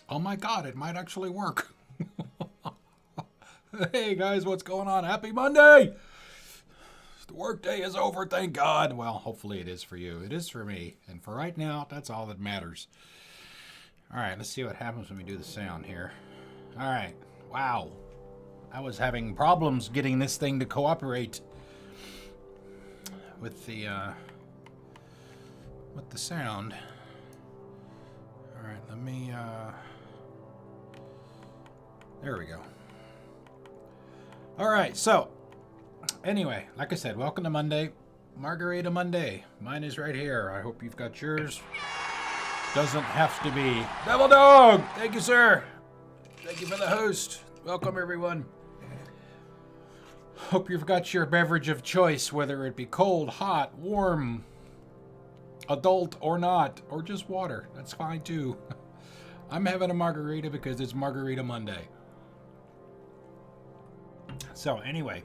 Oh my god, it might actually work. Hey guys, what's going on? Happy Monday! The workday is over, thank God. Well, hopefully it is for you. It is for me. And for right now, that's all that matters. Alright, let's see what happens when we do the sound here. Alright, wow. I was having problems getting this thing to cooperate with the sound. Alright, let me there we go. Alright, so anyway, like I said, welcome to Monday. Margarita Monday. Mine is right here. I hope you've got yours. Doesn't have to be. Devil Dog! Thank you, sir. Thank you for the host. Welcome, everyone. Hope you've got your beverage of choice, whether it be cold, hot, warm, adult, or not, or just water. That's fine, too. I'm having a margarita because it's Margarita Monday. So, anyway,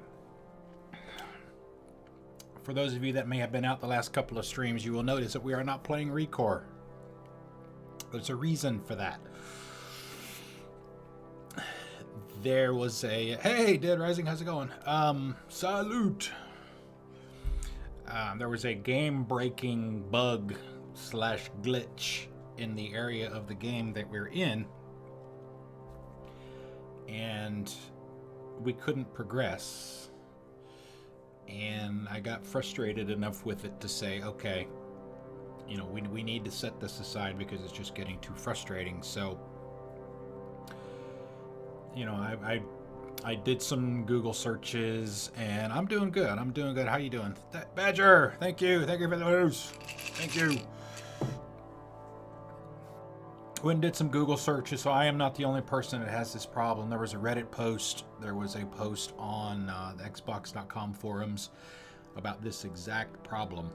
for those of you that may have been out the last couple of streams, you will notice that we are not playing Recore. There's a reason for that. There was a... Hey, Dead Rising, how's it going? Salute. There was a game-breaking bug slash glitch in the area of the game that we're in. And we couldn't progress. And I got frustrated enough with it to say, okay, you know, we need to set this aside because it's just getting too frustrating. So, you know, I did some Google searches, and I'm doing good. I'm doing good. How you doing? Badger, thank you. Thank you for the news. Thank you. Went and did some Google searches, so I am not the only person that has this problem. There was a Reddit post. There was a post on the Xbox.com forums about this exact problem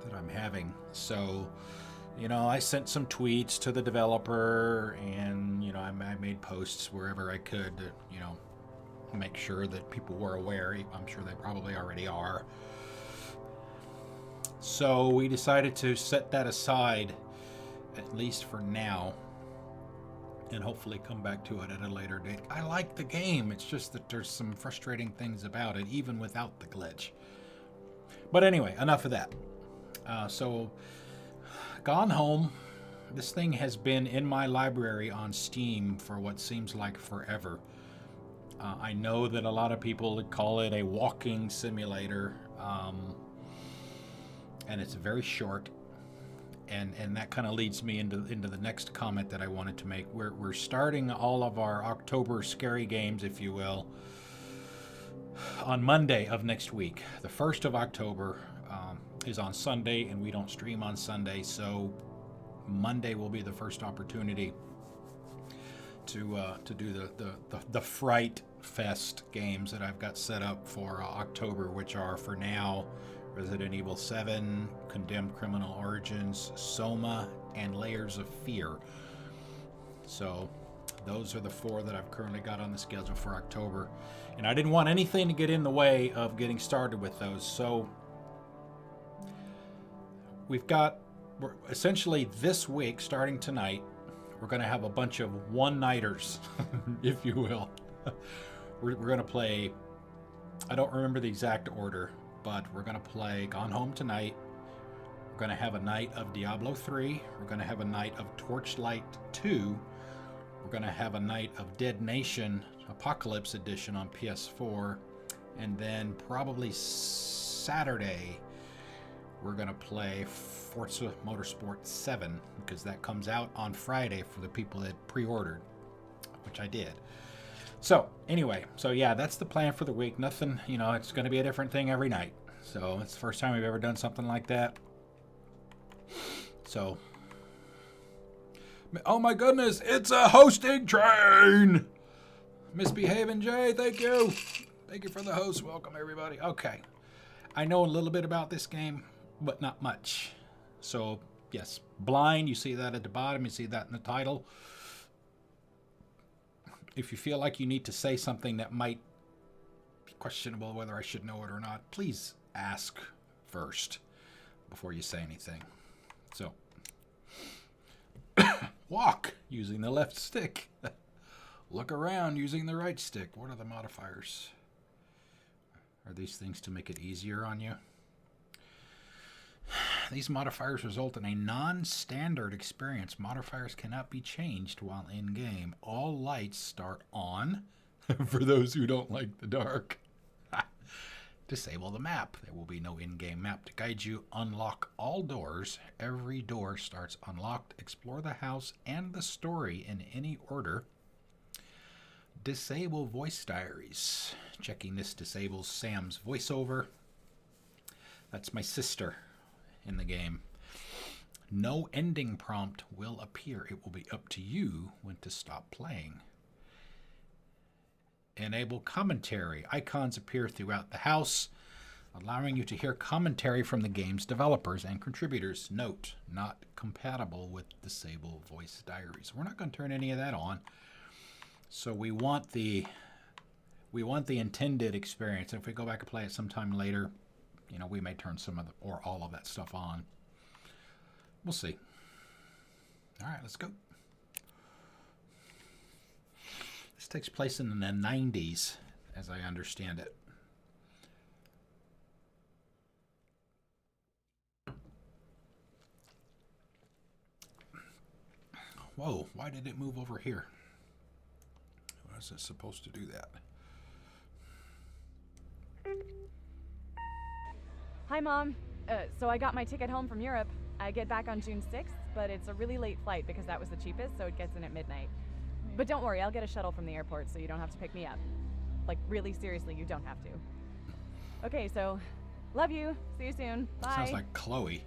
that I'm having. So, you know, I sent some tweets to the developer, and, you know, I made posts wherever I could to, you know, make sure that people were aware. I'm sure they probably already are. So we decided to set that aside, at least for now, and hopefully come back to it at a later date. I like the game. It's just that there's some frustrating things about it, even without the glitch. But anyway, enough of that. So, Gone Home. This thing has been in my library on Steam for what seems like forever. I know that a lot of people would call it a walking simulator, and it's very short. And that kind of leads me into the next comment that I wanted to make. We're starting all of our October scary games, if you will, on Monday of next week. The 1st of October is on Sunday, and we don't stream on Sunday, so Monday will be the first opportunity to do the Fright Fest games that I've got set up for October, which are, for now, Resident Evil 7, Condemned Criminal Origins, Soma, and Layers of Fear. So those are the 4 that I've currently got on the schedule for October. And I didn't want anything to get in the way of getting started with those. So we're essentially this week, starting tonight, we're going to have a bunch of one-nighters, if you will. We're going to play, I don't remember the exact order, but we're going to play Gone Home tonight. We're going to have a night of Diablo 3. We're going to have a night of Torchlight 2. We're going to have a night of Dead Nation Apocalypse Edition on PS4. And then probably Saturday, we're going to play Forza Motorsport 7, because that comes out on Friday for the people that pre-ordered, which I did. So, anyway, yeah, that's the plan for the week. Nothing, you know, it's going to be a different thing every night. So, it's the first time we've ever done something like that. So, oh my goodness, it's a hosting train! Misbehaving Jay, thank you. Thank you for the host. Welcome, everybody. Okay. I know a little bit about this game, but not much. So, yes, Blind, you see that at the bottom, you see that in the title. If you feel like you need to say something that might be questionable whether I should know it or not, please ask first before you say anything. So, Walk using the left stick. Look around using the right stick. What are the modifiers? Are these things to make it easier on you? These modifiers result in a non-standard experience. Modifiers cannot be changed while in-game. All lights start on, for those who don't like the dark. Disable the map. There will be no in-game map to guide you. Unlock all doors. Every door starts unlocked. Explore the house and the story in any order. Disable voice diaries. Checking this disables Sam's voiceover. That's my sister in the game. No ending prompt will appear. It will be up to you when to stop playing. Enable commentary. Icons appear throughout the house, allowing you to hear commentary from the game's developers and contributors. Note, not compatible with disable voice diaries. We're not going to turn any of that on. So we want the intended experience. And if we go back and play it sometime later, you know, we may turn some of the, or all of that stuff on. We'll see. All right, let's go. This takes place in the 90s, as I understand it. Whoa, why did it move over here? Why is it supposed to do that? Hi, Mom. So I got my ticket home from Europe. I get back on June 6th, but it's a really late flight because that was the cheapest, so it gets in at midnight. But don't worry, I'll get a shuttle from the airport so you don't have to pick me up. Like, really seriously, you don't have to. Okay, so, love you. See you soon. Bye. Sounds like Chloe.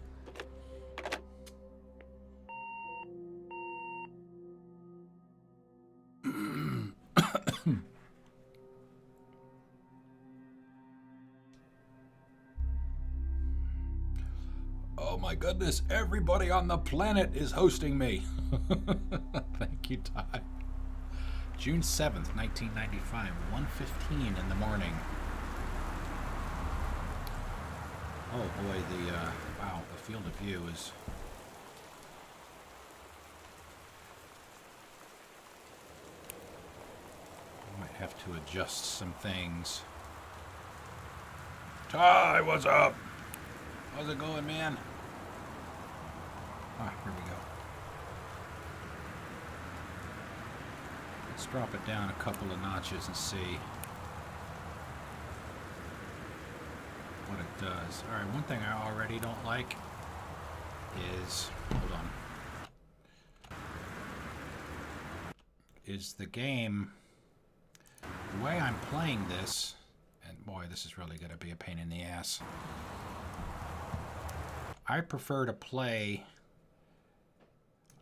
Oh my goodness, everybody on the planet is hosting me. Thank you, Todd. June 7th, 1995, 1:15 in the morning. Oh boy, wow, the field of view is... I might have to adjust some things. Ty, what's up? How's it going, man? Ah, here we go. Let's drop it down a couple of notches and see what it does. Alright, one thing I already don't like is, hold on, is the game, the way I'm playing this, and boy, this is really going to be a pain in the ass. I prefer to play,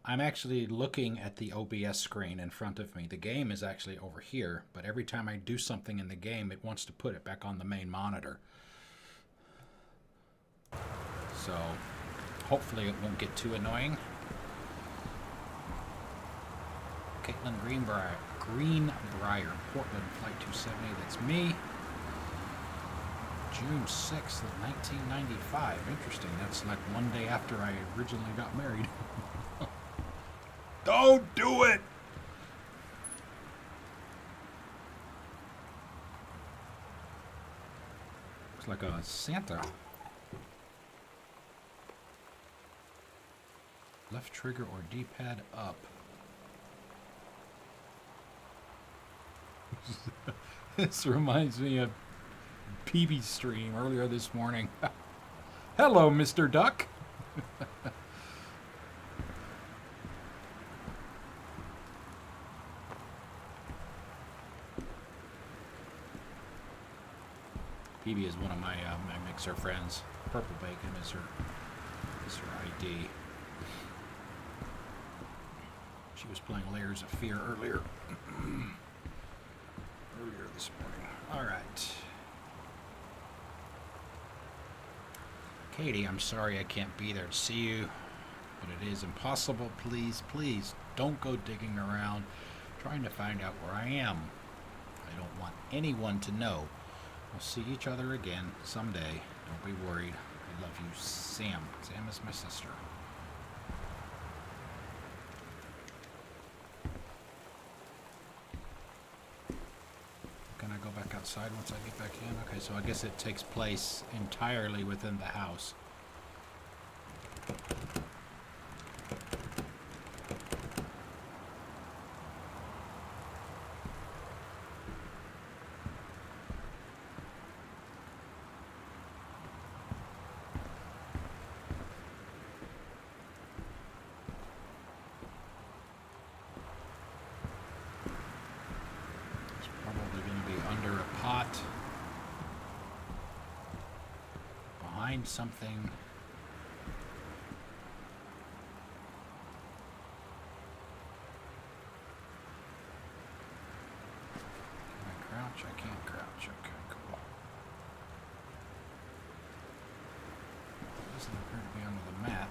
I'm actually looking at the OBS screen in front of me. The game is actually over here, but every time I do something in the game, it wants to put it back on the main monitor. So, hopefully it won't get too annoying. Caitlin Greenbrier, Portland, Flight 270, that's me. June 6th of 1995. Interesting. That's like one day after I originally got married. Don't do it! Looks like a Santa. Left trigger or D-pad up. This reminds me of PB's stream earlier this morning. Hello, Mr. Duck. PB is one of my Mixer friends. Purple Bacon is her ID. She was playing Layers of Fear earlier this morning. All right. Katie, I'm sorry I can't be there to see you, but it is impossible. Please, please don't go digging around trying to find out where I am. I don't want anyone to know. We'll see each other again someday. Don't be worried. I love you, Sam. Sam is my sister. go back outside once I get back in? Okay, so I guess it takes place entirely within the house. Probably going to be under a pot, behind something. Can I crouch? I can't crouch. Okay, cool. Doesn't appear to be under the mat.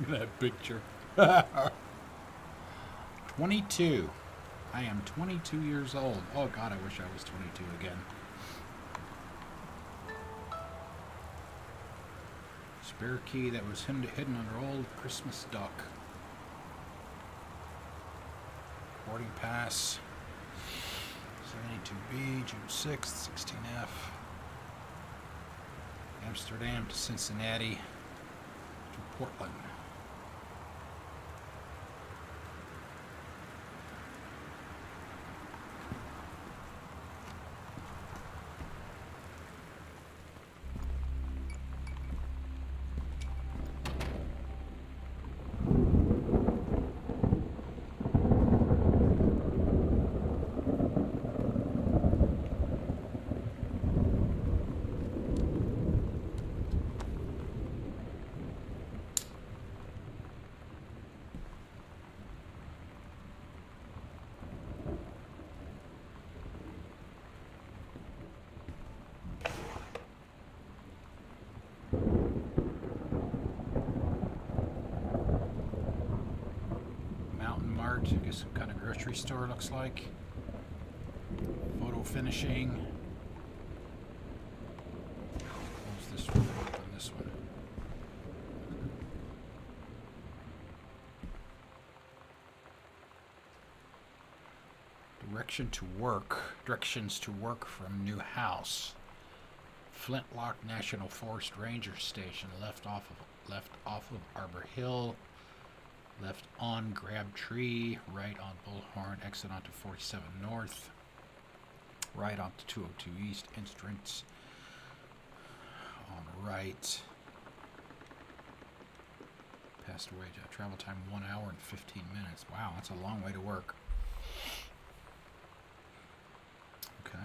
That picture. 22. I am 22 years old. Oh God, I wish I was 22 again. Spare key that was hidden under old Christmas duck. Boarding pass. 72B, June 6th, 16F. Amsterdam to Cincinnati to Portland. I guess some kind of grocery store looks like. Photo finishing. Close this one, open this one. Directions to work from new house. Flintlock National Forest Ranger Station, left off of Arbor Hill. Left on Grab Tree, right on Bullhorn, exit onto 47 North, right onto 202 East, entrance on right. Passed away, travel time 1 hour and 15 minutes. Wow, that's a long way to work. Okay.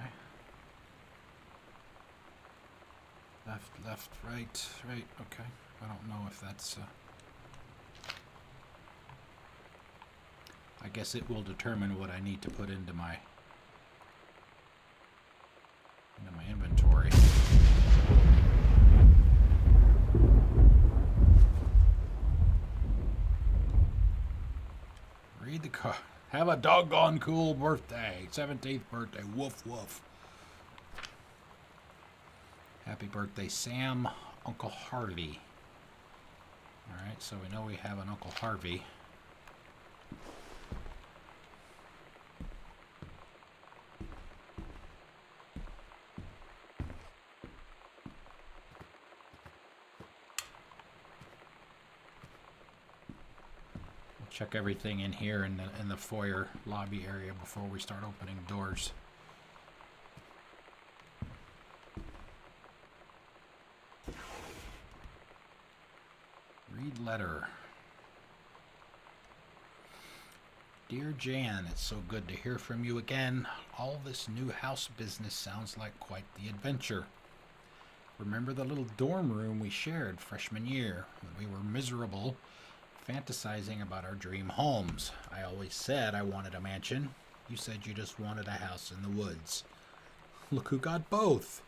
Left, right, okay. I don't know if that's... I guess it will determine what I need to put into my inventory. Read the card. Have a doggone cool birthday. 17th birthday. Woof woof. Happy birthday, Sam. Uncle Harvey. Alright, so we know we have an Uncle Harvey. Check everything in here in the foyer lobby area before we start opening doors. Read letter. Dear Jan, it's so good to hear from you again. All this new house business sounds like quite the adventure. Remember the little dorm room we shared freshman year when we were miserable, fantasizing about our dream homes. I always said I wanted a mansion. You said you just wanted a house in the woods. Look who got both.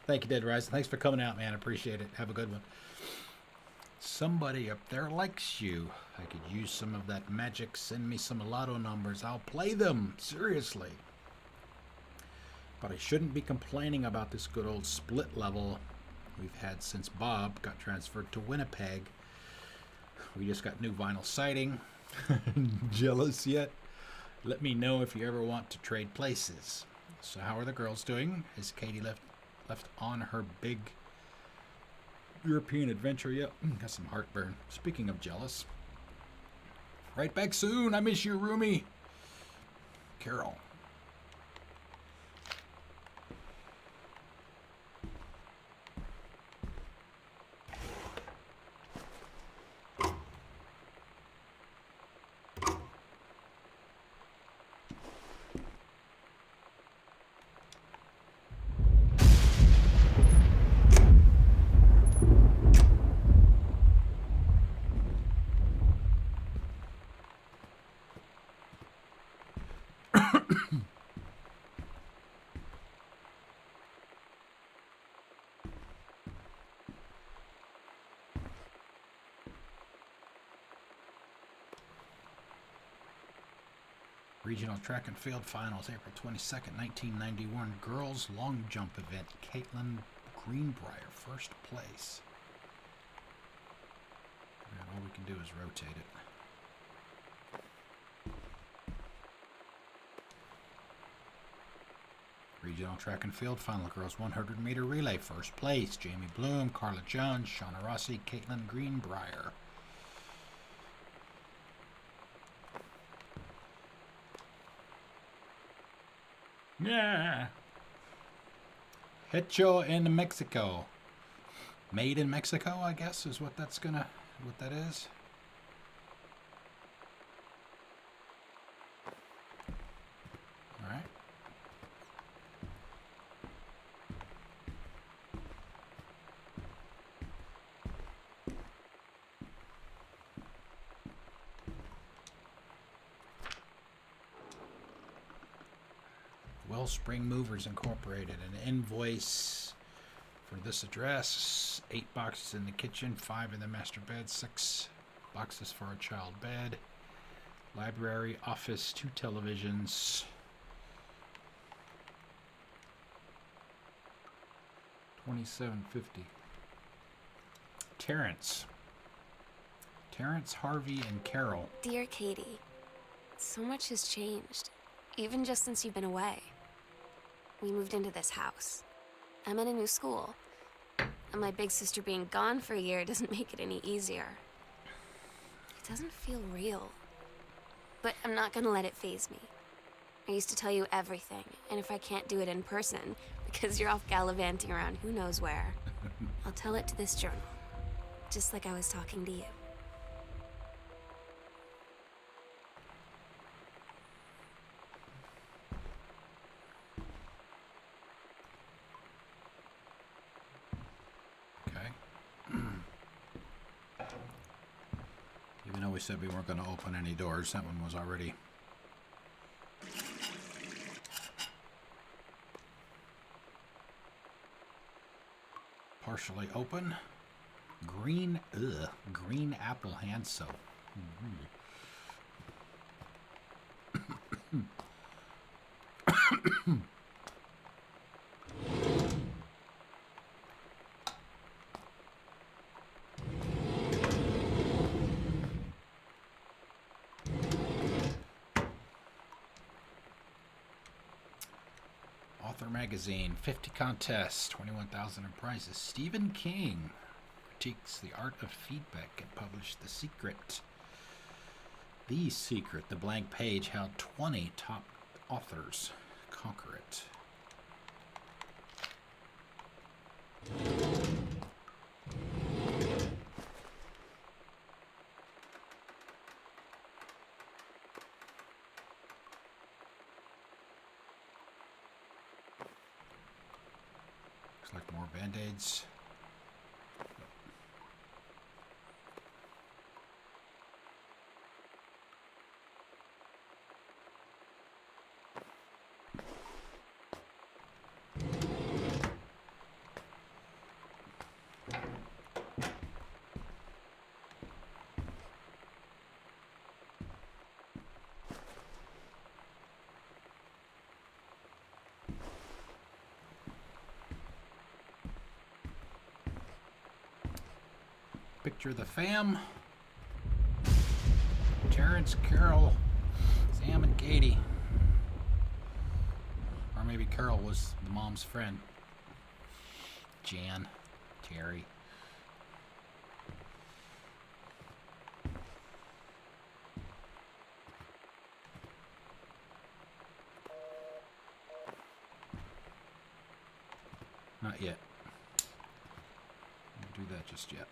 Thank you, Dead Rising. Thanks for coming out, man. Appreciate it. Have a good one. Somebody up there likes you. I could use some of that magic. Send me some lotto numbers. I'll play them. Seriously. But I shouldn't be complaining about this good old split level we've had since Bob got transferred to Winnipeg. We just got new vinyl siding. Jealous yet? Let me know if you ever want to trade places. So how are the girls doing? Has Katie left on her big European adventure yet? Got some heartburn. Speaking of jealous. Right back soon. I miss you, Rumi. Carol. Regional Track and Field Finals, April 22nd, 1991. Girls Long Jump Event. Caitlin Greenbrier, first place. And all we can do is rotate it. Regional Track and Field Final, Girls 100-meter relay, first place. Jamie Bloom, Carla Jones, Shauna Rossi, Caitlin Greenbrier. Yeah. Hecho in Mexico. Made in Mexico, I guess, is what that is. All right. Wellspring Movers Incorporated, an invoice for this address. 8 boxes in the kitchen, 5 in the master bed, 6 boxes for a child bed, library, office, 2 televisions, $27.50. Terrence, Harvey, and Carol. Dear Katie, so much has changed, even just since you've been away. We moved into this house. I'm in a new school. And my big sister being gone for a year doesn't make it any easier. It doesn't feel real. But I'm not gonna let it faze me. I used to tell you everything, and if I can't do it in person, because you're off gallivanting around who knows where, I'll tell it to this journal. Just like I was talking to you. Even though we said we weren't going to open any doors, that one was already partially open. Green apple hand soap. Author Magazine, 50 contests, 21,000 in prizes. Stephen King critiques the art of feedback and published The Secret. The Secret, the blank page, how 20 top authors conquer it. Looks like more Band-Aids. Picture of the fam. Terrence, Carol, Sam, and Katie. Or maybe Carol was the mom's friend. Jan, Terry. Not yet. Don't do that just yet.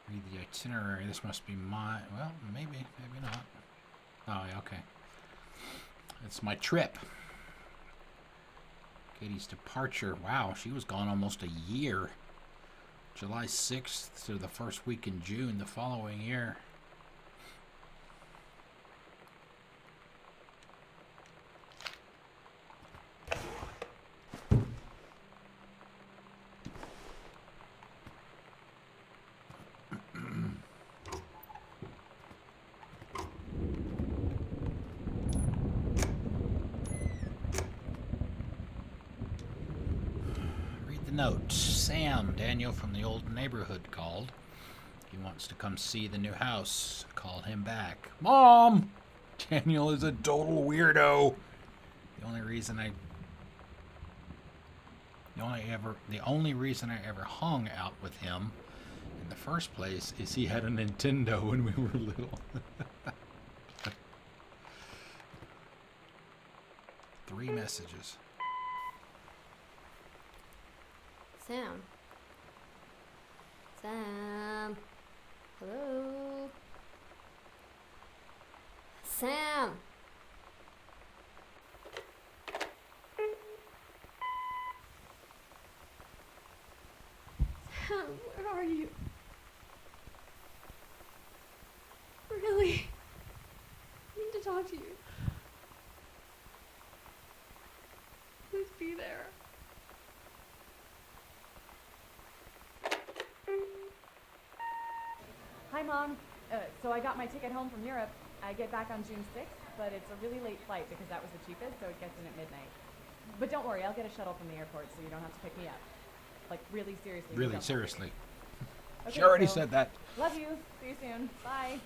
Read the itinerary. This must be my... Well, maybe. Maybe not. Oh, yeah, okay. It's my trip. Katie's departure. Wow, she was gone almost a year. July 6th to the first week in June the following year. Note, Sam, Daniel from the old neighborhood called. He wants to come see the new house. Call him back. Mom! Daniel is a total weirdo. The only reason I ever hung out with him in the first place is he had a Nintendo when we were little. 3 messages. Sam. Sam. Hello. Sam. Sam, where are you? Really? I need to talk to you. Please be there. Hi, Mom. So I got my ticket home from Europe. I get back on June 6th, but it's a really late flight because that was the cheapest, so it gets in at midnight. But don't worry, I'll get a shuttle from the airport so you don't have to pick me up. Like, really seriously. Really, seriously. Okay, She already so said that. Love you. See you soon. Bye.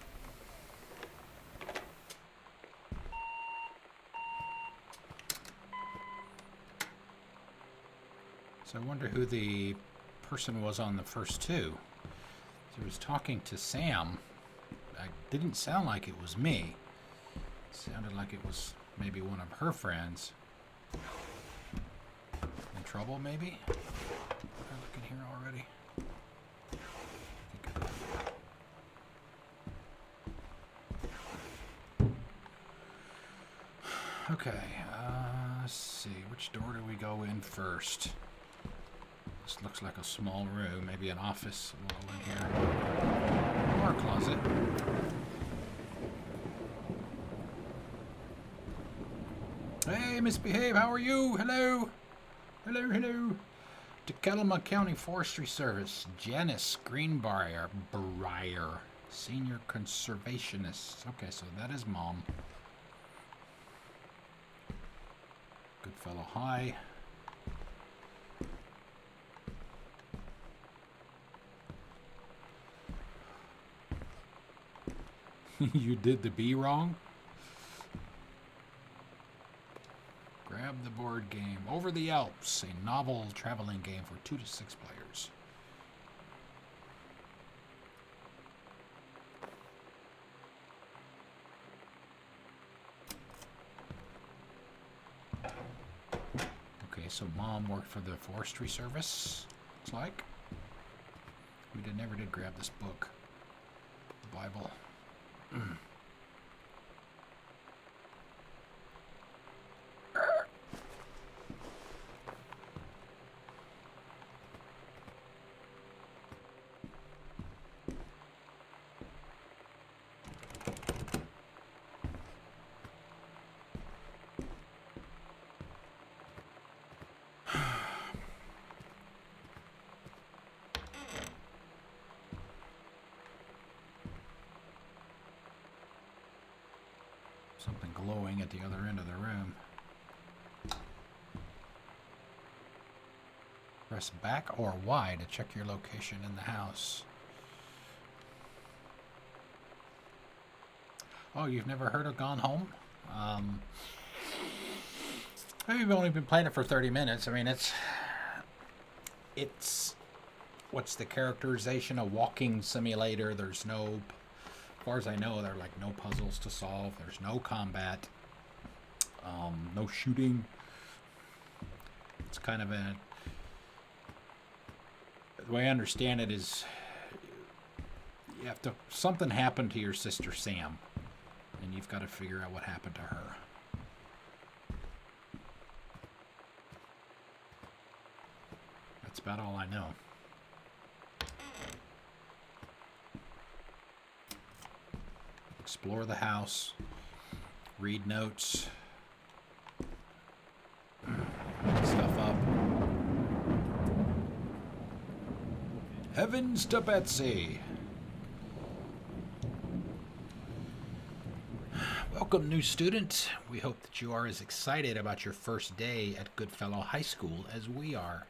So I wonder who the person was on the first 2. She was talking to Sam. It didn't sound like it was me. It sounded like it was maybe one of her friends. In trouble, maybe? Am I looking here already? Okay, let's see. Which door do we go in first? This looks like a small room, maybe an office. We'll go in here. Or a closet. Hey, misbehave, how are you? Hello? Hello, hello. Tuckalama County Forestry Service. Janice Greenbrier, Senior Conservationist. Okay, so that is Mom. Good fellow, hi. You did the B wrong? Grab the board game. Over the Alps, a novel traveling game for 2 to 6 players. Okay, so Mom worked for the Forestry Service, looks like. We never did grab this book. The Bible. Something glowing at the other end of the room. Press back or Y to check your location in the house. Oh, you've never heard of Gone Home? We've only been playing it for 30 minutes. I mean, it's what's the characterization? A walking simulator. There's no, as far as I know, there are like no puzzles to solve. There's no combat. No shooting. It's kind of a, the way I understand it is you have to, something happened to your sister Sam, and you've got to figure out what happened to her. That's about all I know. Explore the house, read notes, pick stuff up. Heavens to Betsy! Welcome, new student. We hope that you are as excited about your first day at Goodfellow High School as we are.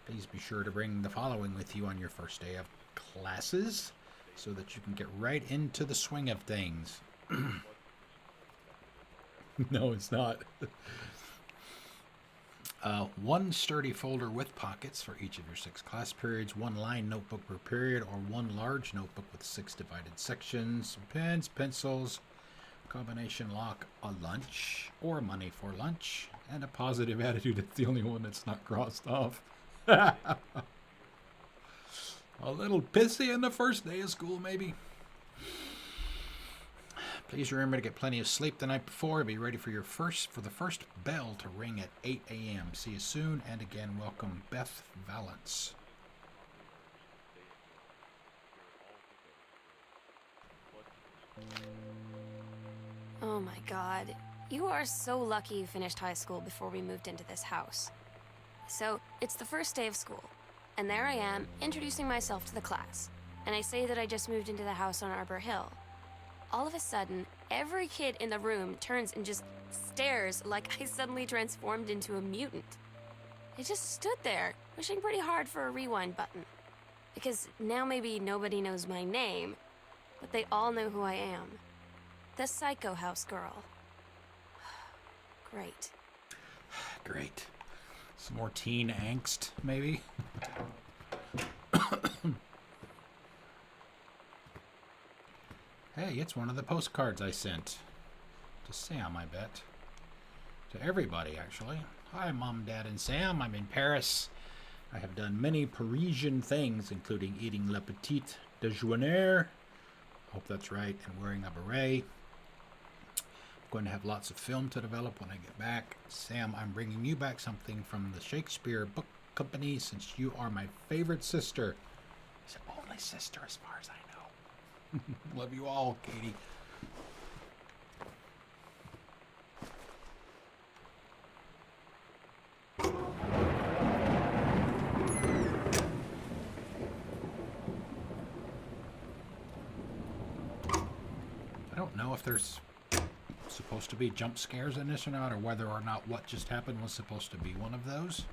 Please be sure to bring the following with you on your first day of classes so that you can get right into the swing of things. No, it's not. One sturdy folder with pockets for each of your 6 class periods, 1 lined notebook per period, or 1 large notebook with 6 divided sections, some pens, pencils, combination lock, a lunch, or money for lunch, and a positive attitude. It's the only one that's not crossed off. A little pissy on the first day of school, maybe. Please remember to get plenty of sleep the night before. Be ready for the first bell to ring at 8 a.m. See you soon, and again, welcome, Beth Valance. Oh my god. You are so lucky you finished high school before we moved into this house. So, it's the first day of school, and there I am, introducing myself to the class. And I say that I just moved into the house on Arbor Hill. All of a sudden, every kid in the room turns and just stares like I suddenly transformed into a mutant. I just stood there, wishing pretty hard for a rewind button. Because now maybe nobody knows my name, but they all know who I am. The Psycho House girl. Great. Great. Some more teen angst, maybe? Hey, it's one of the postcards I sent. To Sam, I bet. To everybody, actually. Hi, Mom, Dad, and Sam. I'm in Paris. I have done many Parisian things, including eating Le Petit Déjeuner. Hope that's right. And wearing a beret. Going to have lots of film to develop when I get back. Sam, I'm bringing you back something from the Shakespeare Book Company since you are my favorite sister. He's the only sister as far as I know. Love you all, Katie. I don't know if there's supposed to be jump scares in this or not, or whether or not what just happened was supposed to be one of those.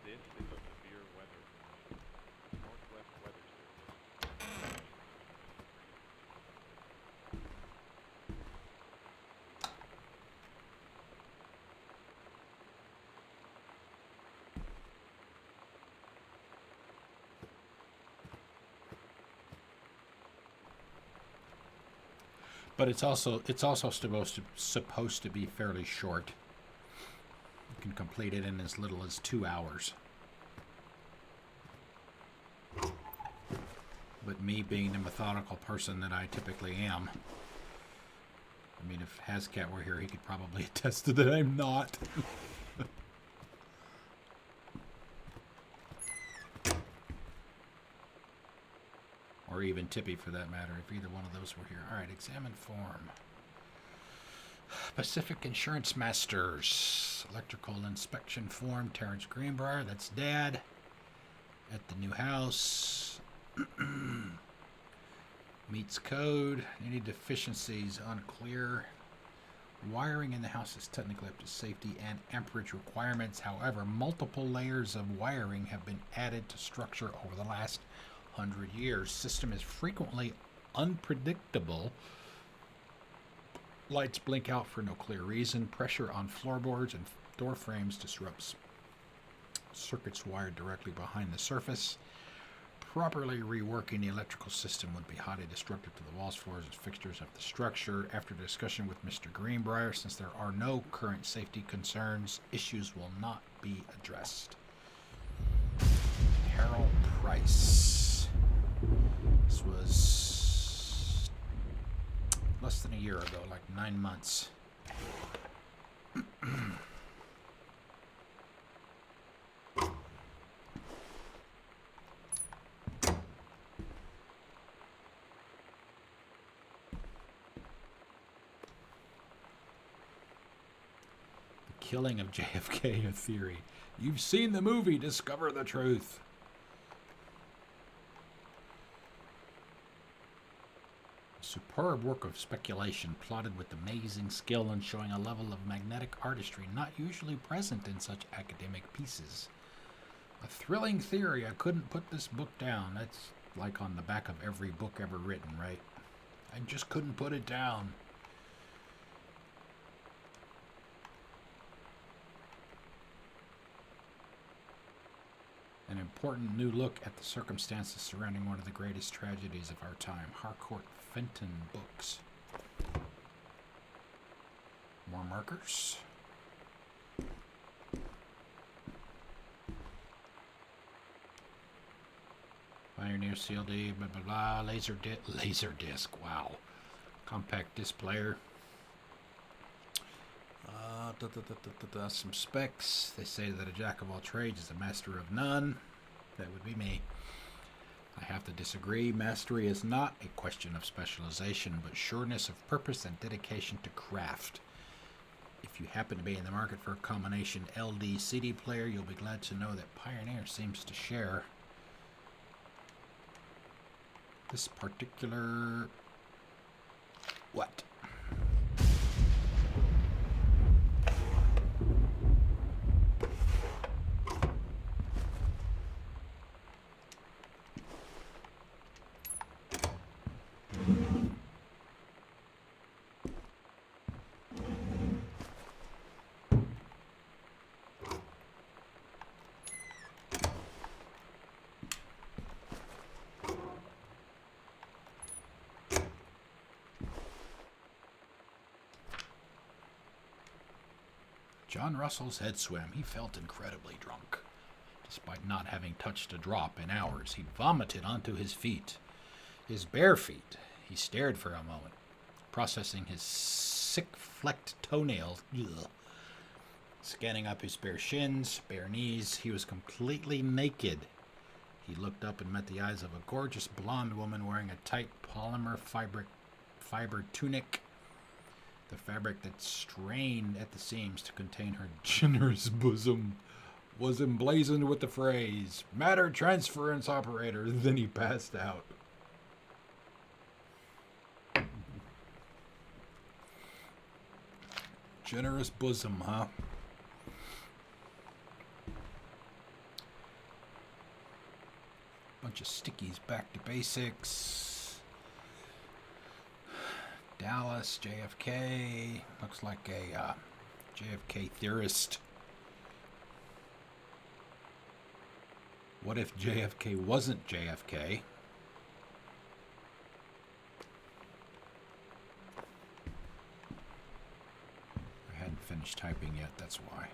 This is a severe weather warning. Northwest Weather Service. But it's also supposed to be fairly short. You can complete it in as little as 2 hours. But me being the methodical person that I typically am, I mean, if Hascat were here, he could probably attest to that I'm not. Or even Tippy, for that matter, if either one of those were here. All right, examine form. Pacific Insurance Masters. Electrical inspection form. Terrence Greenbrier. That's Dad. At the new house. Meets code. Any deficiencies unclear. Wiring in the house is technically up to safety and amperage requirements. However, multiple layers of wiring have been added to structure over the last 100 years. System is frequently unpredictable. Lights blink out for no clear reason. Pressure on floorboards and door frames disrupts circuits wired directly behind the surface. Properly reworking the electrical system would be highly destructive to the walls, floors, and fixtures of the structure. After discussion with Mr. Greenbrier, since there are no current safety concerns, issues will not be addressed. Harold Price. This was less than a year ago, like 9 months. Killing of JFK, a theory. You've seen the movie, discover the truth. A superb work of speculation, plotted with amazing skill and showing a level of magnetic artistry not usually present in such academic pieces. A thrilling theory. I couldn't put this book down. That's like on the back of every book ever written, right? I just couldn't put it down. An important new look at the circumstances surrounding one of the greatest tragedies of our time. Harcourt Fenton Books. More markers. Pioneer CLD, blah blah blah. Laser disc. Wow. Compact disc player. Some specs. They say that a jack of all trades is a master of none. That would be me. I have to disagree. Mastery is not a question of specialization, but sureness of purpose and dedication to craft. If you happen to be in the market for a combination LD CD player, you'll be glad to know that Pioneer seems to share this particular... what? John Russell's head swam. He felt incredibly drunk. Despite not having touched a drop in hours, he vomited onto his feet. His bare feet. He stared for a moment, processing his sick-flecked toenails. Ugh. Scanning up his bare shins, bare knees, he was completely naked. He looked up and met the eyes of a gorgeous blonde woman wearing a tight polymer fiber tunic. The fabric that strained at the seams to contain her generous bosom was emblazoned with the phrase, "Matter transference operator." Then he passed out. Generous bosom, huh? Bunch of stickies, back to basics. Dallas, JFK, looks like a JFK theorist. What if JFK wasn't JFK? I hadn't finished typing yet, that's why.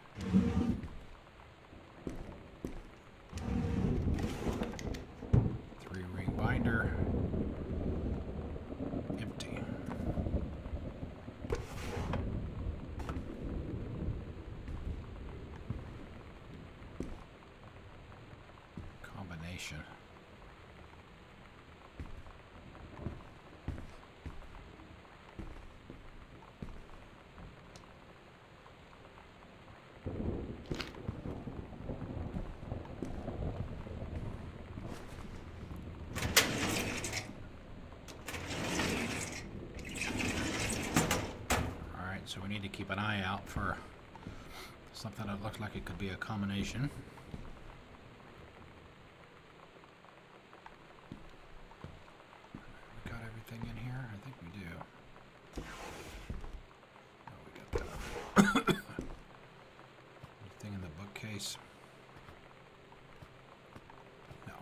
Three-ring binder. Empty. Combination. keep an eye out for something that looks like it could be a combination. We got everything in here? I think we do. Oh, we got that. Anything in the bookcase? No.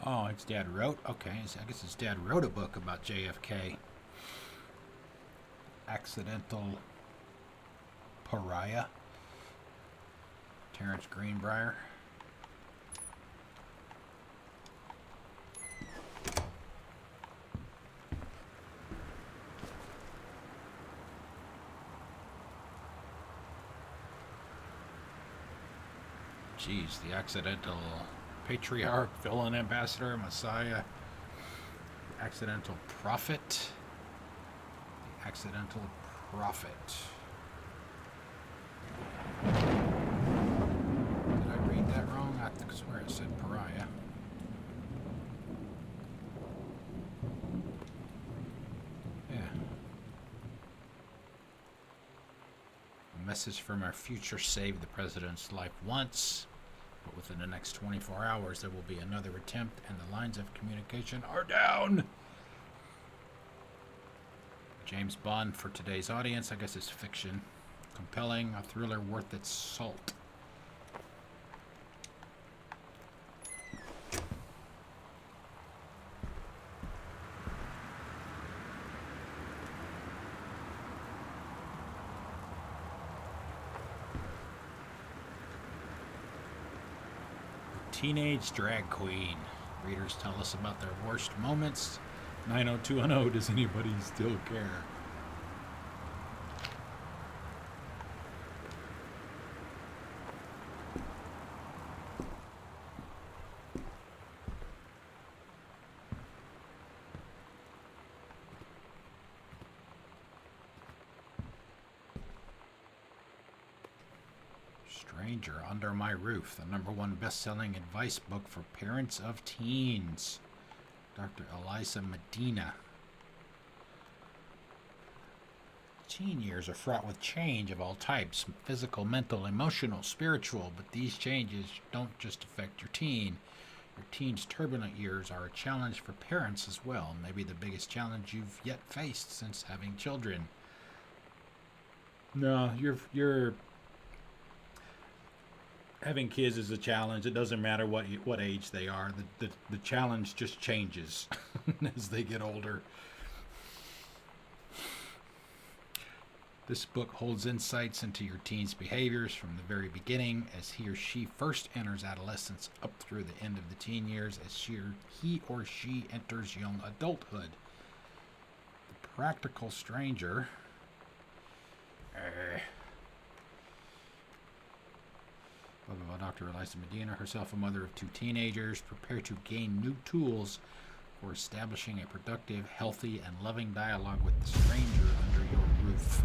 Oh, his dad wrote? Okay, so I guess his dad wrote a book about JFK. Accidental Pariah. Terrence Greenbrier. Geez, the accidental patriarch, villain, ambassador, messiah, the accidental prophet, the accidental prophet. Did I read that wrong? I swear it said pariah. Yeah. A message from our future saved the president's life once. But within the next 24 hours, there will be another attempt, and the lines of communication are down. James Bond for today's audience, I guess, is fiction. Compelling, a thriller worth its salt. Teenage drag queen. Readers tell us about their worst moments. 90210, does anybody still care? Stranger Under My Roof, the #1 best-selling advice book for parents of teens. Dr. Elisa Medina. Teen years are fraught with change of all types, physical, mental, emotional, spiritual, but these changes don't just affect your teen. Your teen's turbulent years are a challenge for parents as well, maybe the biggest challenge you've yet faced since having children. No, you're having kids is a challenge. It doesn't matter what age they are. The challenge just changes as they get older. This book holds insights into your teen's behaviors from the very beginning as he or she first enters adolescence up through the end of the teen years as he or she enters young adulthood. The Practical Stranger. Dr. Elisa Medina, herself a mother of 2 teenagers, prepare to gain new tools for establishing a productive, healthy, and loving dialogue with the stranger under your roof.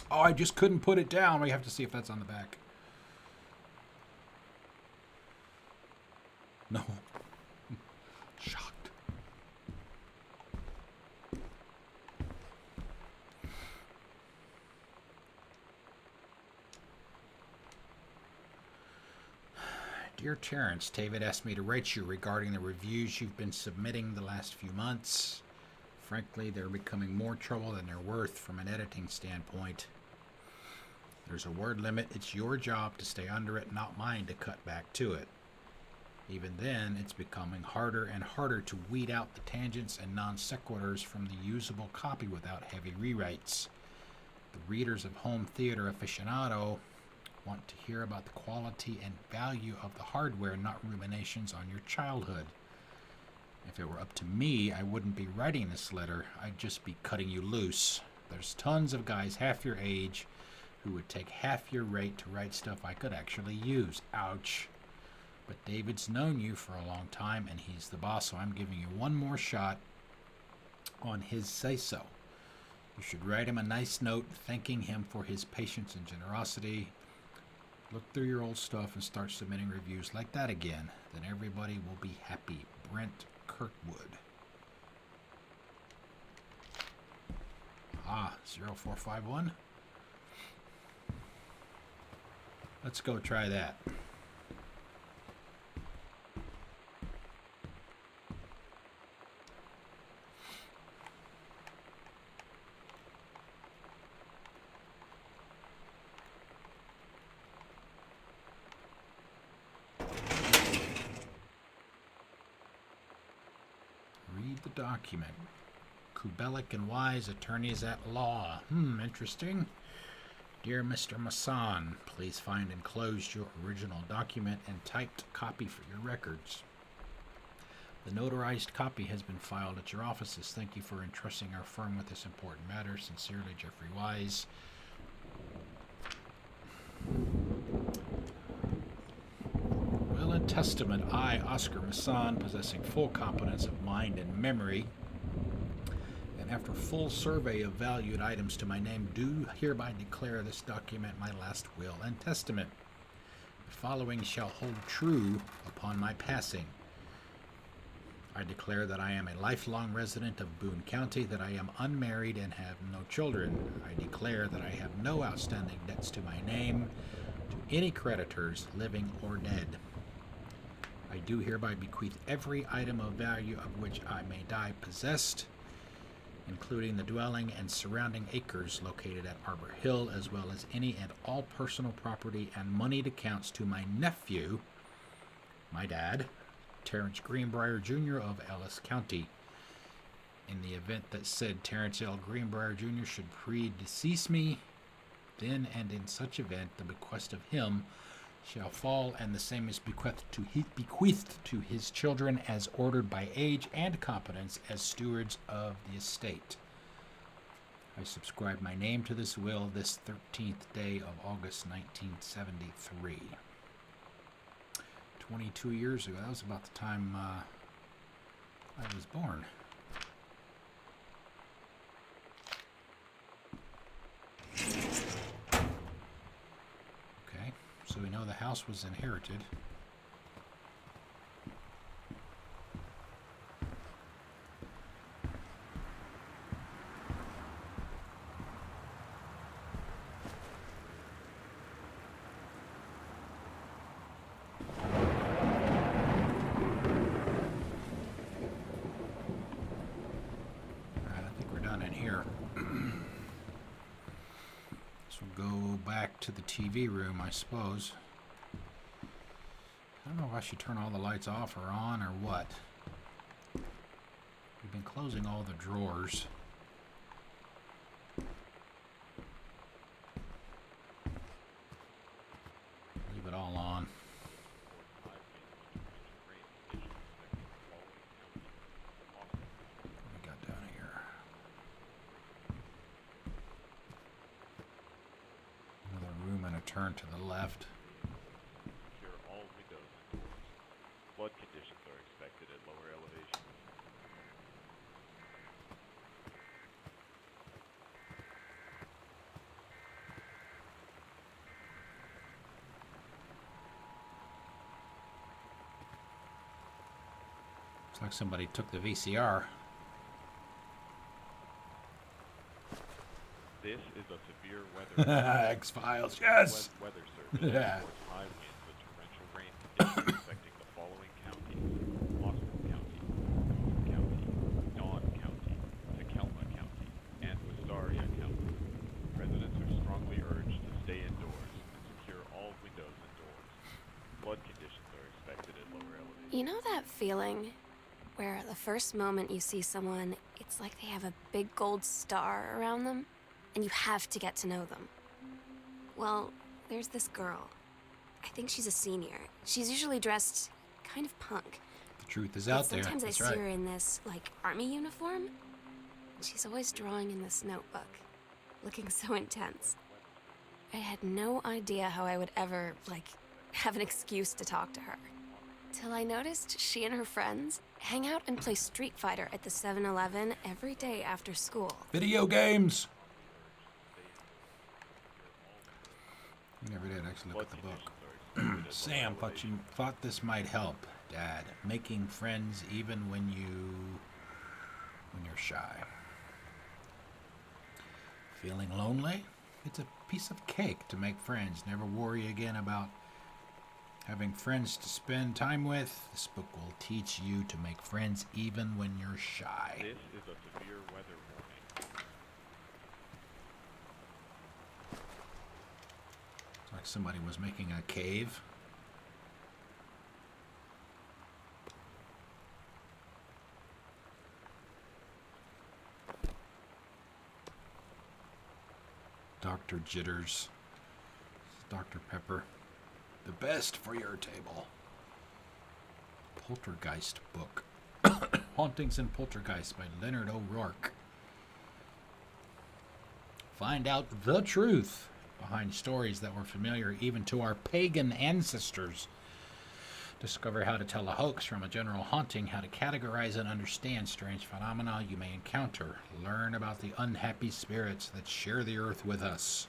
Oh, I just couldn't put it down. We have to see if that's on the back. No. Shocked. Dear Terrence, David asked me to write you regarding the reviews you've been submitting the last few months. Frankly, they're becoming more trouble than they're worth from an editing standpoint. There's a word limit. It's your job to stay under it, not mine to cut back to it. Even then, it's becoming harder and harder to weed out the tangents and non sequiturs from the usable copy without heavy rewrites. The readers of Home Theater Aficionado want to hear about the quality and value of the hardware, not ruminations on your childhood. If it were up to me, I wouldn't be writing this letter. I'd just be cutting you loose. There's tons of guys half your age who would take half your rate to write stuff I could actually use. Ouch. But David's known you for a long time, and he's the boss, so I'm giving you one more shot on his say-so. You should write him a nice note thanking him for his patience and generosity. Look through your old stuff and start submitting reviews like that again. Then everybody will be happy. Brent Kirkwood. 0451. Let's go try that. Read the document. Kubelik and Wise, attorneys at law. Interesting. Dear Mr. Masson, please find enclosed your original document and typed copy for your records. The notarized copy has been filed at your offices. Thank you for entrusting our firm with this important matter. Sincerely, Jeffrey Wise. Will and testament, I, Oscar Masson, possessing full competence of mind and memory, after full survey of valued items to my name, do hereby declare this document my last will and testament. The following shall hold true upon my passing. I declare that I am a lifelong resident of Boone County, that I am unmarried and have no children. I declare that I have no outstanding debts to my name, to any creditors, living or dead. I do hereby bequeath every item of value of which I may die possessed, including the dwelling and surrounding acres located at Arbor Hill, as well as any and all personal property and moneyed accounts to my nephew, my dad, Terrence Greenbrier Jr. of Ellis County. In the event that said Terrence L. Greenbrier Jr. should predecease me, then and in such event the bequest of him shall fall, and the same is bequeathed to his children as ordered by age and competence as stewards of the estate. I subscribe my name to this will this 13th day of August 1973. 22 years ago. That was about the time I was born. So we know the house was inherited. Alright, I think we're done in here. We'll go back to the TV room, I suppose. I don't know if I should turn all the lights off or on or what. We've been closing all the drawers. Leave it all on. What we got down here? Another room and a turn to the left. Secure all windows and doors. Flood conditions are expected at lower elevations. Looks like somebody took the VCR. This is a severe weather X-Files, yes! Weather Service Yeah. reports high winds and torrential rain conditions affecting the following counties: Oscar County, Boone County, Dawn County, Takelma County, and Wistaria County. Residents are strongly urged to stay indoors You know that feeling where the first moment you see someone, it's like they have a big gold star around them, and you have to get to know them? Well, there's this girl. I think she's a senior. She's usually dressed kind of punk. The truth is But out there. sometimes I That's see right. her in this, like, army uniform. And she's always drawing in this notebook, looking so intense. I had no idea how I would ever, like, have an excuse to talk to her. Till I noticed she and her friends hang out and play Street Fighter at the 7-Eleven every day after school. Video games. You never did actually look at the book. Sam, thought this might help, Dad. Making friends even when you're shy. Feeling lonely? It's a piece of cake to make friends. Never worry again about having friends to spend time with. This book will teach you to make friends even when you're shy. This is a severe weather warning. It's like somebody was making a cave. Dr. Jitters. Dr. Pepper. The best for your table. Poltergeist book. Hauntings and Poltergeist by Leonard O'Rourke. Find out the truth behind stories that were familiar even to our pagan ancestors. Discover how to tell a hoax from a general haunting, how to categorize and understand strange phenomena you may encounter. Learn about the unhappy spirits that share the earth with us.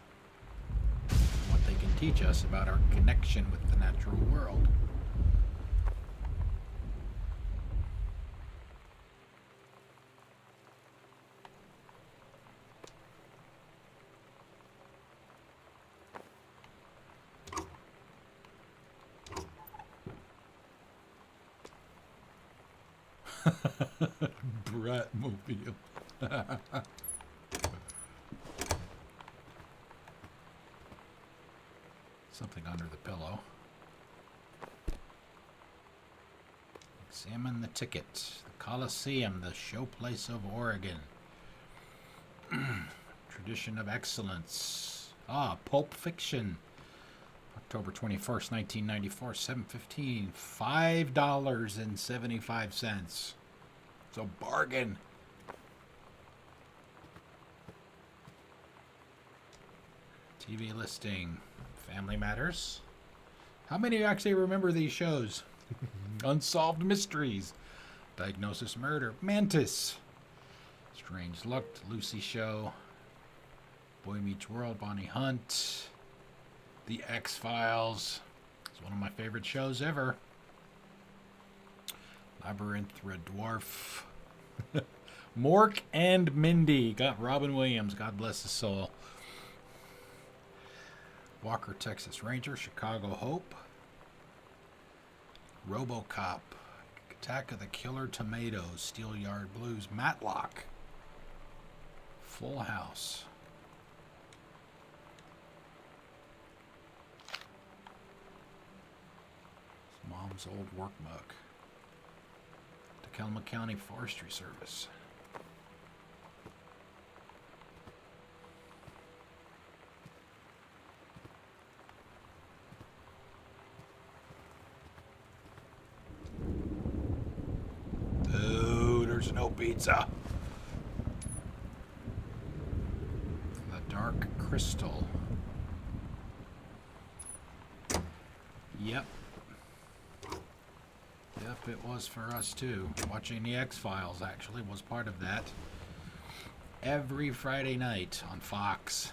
What they can teach us about our connection with the natural world. Bratmobile. Something under the pillow. Examine the ticket. The Coliseum, the showplace of Oregon. Tradition of excellence. Pulp Fiction. October 21st, 1994, 7:15, $5.75. It's a bargain. TV listing. Family Matters. How many actually remember these shows? Unsolved Mysteries. Diagnosis Murder. Mantis. Strange Luck. Lucy Show. Boy Meets World. Bonnie Hunt. The X-Files. It's one of my favorite shows ever. Labyrinth, Red Dwarf. Mork and Mindy. Got Robin Williams. God bless his soul. Walker, Texas Ranger. Chicago Hope. RoboCop. Attack of the Killer Tomatoes. Steelyard Blues. Matlock. Full House. Mom's old workbook. Tacoma County Forestry Service. Oh, there's no pizza. The Dark Crystal. Yep. Yep, it was for us too. Watching the X-Files actually was part of that. Every Friday night on Fox.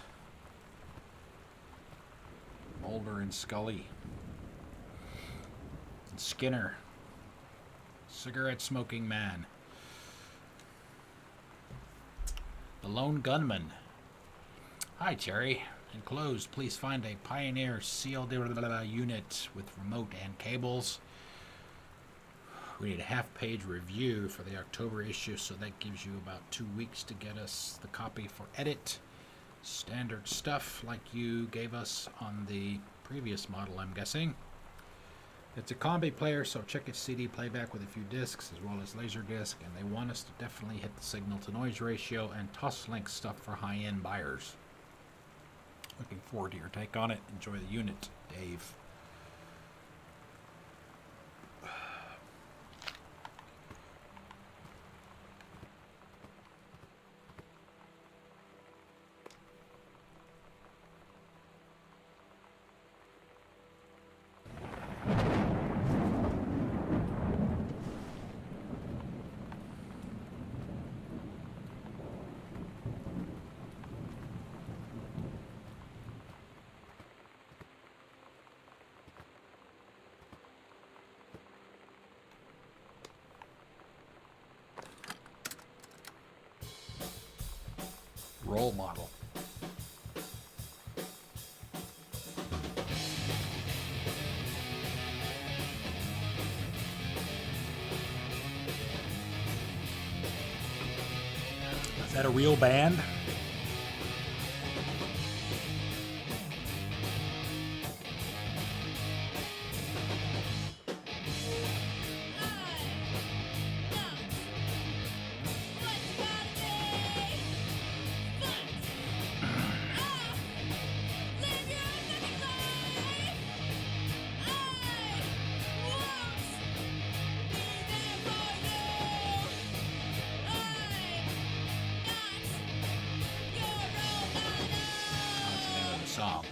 Mulder and Scully. And Skinner. Cigarette smoking man. The Lone Gunman. Hi, Terry. Enclosed, please find a Pioneer sealed unit with remote and cables. We need a half-page review for the October issue, so that gives you about 2 weeks to get us the copy for edit. Standard stuff like you gave us on the previous model, I'm guessing. It's a combi player, so check its CD playback with a few discs as well as Laserdisc, and they want us to definitely hit the signal to noise ratio and Toslink stuff for high-end buyers. Looking forward to your take on it. Enjoy the unit, Dave. Role model. Is that a real band? That's the name of the song.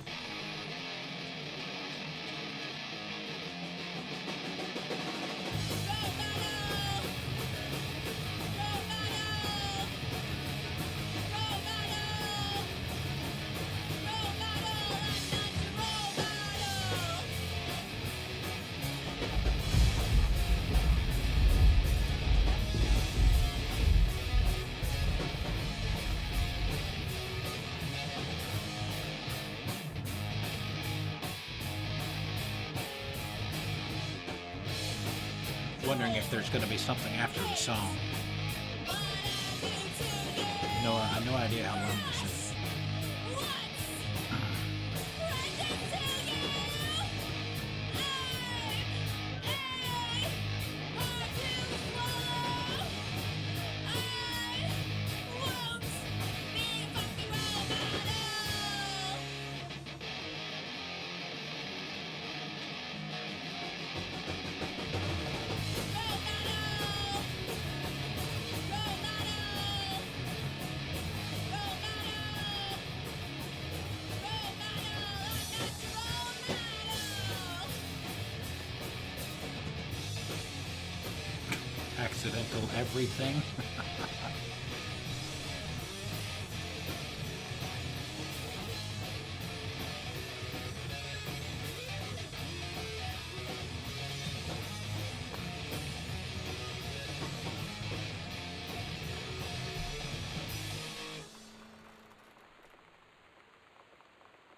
Wondering if there's going to be something after the song. No, I have no idea how long this is. Accidental everything.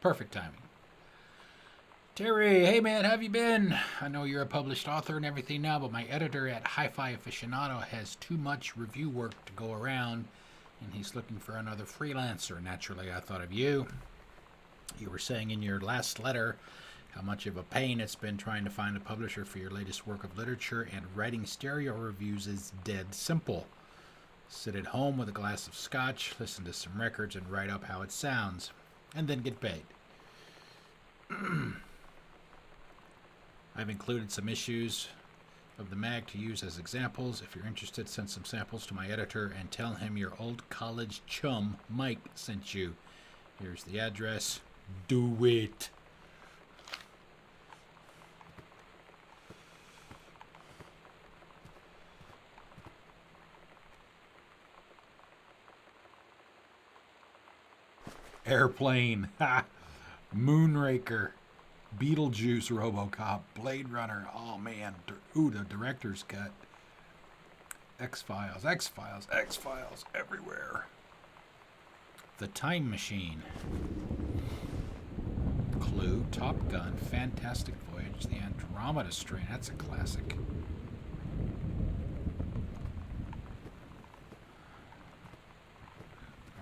Perfect timing. Terry, hey man, how have you been? I know you're a published author and everything now, but my editor at Hi-Fi Aficionado has too much review work to go around, and he's looking for another freelancer. Naturally, I thought of you. You were saying in your last letter how much of a pain it's been trying to find a publisher for your latest work of literature, and writing stereo reviews is dead simple. Sit at home with a glass of scotch, listen to some records, and write up how it sounds, and then get paid. I've included some issues of the mag to use as examples. If you're interested, send some samples to my editor and tell him your old college chum, Mike, sent you. Here's the address. Do it. Airplane. Ha! Moonraker. Beetlejuice, RoboCop, Blade Runner. Oh man, ooh, the director's cut. X-Files, X-Files, X-Files everywhere. The Time Machine. Clue, Top Gun, Fantastic Voyage, The Andromeda Strain. That's a classic.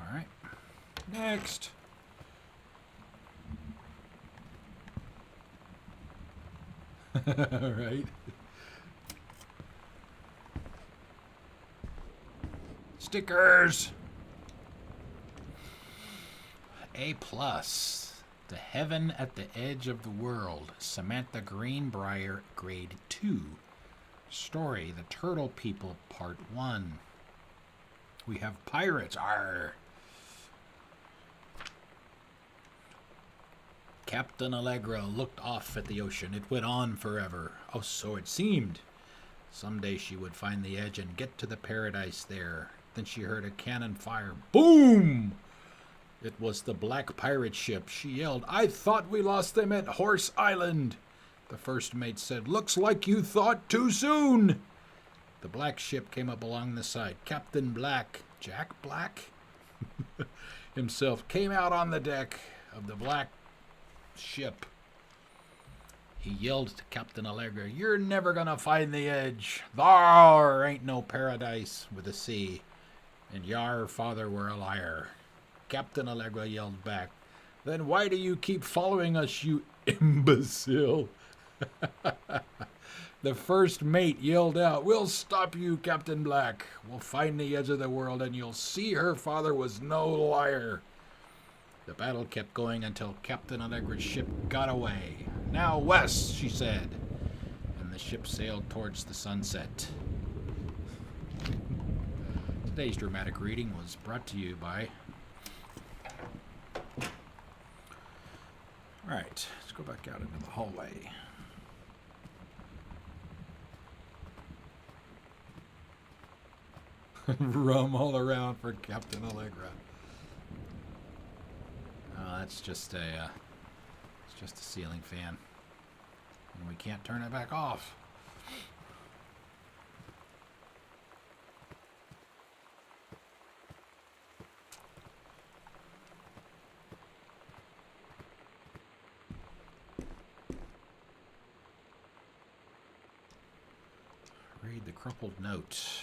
All right. Next. Right? Stickers! A plus. The Heaven at the Edge of the World. Samantha Greenbrier, Grade 2. Story, The Turtle People, Part 1. We have pirates. Arr! Captain Allegra looked off at the ocean. It went on forever. Oh, so it seemed. Someday she would find the edge and get to the paradise there. Then she heard a cannon fire. Boom! It was the black pirate ship. She yelled, "I thought we lost them at Horse Island." The first mate said, "Looks like you thought too soon." The black ship came up along the side. Captain Black, Jack Black, himself came out on the deck of the black ship. He yelled to Captain Allegra, "You're never gonna find the edge. Thar ain't no paradise with a C. And yar father were a liar." Captain Allegra yelled back, "Then why do you keep following us, you imbecile?" The first mate yelled out, "We'll stop you, Captain Black. We'll find the edge of the world and you'll see her father was no liar." The battle kept going until Captain Allegra's ship got away. "Now west," she said, and the ship sailed towards the sunset. Today's dramatic reading was brought to you by... Alright, let's go back out into the hallway. Rum all around for Captain Allegra. That's just a, it's just a ceiling fan. And we can't turn it back off. Read the crumpled note.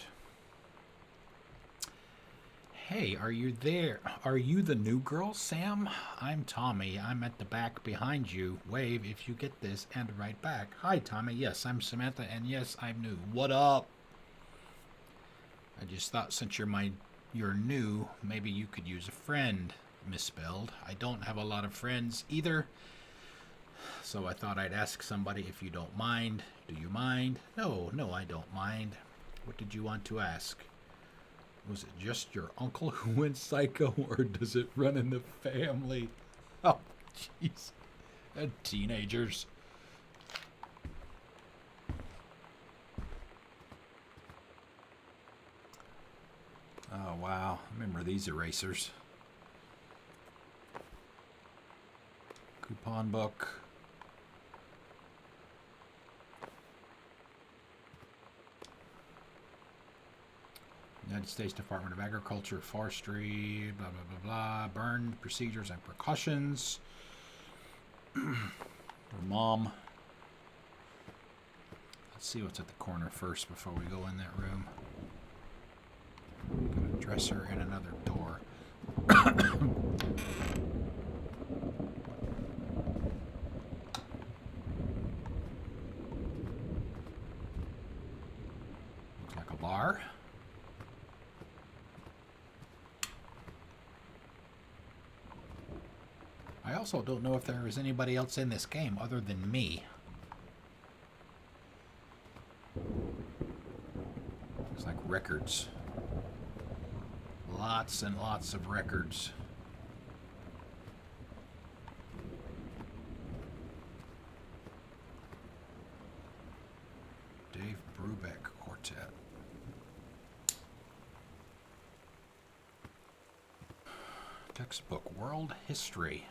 "Hey, are you there? Are you the new girl, Sam? I'm Tommy. I'm at the back behind you. Wave if you get this and write back. Hi, Tommy. Yes, I'm Samantha, and yes, I'm new. What up? I just thought since you're new, maybe you could use a friend. Misspelled. I don't have a lot of friends either, so I thought I'd ask somebody if you don't mind. Do you mind? No, I don't mind. What did you want to ask? Was it just your uncle who went psycho, or does it run in the family?" Oh, jeez. And teenagers. Oh, wow. I remember these erasers. Coupon book. United States Department of Agriculture, Forestry, blah, blah, blah, blah. Burn procedures and precautions. For Mom. Let's see what's at the corner first before we go in that room. Got a dresser and another door. Looks like a bar. I also don't know if there is anybody else in this game other than me. Looks like records. Lots and lots of records. Dave Brubeck Quartet. Textbook World History.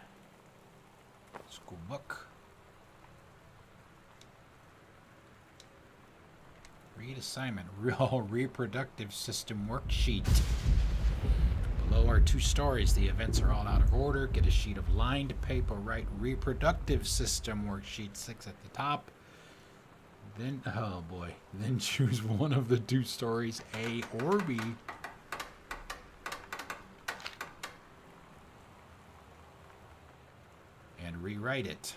School book. Read assignment. Real reproductive system worksheet. Below are 2 stories. The events are all out of order. Get a sheet of lined paper. Write reproductive system worksheet 6 at the top. Then, oh boy. Then choose one of the 2 stories, A or B. And rewrite it.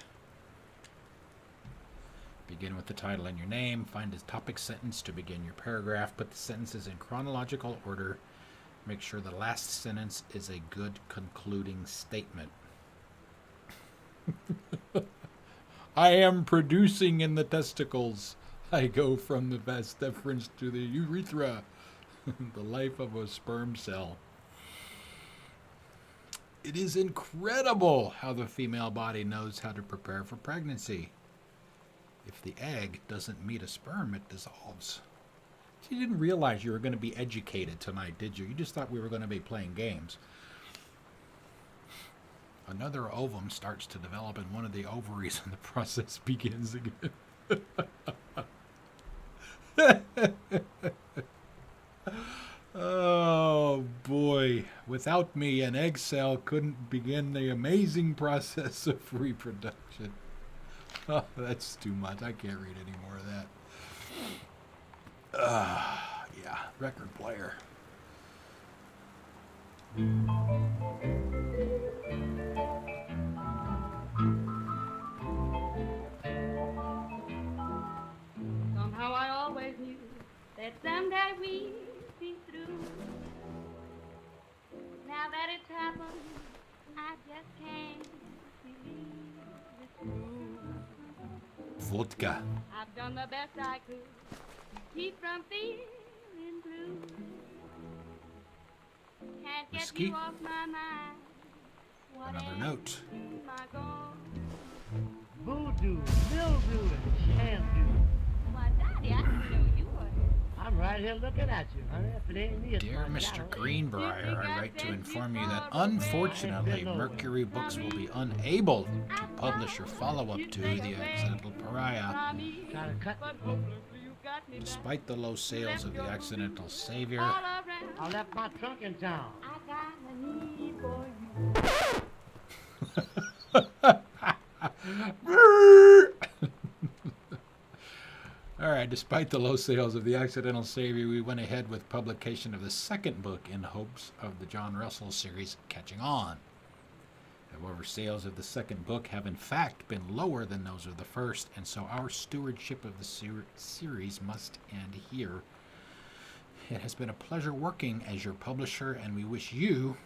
Begin with the title and your name. Find a topic sentence to begin your paragraph. Put the sentences in chronological order. Make sure the last sentence is a good concluding statement. I am producing in the testicles. I go from the vas deferens to the urethra. The life of a sperm cell. It is incredible how the female body knows how to prepare for pregnancy. If the egg doesn't meet a sperm, it dissolves. You didn't realize you were going to be educated tonight, did you? You just thought we were going to be playing games. Another ovum starts to develop in one of the ovaries and the process begins again. Oh boy. Without me, an egg cell couldn't begin the amazing process of reproduction. Oh, that's too much. I can't read any more of that. Yeah, record player. Somehow I always knew that someday we'd be through. Now that it's happened, I just can't believe it's true. Vodka. I've done the best I could to keep from feeling blue. Can't get Whiskey. you off my mind. What Another note. am I gonna Voodoo, mildew, and shamdoo. Why, Daddy, I didn't know you were here. I'm right here looking at you, honey. If it ain't me, it's Dear my Mr. shadow. Greenbrier, I write to inform you that unfortunately Mercury Books will be unable to publish your follow-up to The Accidental Pariah, Trying to cut. But hopelessly you got me back. despite the low sales of The Accidental Savior. All around. I left my trunk in town. I got a need for you. Alright, despite the low sales of The Accidental Savior, we went ahead with publication of the second book in hopes of the John Russell series catching on. However, sales of the second book have in fact been lower than those of the first, and so our stewardship of the series must end here. It has been a pleasure working as your publisher, and we wish you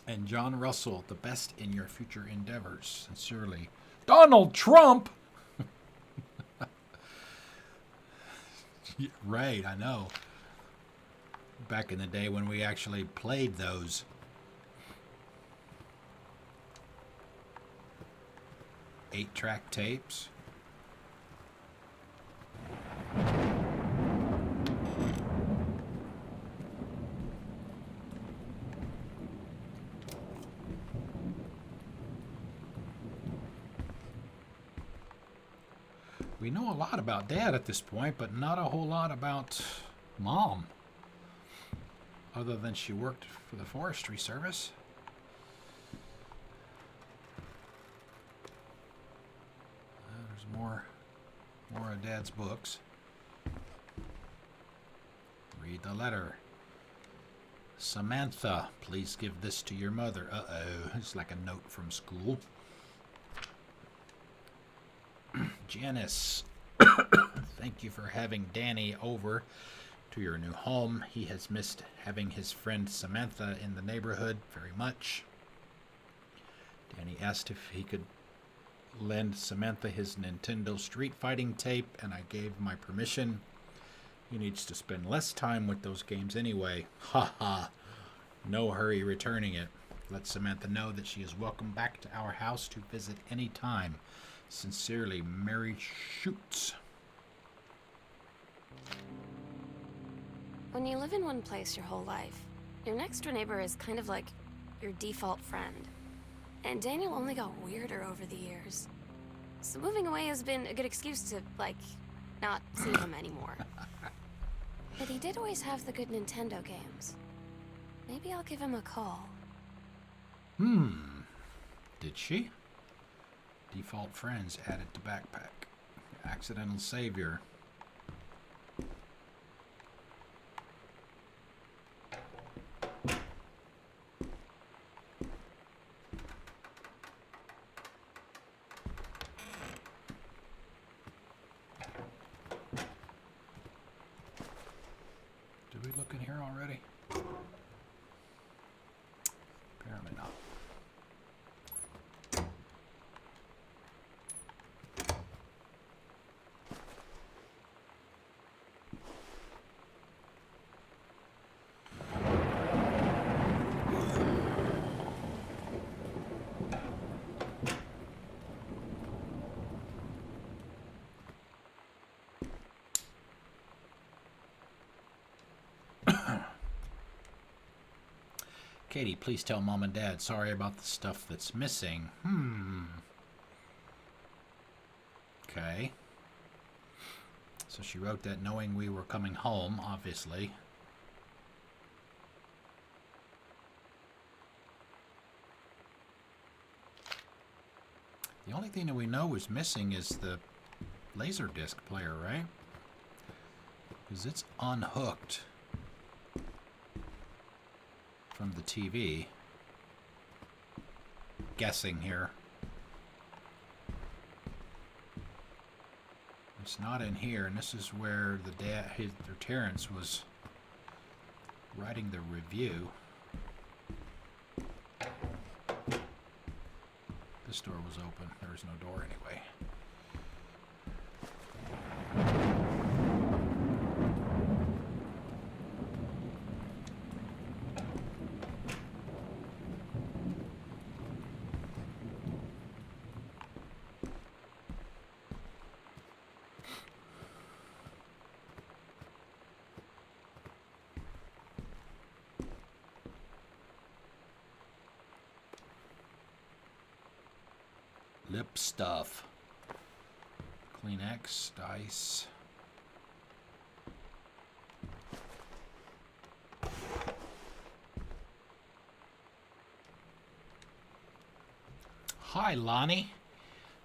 and John Russell the best in your future endeavors. Sincerely, Donald Trump! Yeah, right, I know. Back in the day when we actually played those. 8-track tapes. We know a lot about Dad at this point, but not a whole lot about Mom. Other than she worked for the Forestry Service. There's more of Dad's books. Read the letter. Samantha, please give this to your mother. Uh-oh, it's like a note from school. Janice, thank you for having Danny over to your new home. He has missed having his friend Samantha in the neighborhood very much. Danny asked if he could lend Samantha his Nintendo Street Fighting tape, and I gave my permission. He needs to spend less time with those games anyway. Ha ha. No hurry returning it. Let Samantha know that she is welcome back to our house to visit any time. Sincerely, Mary Schutz. When you live in one place your whole life, your next door neighbor is kind of like your default friend. And Daniel only got weirder over the years. So moving away has been a good excuse to, like, not see him anymore. But he did always have the good Nintendo games. Maybe I'll give him a call. Did she? Default friends added to backpack. Accidental Savior. look in here already? Apparently not. Katie, please tell Mom and Dad sorry about the stuff that's missing. Okay. So she wrote that knowing we were coming home, obviously. The only thing that we know is missing is the Laserdisc player, right? Because it's unhooked from the TV. Guessing here. It's not in here, and this is where the Terrence was writing the review. This door was open. There was no door anyway. Lip stuff. Kleenex, dice. Hi, Lonnie.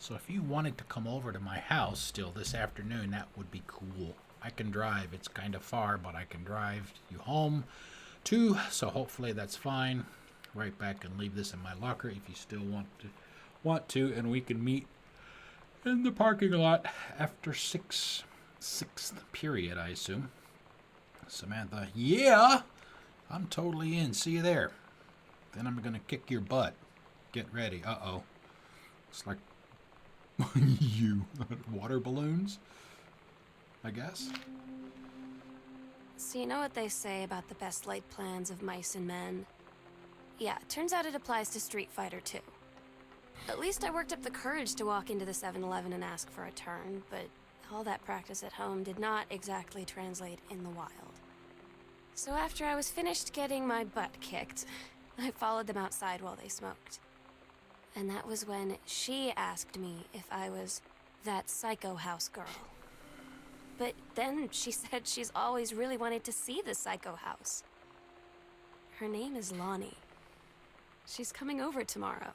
So if you wanted to come over to my house still this afternoon, that would be cool. I can drive. It's kind of far, but I can drive you home too. So hopefully that's fine. Right back and leave this in my locker if you still want to, and we can meet in the parking lot after sixth period, I assume. Samantha, yeah, I'm totally in. See you there. Then I'm gonna kick your butt. Get ready. Uh-oh. It's like you water balloons, I guess. So you know what they say about the best laid plans of mice and men? Yeah, turns out it applies to Street Fighter too. At least I worked up the courage to walk into the 7-Eleven and ask for a turn, but all that practice at home did not exactly translate in the wild. So after I was finished getting my butt kicked, I followed them outside while they smoked. And that was when she asked me if I was that psycho house girl. But then she said she's always really wanted to see the psycho house. Her name is Lonnie. She's coming over tomorrow.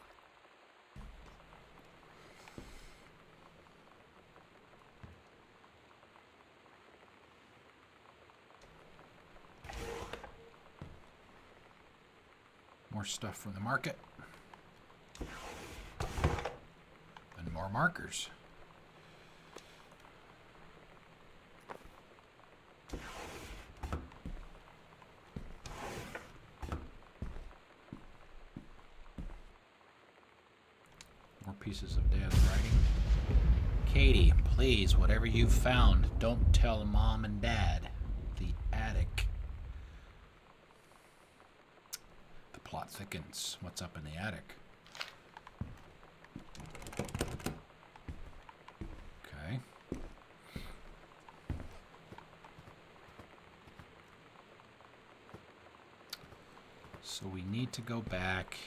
More stuff from the market. And more markers. More pieces of Dad's writing. Katie, please, whatever you've found, don't tell Mom and Dad. The attic. The plot thickens. What's up in the attic? Okay. So we need to go back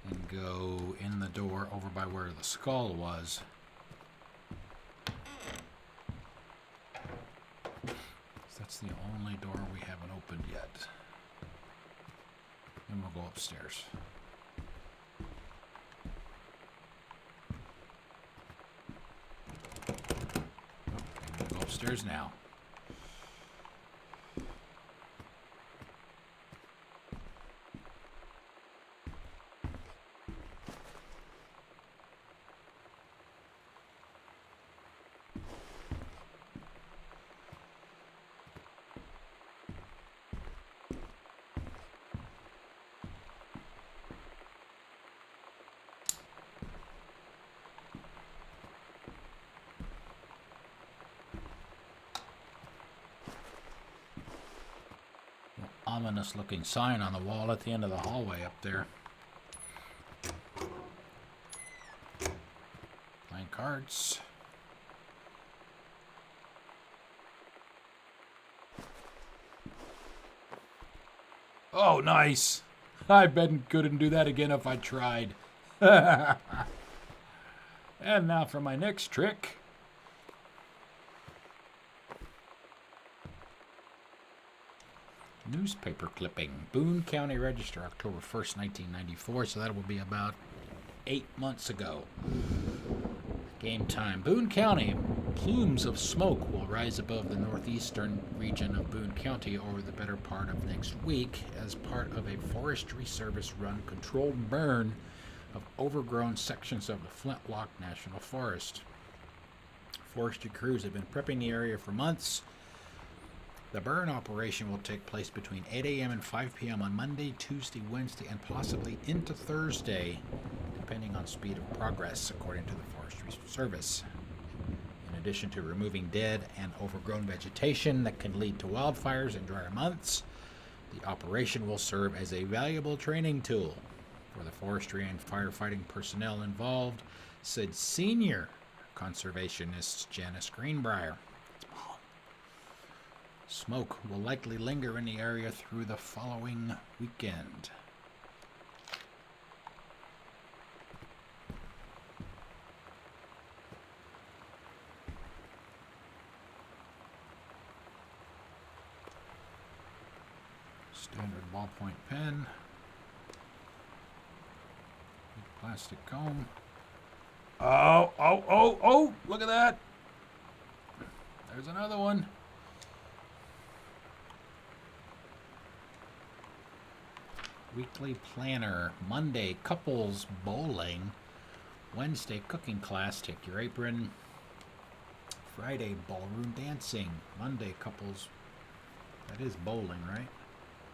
and go in the door over by where the skull was. That's the only door we haven't opened yet. Then we'll go upstairs. Okay, we'll go upstairs now. ominous looking sign on the wall at the end of the hallway up there. Playing cards. Oh, nice. I bet couldn't do that again if I tried. And now for my next trick. Newspaper clipping. Boone County Register, October 1st, 1994. So that will be about 8 months ago. Game time. Boone County. Plumes of smoke will rise above the northeastern region of Boone County over the better part of next week as part of a Forestry Service-run controlled burn of overgrown sections of the Flintlock National Forest. Forestry crews have been prepping the area for months. The burn operation will take place between 8 a.m. and 5 p.m. on Monday, Tuesday, Wednesday, and possibly into Thursday, depending on speed of progress, according to the Forestry Service. In addition to removing dead and overgrown vegetation that can lead to wildfires in drier months, the operation will serve as a valuable training tool for the forestry and firefighting personnel involved, said senior conservationist Janice Greenbrier. Smoke will likely linger in the area through the following weekend. Standard ballpoint pen. Plastic comb. Oh, look at that. There's another one. Weekly planner. Monday, couples bowling. Wednesday, cooking class. Take your apron. Friday, ballroom dancing. Monday, couples. That is bowling, right?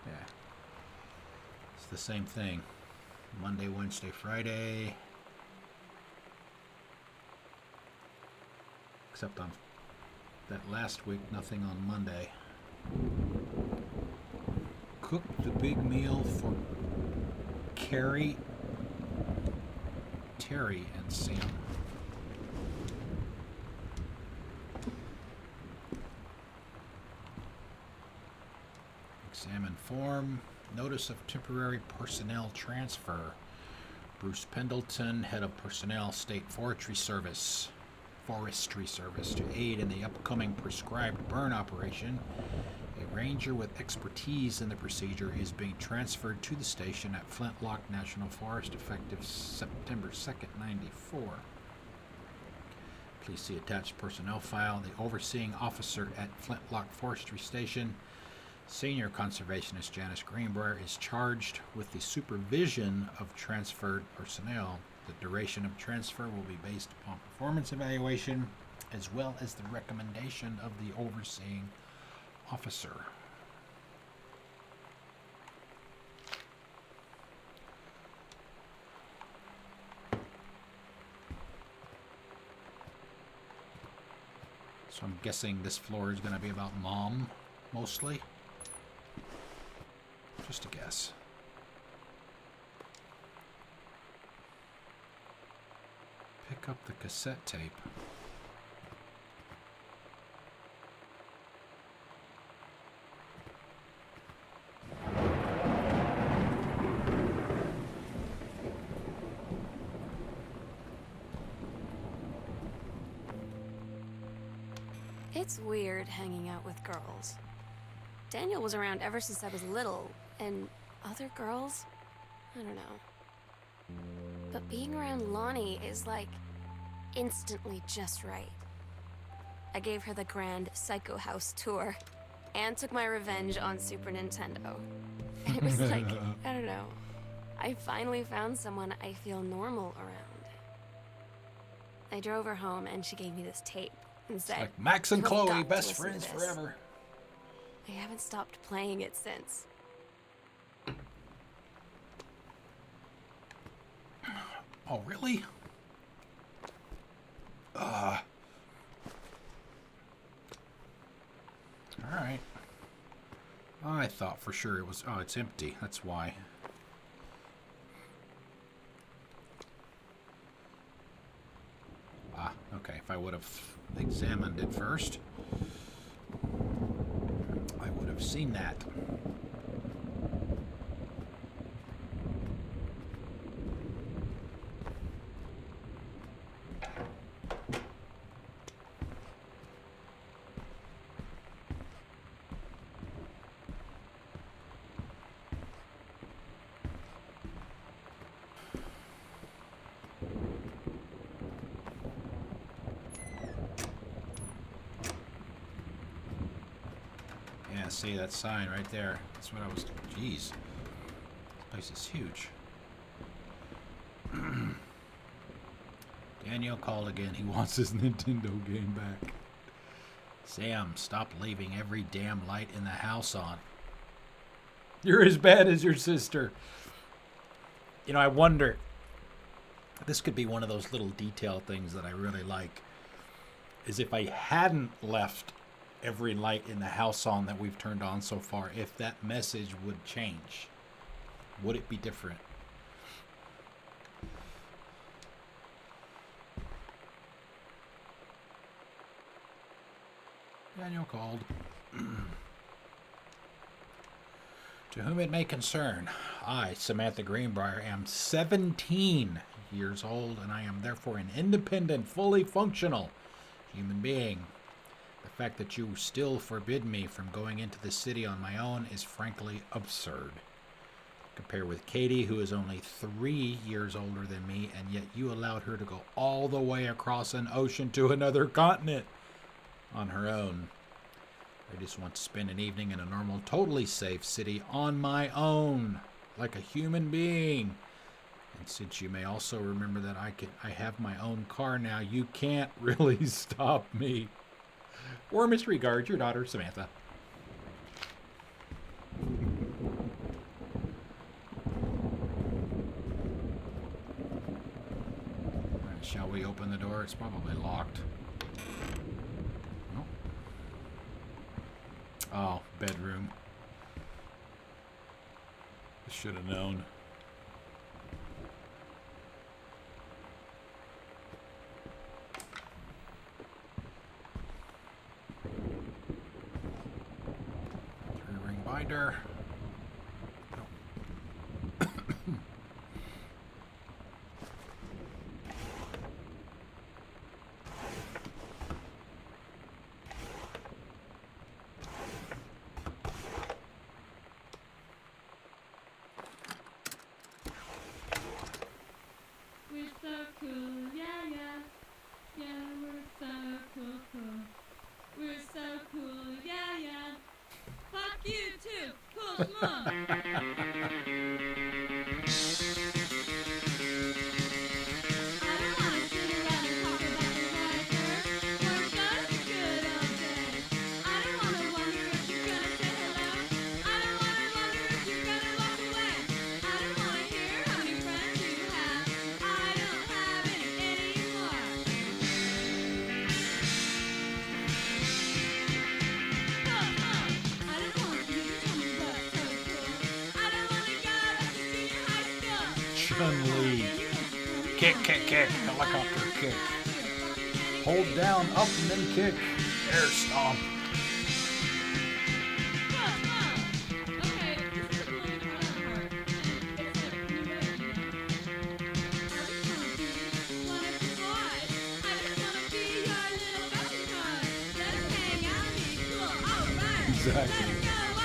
Yeah. It's the same thing. Monday, Wednesday, Friday. Except on that last week, nothing on Monday. Cook the big meal for Carrie, Terry, and Sam. Examine form. Notice of temporary personnel transfer. Bruce Pendleton, head of personnel, State Forestry Service, to aid in the upcoming prescribed burn operation. A ranger with expertise in the procedure is being transferred to the station at Flintlock National Forest effective September 2nd, 94. Please see attached personnel file. The overseeing officer at Flintlock Forestry Station, Senior Conservationist Janice Greenbrier, is charged with the supervision of transferred personnel. The duration of transfer will be based upon performance evaluation as well as the recommendation of the overseeing officer. So I'm guessing this floor is going to be about Mom, mostly. Just a guess. Pick up the cassette tape. It's weird hanging out with girls. Daniel was around ever since I was little, and other girls? I don't know. But being around Lonnie is like instantly just right. I gave her the grand Psycho House tour and took my revenge on Super Nintendo. And it was like, I don't know. I finally found someone I feel normal around. I drove her home and she gave me this tape and said, Like Max and "You've Chloe, got to best listen to friends this." forever. I haven't stopped playing it since. Oh, really? All right. I thought for sure it was... Oh, it's empty. That's why. Ah, okay. If I would have examined it first, I would have seen that. Yeah, see that sign right there. That's what I was... Jeez. This place is huge. Daniel called again. He wants his Nintendo game back. Sam, stop leaving every damn light in the house on. You're as bad as your sister. You know, I wonder... This could be one of those little detail things that I really like. Is if I hadn't left every light in the house on that we've turned on so far, if that message would change. Would it be different? Daniel called. To whom it may concern, I, Samantha Greenbrier, am 17 years old, and I am therefore an independent, fully functional human being. The fact that you still forbid me from going into the city on my own is frankly absurd. Compare with Katie, who is only 3 years older than me, and yet you allowed her to go all the way across an ocean to another continent on her own. I just want to spend an evening in a normal, totally safe city on my own, like a human being. And since you may also remember that I have my own car now, you can't really stop me. Warmest regards, your daughter, Samantha. Shall we open the door? It's probably locked. Nope. Oh, bedroom. I should have known. Three-ring binder. We're so cool, yeah, yeah. Yeah, we're so cool, cool. We're so cool, yeah, yeah. Fuck you too, cool mom. I don't wanna sit around and talk about the weather. We're such a good old day. I don't wanna wonder if you're gonna say hello. I don't wanna wonder if you're gonna walk away. I don't wanna hear how many friends you have. I don't have any anymore. Cool mom. I don't want you to tell me what's so cool. I don't wanna go back to senior high school. Chun-Li. Kick, kick, kick. Helicopter kick. Hold down, up, and then kick. Air stomp. Exactly.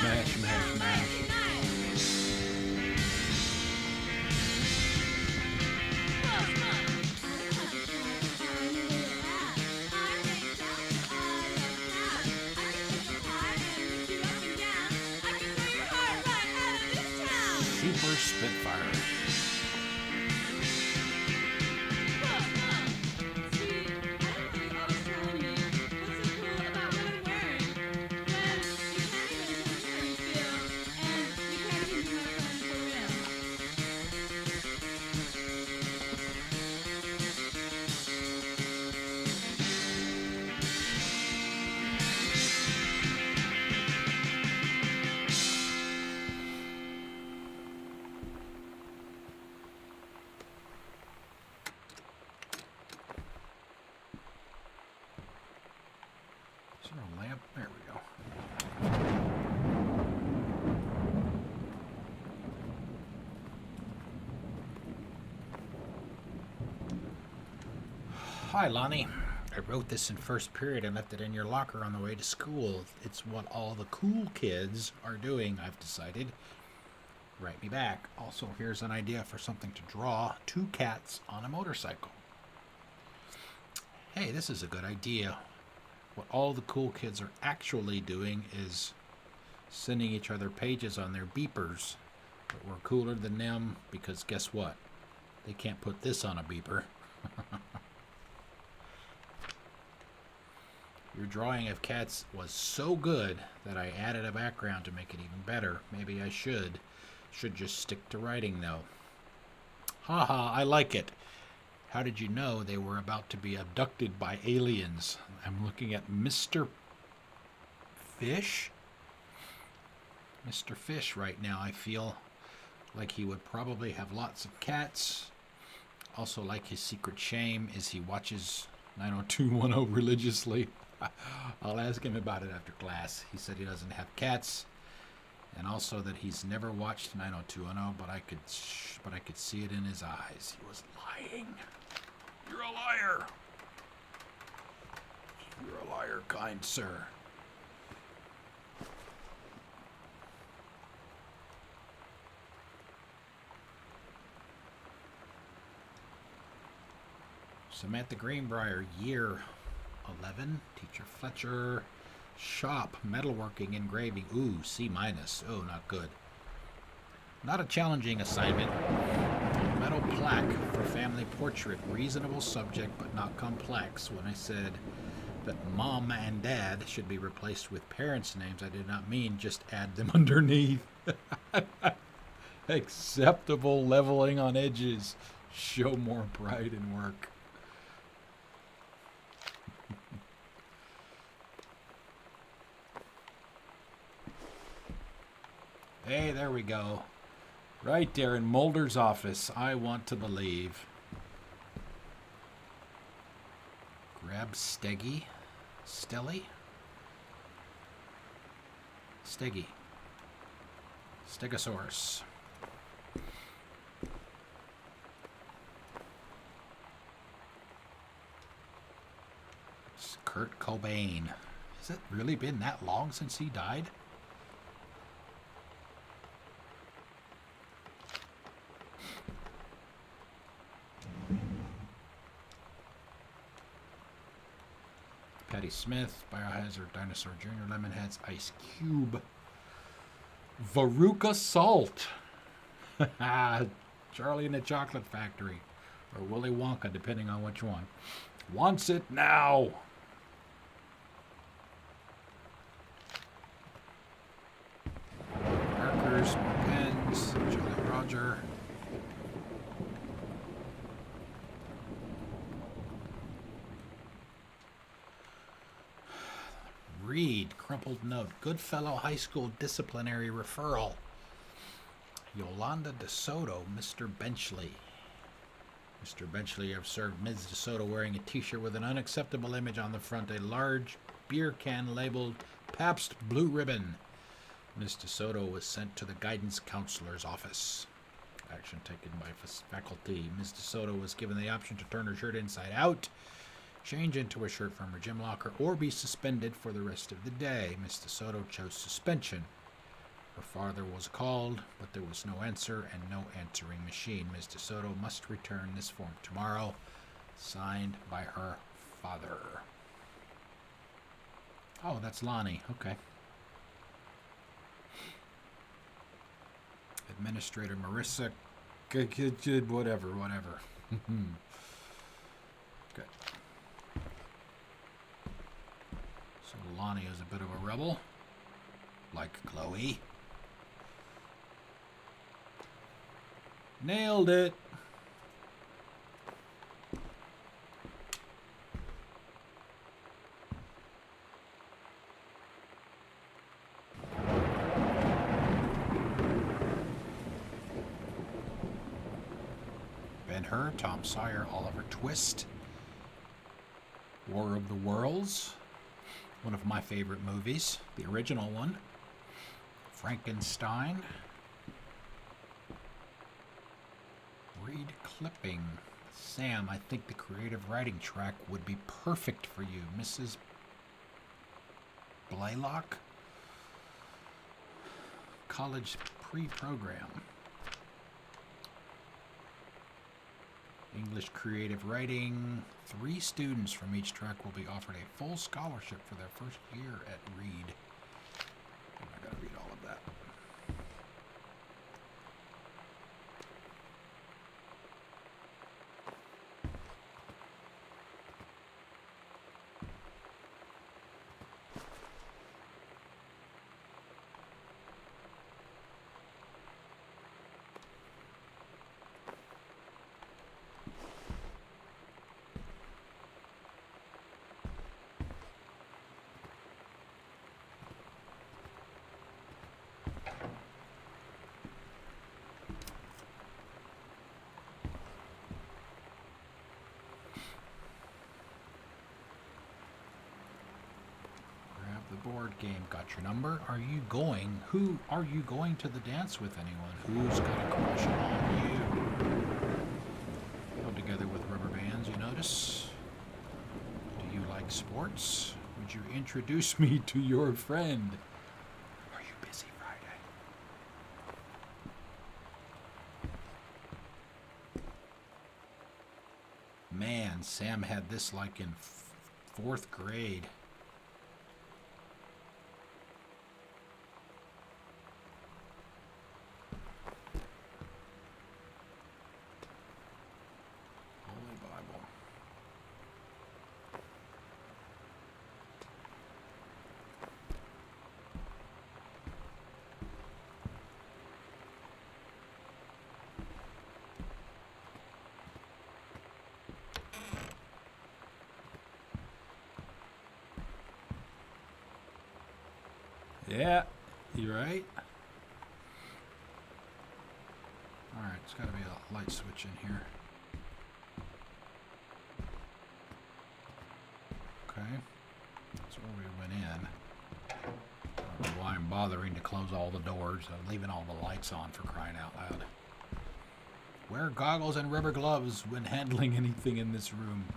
Mash, mash, mash. Super Spitfire. Hi, Lonnie. I wrote this in first period and left it in your locker on the way to school. It's what all the cool kids are doing, I've decided. Write me back. Also, here's an idea for something to draw. 2 cats on a motorcycle. Hey, this is a good idea. What all the cool kids are actually doing is sending each other pages on their beepers. But we're cooler than them because guess what? They can't put this on a beeper. Your drawing of cats was so good that I added a background to make it even better. Maybe I should. Should just stick to writing though. Haha, I like it. How did you know they were about to be abducted by aliens? I'm looking at Mr. Fish? Mr. Fish right now. I feel like he would probably have lots of cats. Also, like his secret shame is he watches 90210 religiously. I'll ask him about it after class. He said he doesn't have cats, and also that he's never watched 90210, but I could see it in his eyes. He was lying. You're a liar. You're a liar, kind sir. Samantha Greenbrier, year 11. Teacher Fletcher. Shop, metalworking, engraving. Ooh, C-. Oh, not good. Not a challenging assignment. Metal plaque for family portrait. Reasonable subject, but not complex. When I said that mom and dad should be replaced with parents' names, I did not mean just add them underneath. Acceptable leveling on edges. Show more pride in work. Hey, there we go. Right there in Mulder's office. I want to believe. Grab Steggy. Stelly? Steggy. Stegosaurus. It's Kurt Cobain. Has it really been that long since he died? Patti Smith, Biohazard, Dinosaur Jr., Lemonheads, Ice Cube, Veruca Salt, Charlie and the Chocolate Factory, or Willy Wonka, depending on which one. Wants it now. Markers, pens, Jolly Roger. Read, crumpled note, Goodfellow High School disciplinary referral. Yolanda DeSoto, Mr. Benchley. Mr. Benchley observed Ms. DeSoto wearing a t-shirt with an unacceptable image on the front, a large beer can labeled Pabst Blue Ribbon. Ms. DeSoto was sent to the guidance counselor's office. Action taken by faculty. Ms. DeSoto was given the option to turn her shirt inside out, change into a shirt from her gym locker, or be suspended for the rest of the day. Ms. DeSoto chose suspension. Her father was called, but there was no answer and no answering machine. Ms. DeSoto must return this form tomorrow, signed by her father. Oh, that's Lonnie. Okay. Administrator Marissa, whatever. Good. So Lonnie is a bit of a rebel, like Chloe. Nailed it. Ben-Hur, Tom Sawyer, Oliver Twist, War of the Worlds, one of my favorite movies, the original one, Frankenstein, Read clipping, Sam, I think the creative writing track would be perfect for you, Mrs. Blaylock. College pre-program. English creative writing. 3 students from each track will be offered a full scholarship for their first year at Reed. I'm not going to read all of that. Grab the board game. Got your number? Who are you going to the dance with, anyone? Who's got a crush on you? Held together with rubber bands, you notice? Do you like sports? Would you introduce me to your friend? Are you busy Friday? Man, Sam had this like in 4th grade. Holy Bible. Yeah, you right? Alright, it's gotta be a light switch in here. Okay. That's where we went in. I don't know why I'm bothering to close all the doors. I'm leaving all the lights on, for crying out loud. Wear goggles and rubber gloves when handling anything in this room.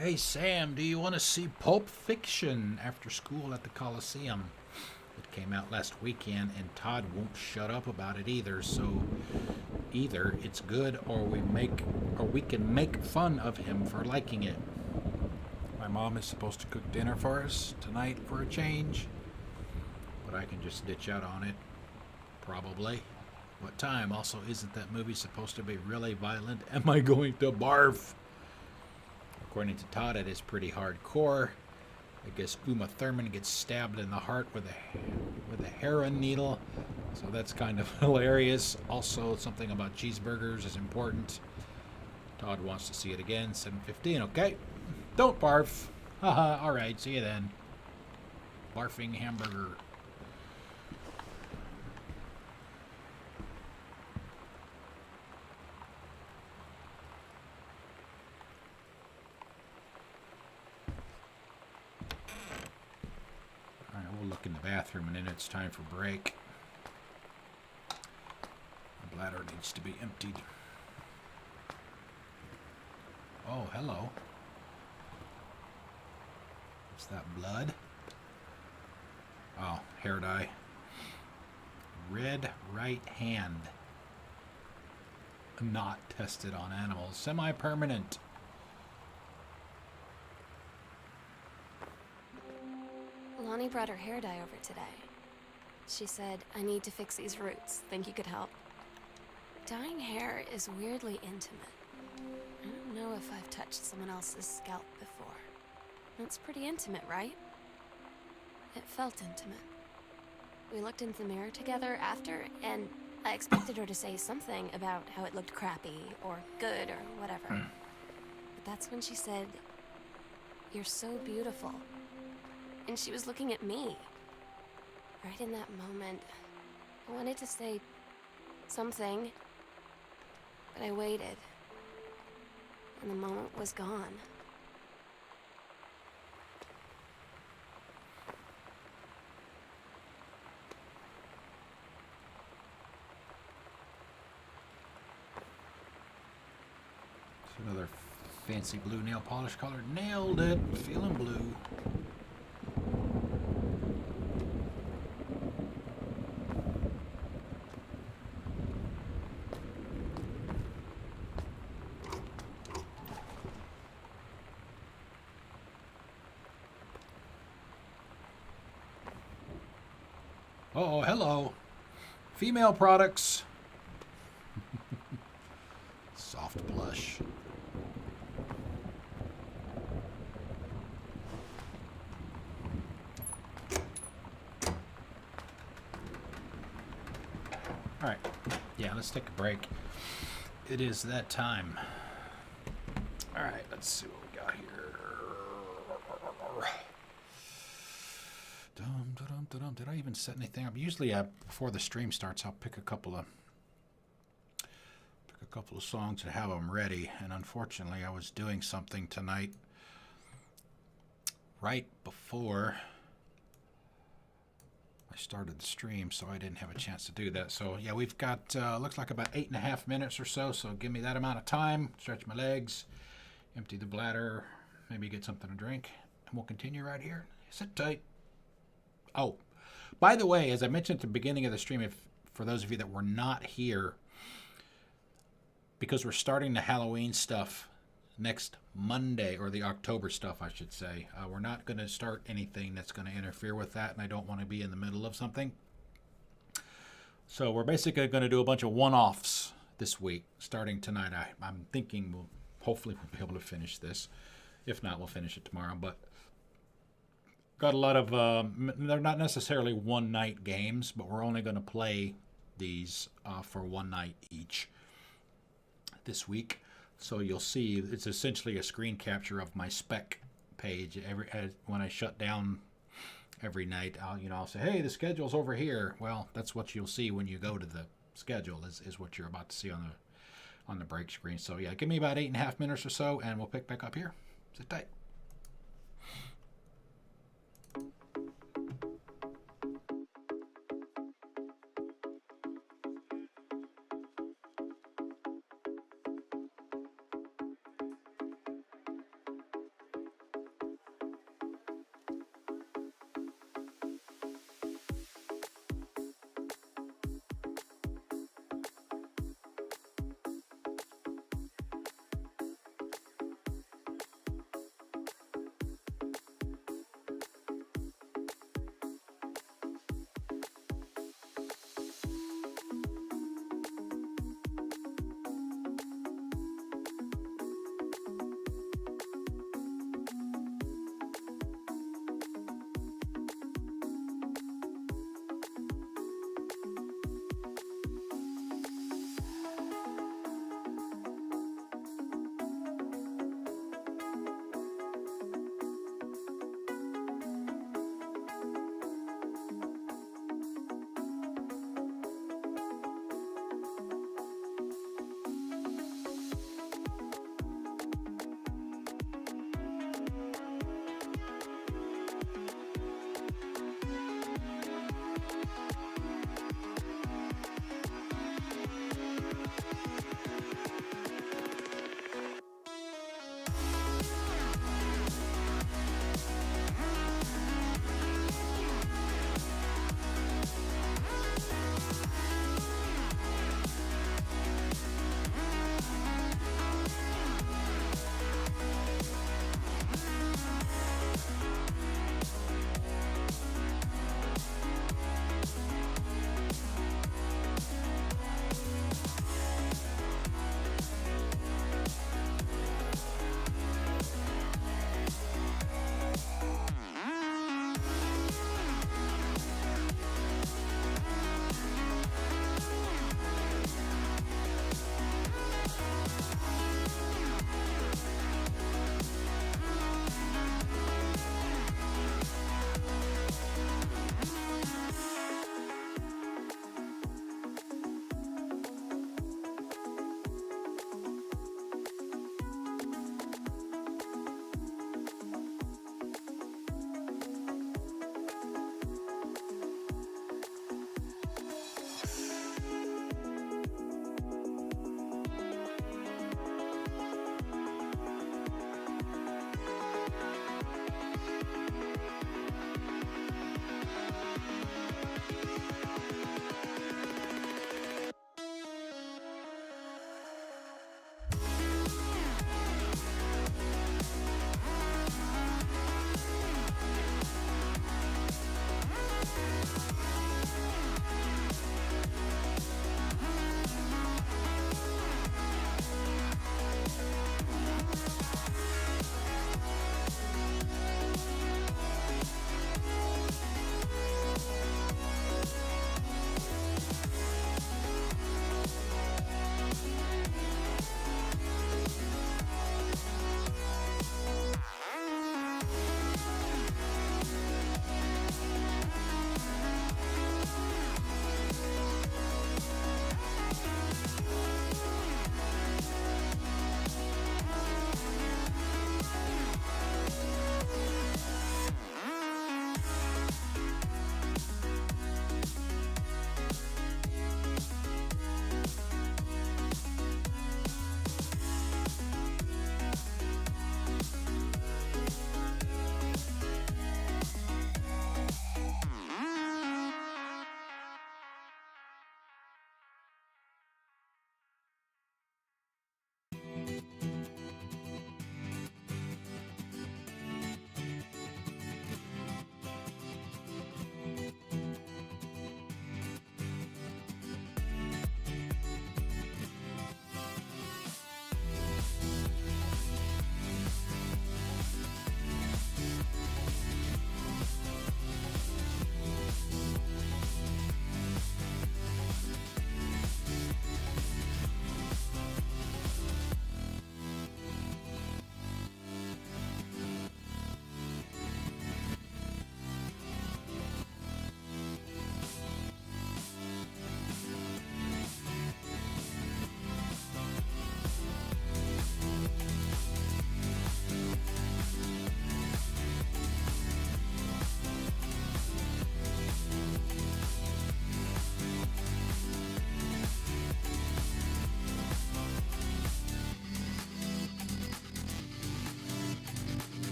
Hey Sam, do you want to see Pulp Fiction after school at the Coliseum? It came out last weekend and Todd won't shut up about it either, so either it's good or we can make fun of him for liking it. My mom is supposed to cook dinner for us tonight for a change, but I can just ditch out on it. Probably. What time? Also, isn't that movie supposed to be really violent? Am I going to barf? According to Todd, it is pretty hardcore. I guess Uma Thurman gets stabbed in the heart with a heroin needle, so that's kind of hilarious. Also, something about cheeseburgers is important. Todd wants to see it again. 7:15. Okay, don't barf. Haha. All right, see you then. Barfing hamburger. We'll look in the bathroom and then it's time for break. The bladder needs to be emptied. Oh, hello. Is that blood? Oh, hair dye. Red right hand. Not tested on animals. Semi-permanent. Lonnie brought her hair dye over today. She said, I need to fix these roots. Think you could help? Dyeing hair is weirdly intimate. I don't know if I've touched someone else's scalp before. It's pretty intimate, right? It felt intimate. We looked into the mirror together after, and I expected her to say something about how it looked crappy or good or whatever. But that's when she said, "You're so beautiful." And she was looking at me. Right in that moment, I wanted to say something, but I waited. And the moment was gone. Another fancy blue nail polish color. Nailed it. Feeling blue. Oh, hello. Female products. Soft blush. All right. Yeah, let's take a break. It is that time. All right, let's see what we got here. Did I even set anything up? Usually, before the stream starts, I'll pick a couple of songs and have them ready. And unfortunately, I was doing something tonight right before I started the stream, so I didn't have a chance to do that. So yeah, we've got looks like about 8.5 minutes or so. So give me that amount of time. Stretch my legs, empty the bladder, maybe get something to drink, and we'll continue right here. Sit tight. Oh, by the way, as I mentioned at the beginning of the stream, if for those of you that were not here, because we're starting the Halloween stuff next Monday, or the October stuff, I should say, we're not going to start anything that's going to interfere with that, and I don't want to be in the middle of something. So we're basically going to do a bunch of one-offs this week, starting tonight. I'm thinking hopefully we'll be able to finish this. If not, we'll finish it tomorrow. But got a lot of, they're not necessarily one-night games, but we're only going to play these for one night each this week. So you'll see it's essentially a screen capture of my spec page. When I shut down every night, I'll say, hey, the schedule's over here. Well, that's what you'll see when you go to the schedule is what you're about to see on the break screen. So yeah, give me about 8.5 minutes or so, and we'll pick back up here. Sit tight.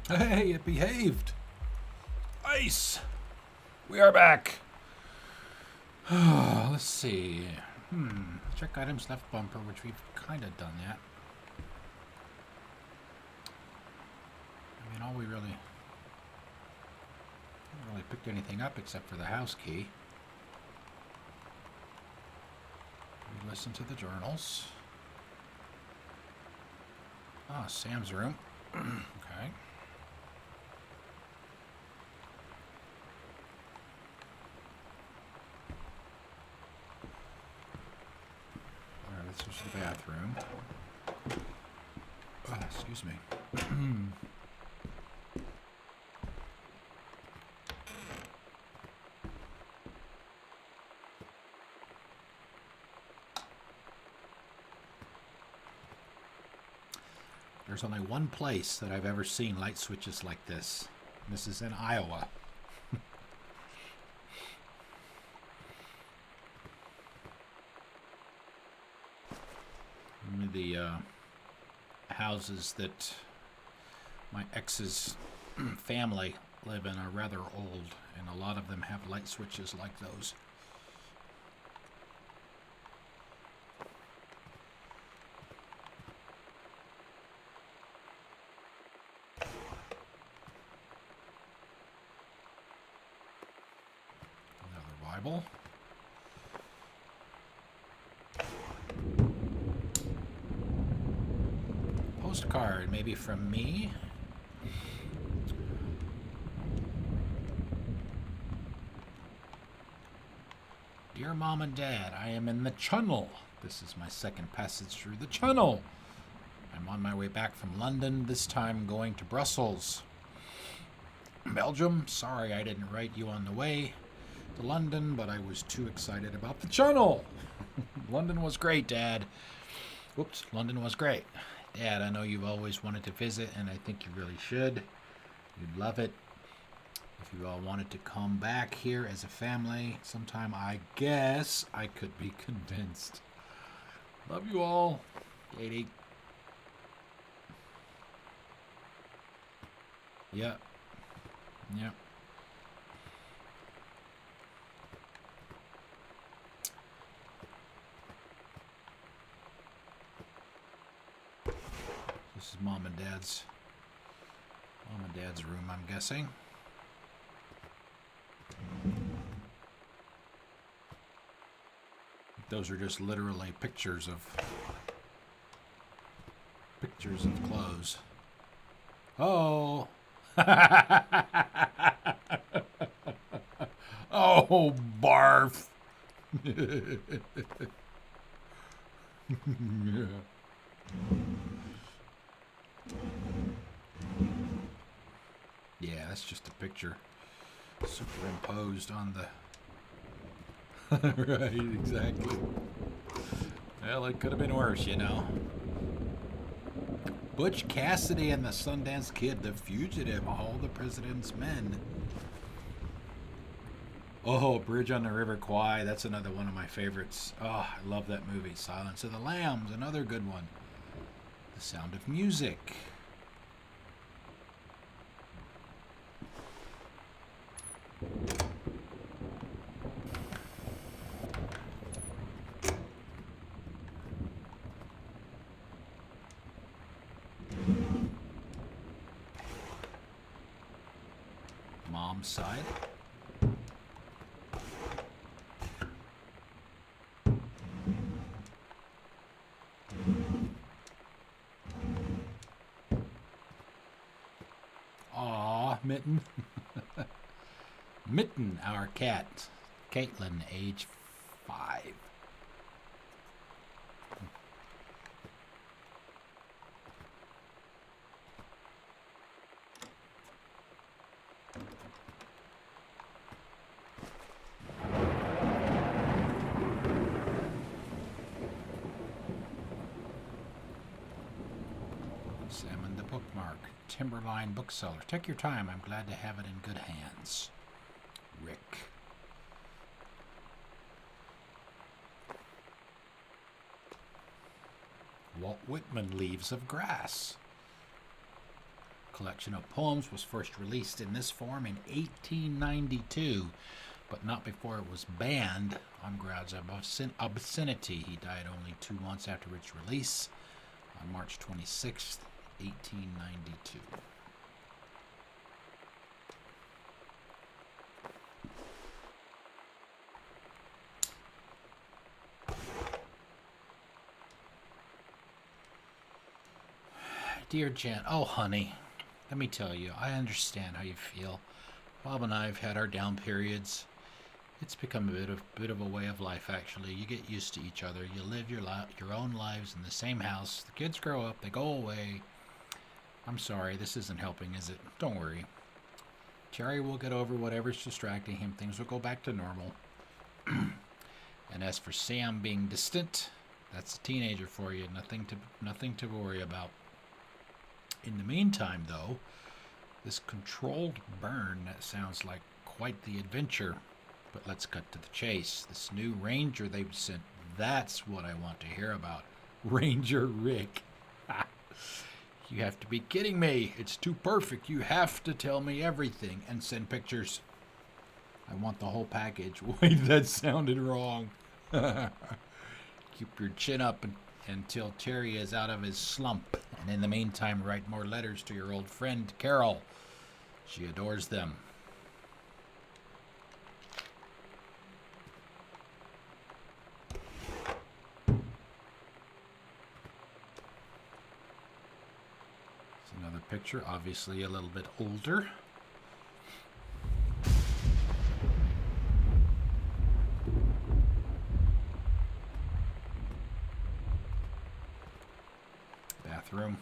Hey, it behaved. Ice. We are back. Let's see. Check items left bumper, which we've kind of done that. I mean, all we really haven't really picked anything up except for the house key. We listen to the journals. Ah, Sam's room. Okay. Alright, let's switch to the bathroom. Oh, excuse me. There's only one place that I've ever seen light switches like this. And this is in Iowa. The houses that my ex's family live in are rather old, and a lot of them have light switches like those. Another Bible. Postcard, maybe from me. Dear Mom and Dad, I am in the Channel. This is my second passage through the Channel. I'm on my way back from London, this time going to Brussels. Belgium, sorry I didn't write you on the way to London, but I was too excited about the Channel. London was great, Dad. Whoops, London was great. Dad, I know you've always wanted to visit, and I think you really should. You'd love it. If you all wanted to come back here as a family sometime, I guess I could be convinced. Love you all. Katie. Yep. Yep. This is Mom and Dad's room, I'm guessing. Those are just literally pictures of clothes. Oh. Oh, barf. Yeah, that's just a picture superimposed on the... Right, exactly. Well, it could have been worse, you know. Butch Cassidy and the Sundance Kid, The Fugitive, All the President's Men. Oh, Bridge on the River Kwai, that's another one of my favorites. Oh, I love that movie. Silence of the Lambs, another good one. The Sound of Music. Mom's side. Aw, Mitten. Mitten, our cat. Caitlin, age 5. Examine the bookmark. Timberline bookseller. Take your time. I'm glad to have it in good hands. Rick. Walt Whitman, Leaves of Grass. collection of poems was first released in this form in 1892, but not before it was banned on grounds of obscenity. He died only 2 months after its release on March 26th, 1892. Dear Jen, oh honey, let me tell you, I understand how you feel. Bob and I have had our down periods. It's become a bit of a way of life, actually. You get used to each other. You live your own lives in the same house. The kids grow up, they go away. I'm sorry, this isn't helping, is it? Don't worry. Jerry will get over whatever's distracting him. Things will go back to normal. And as for Sam being distant, that's a teenager for you. Nothing to worry about. In the meantime, though, this controlled burn sounds like quite the adventure. But let's cut to the chase. This new ranger they've sent, that's what I want to hear about. Ranger Rick. You have to be kidding me. It's too perfect. You have to tell me everything and send pictures. I want the whole package. Wait, that sounded wrong. Keep your chin up until Terry is out of his slump. And in the meantime, write more letters to your old friend, Carol. She adores them. It's another picture, obviously a little bit older. Bathroom.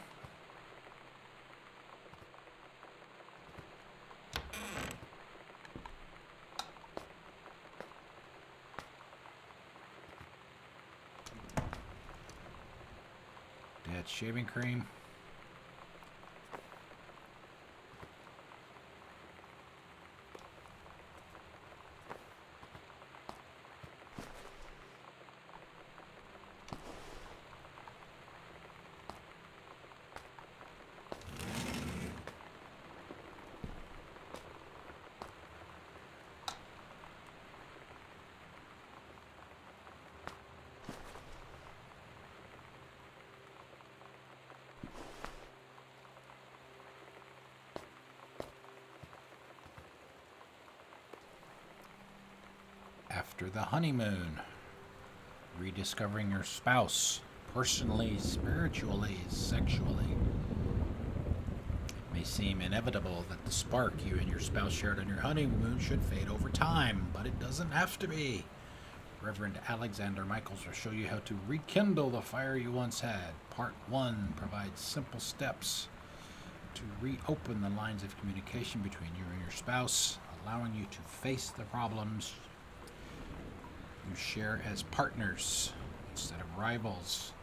Dad's shaving cream. After the honeymoon, rediscovering your spouse, personally, spiritually, sexually. It may seem inevitable that the spark you and your spouse shared on your honeymoon should fade over time, but it doesn't have to be. Reverend Alexander Michaels will show you how to rekindle the fire you once had. Part 1 provides simple steps to reopen the lines of communication between you and your spouse, allowing you to face the problems you share as partners instead of rivals.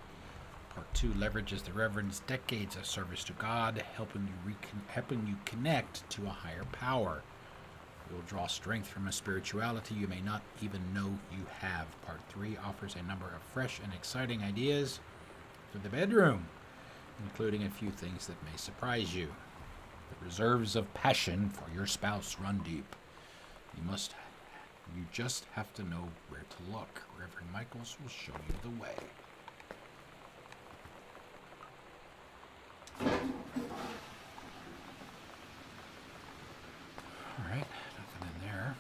Part 2 leverages the Reverend's decades of service to God, helping you connect to a higher power. You will draw strength from a spirituality you may not even know you have. Part 3 offers a number of fresh and exciting ideas for the bedroom, including a few things that may surprise you. The reserves of passion for your spouse run deep. You just have to know where to look. Reverend Michaels will show you the way. All right, nothing in there.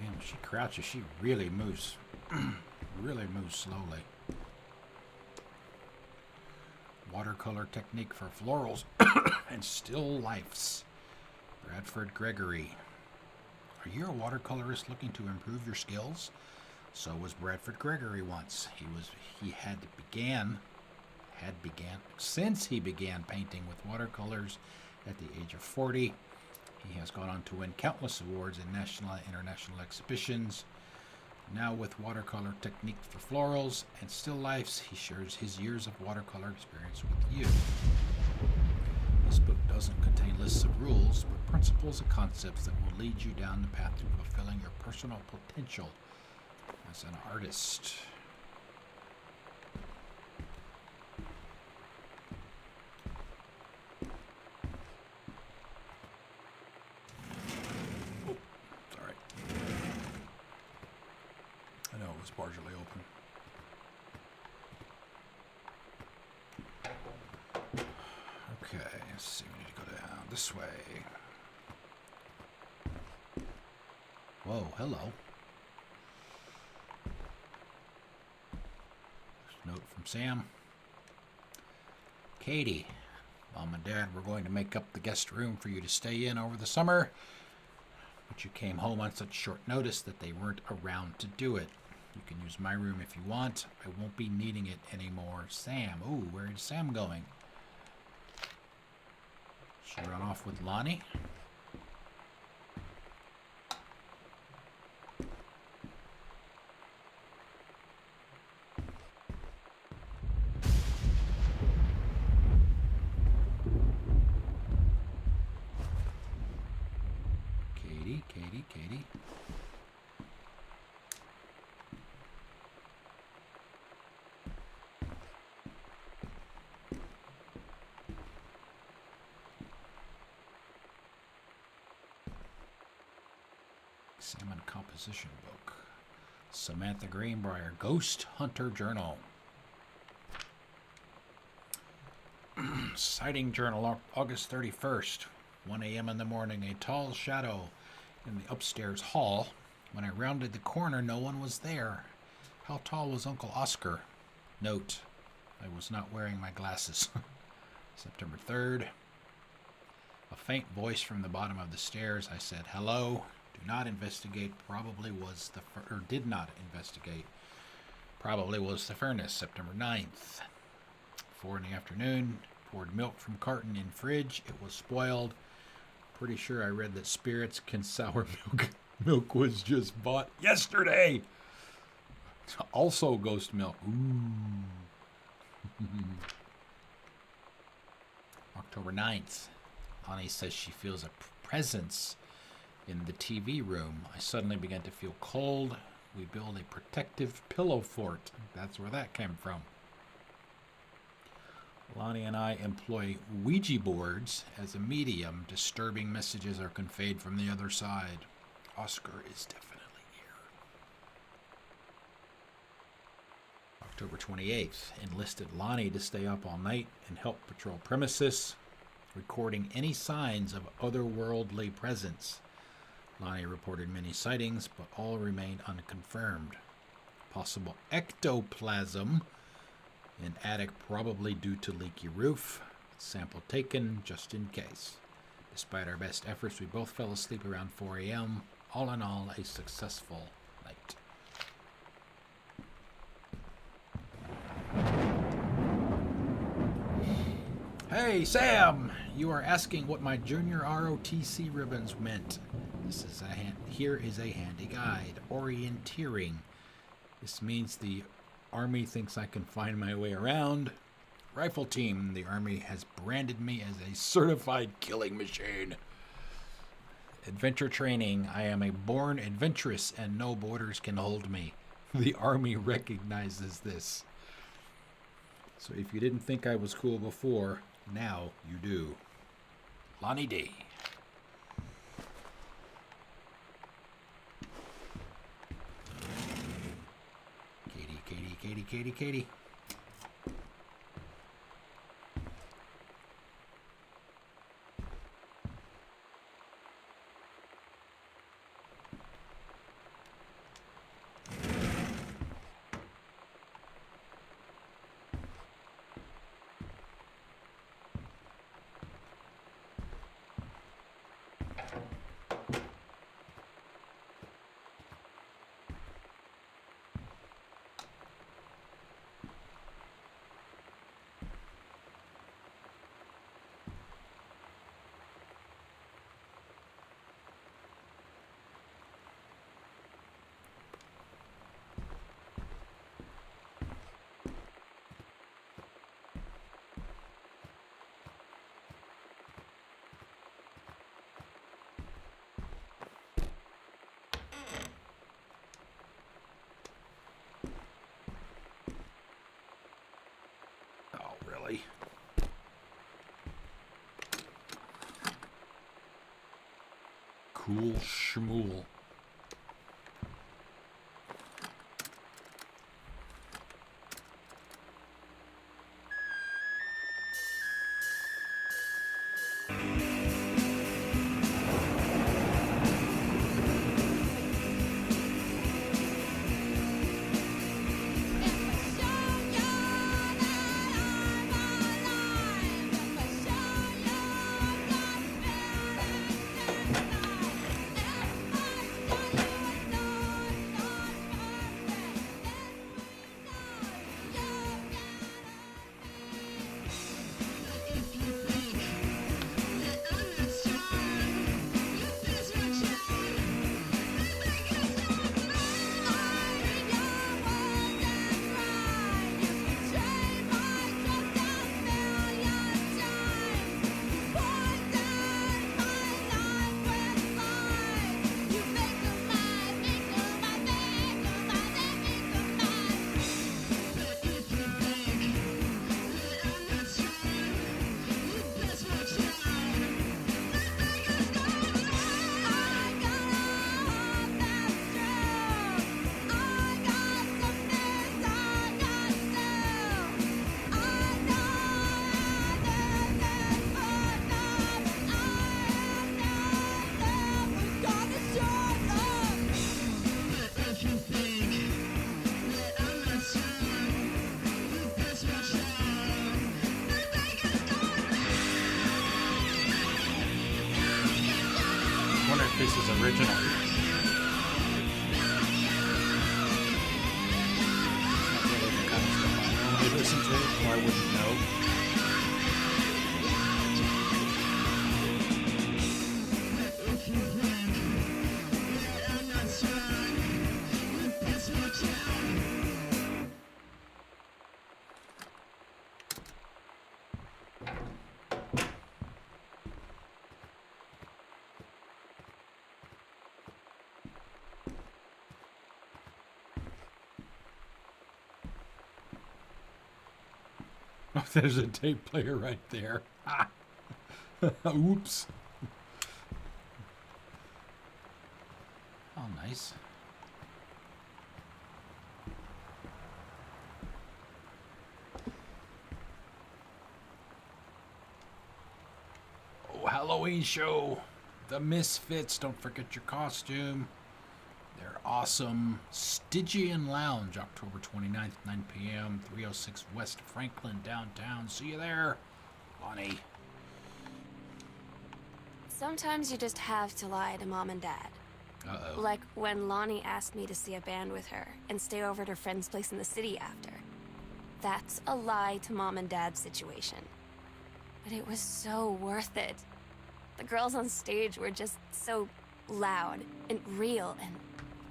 Man, when she crouches, she really moves, slowly. Watercolor technique for florals and still lifes. Bradford Gregory. Are you a watercolorist looking to improve your skills? So was Bradford Gregory once. Since he began painting with watercolors At the age of 40, he has gone on to win countless awards in national and international exhibitions. Now with watercolor technique for florals and still lifes, he shares his years of watercolor experience with you. This book doesn't contain lists of rules, but principles and concepts that will lead you down the path to fulfilling your personal potential as an artist. Oh, sorry. I know it was partially open. Okay, let's see, we need to go down this way. Whoa, hello. Note from Sam. Katie, Mom and Dad were going to make up the guest room for you to stay in over the summer, but you came home on such short notice that they weren't around to do it. You can use my room if you want. I won't be needing it anymore. Sam. Ooh, where is Sam going? She run off with Lonnie. Katie. Salmon composition book. Samantha Greenbrier, Ghost Hunter Journal. Sighting Journal, August 31st, 1 a.m. in the morning. A tall shadow in the upstairs hall. When I rounded the corner, no one was there. How tall was Uncle Oscar? Note, I was not wearing my glasses. September 3rd. A faint voice from the bottom of the stairs. I said, hello. Do not investigate. Probably was the did not investigate. Probably was the furnace. September 9th. 4 in the afternoon. Poured milk from carton in fridge. It was spoiled. Pretty sure I read that spirits can sour milk. Milk was just bought yesterday. Also ghost milk. Ooh. October 9th. Annie says she feels a presence in the TV room. I suddenly began to feel cold. We build a protective pillow fort. That's where that came from. Lonnie and I employ Ouija boards as a medium. Disturbing messages are conveyed from the other side. Oscar is definitely here. October 28th. Enlisted Lonnie to stay up all night and help patrol premises, recording any signs of otherworldly presence. Lonnie reported many sightings, but all remained unconfirmed. Possible ectoplasm in attic, probably due to leaky roof. Sample taken just in case. Despite our best efforts, we both fell asleep around 4 a.m. All in all, a successful night. Hey, Sam! You are asking what my junior ROTC ribbons meant. Here is a handy guide. Orienteering. This means the Army thinks I can find my way around. Rifle team. The Army has branded me as a certified killing machine. Adventure training. I am a born adventurous and no borders can hold me. The Army recognizes this. So if you didn't think I was cool before, now you do. Lonnie D. Katie. Cool schmool. Wonder if this is original. It's not really the kind of stuff I normally listen to, or I wouldn't know. Oh, there's a tape player right there. Oops. Oh, nice. Oh, Halloween show. The Misfits. Don't forget your costume. They're awesome. Stygian Lounge, October 29th, 9 p.m., 306 West Franklin, downtown. See you there, Lonnie. Sometimes you just have to lie to mom and dad. Uh-oh. Like when Lonnie asked me to see a band with her and stay over at her friend's place in the city after. That's a lie to mom and dad situation. But it was so worth it. The girls on stage were just so loud and real and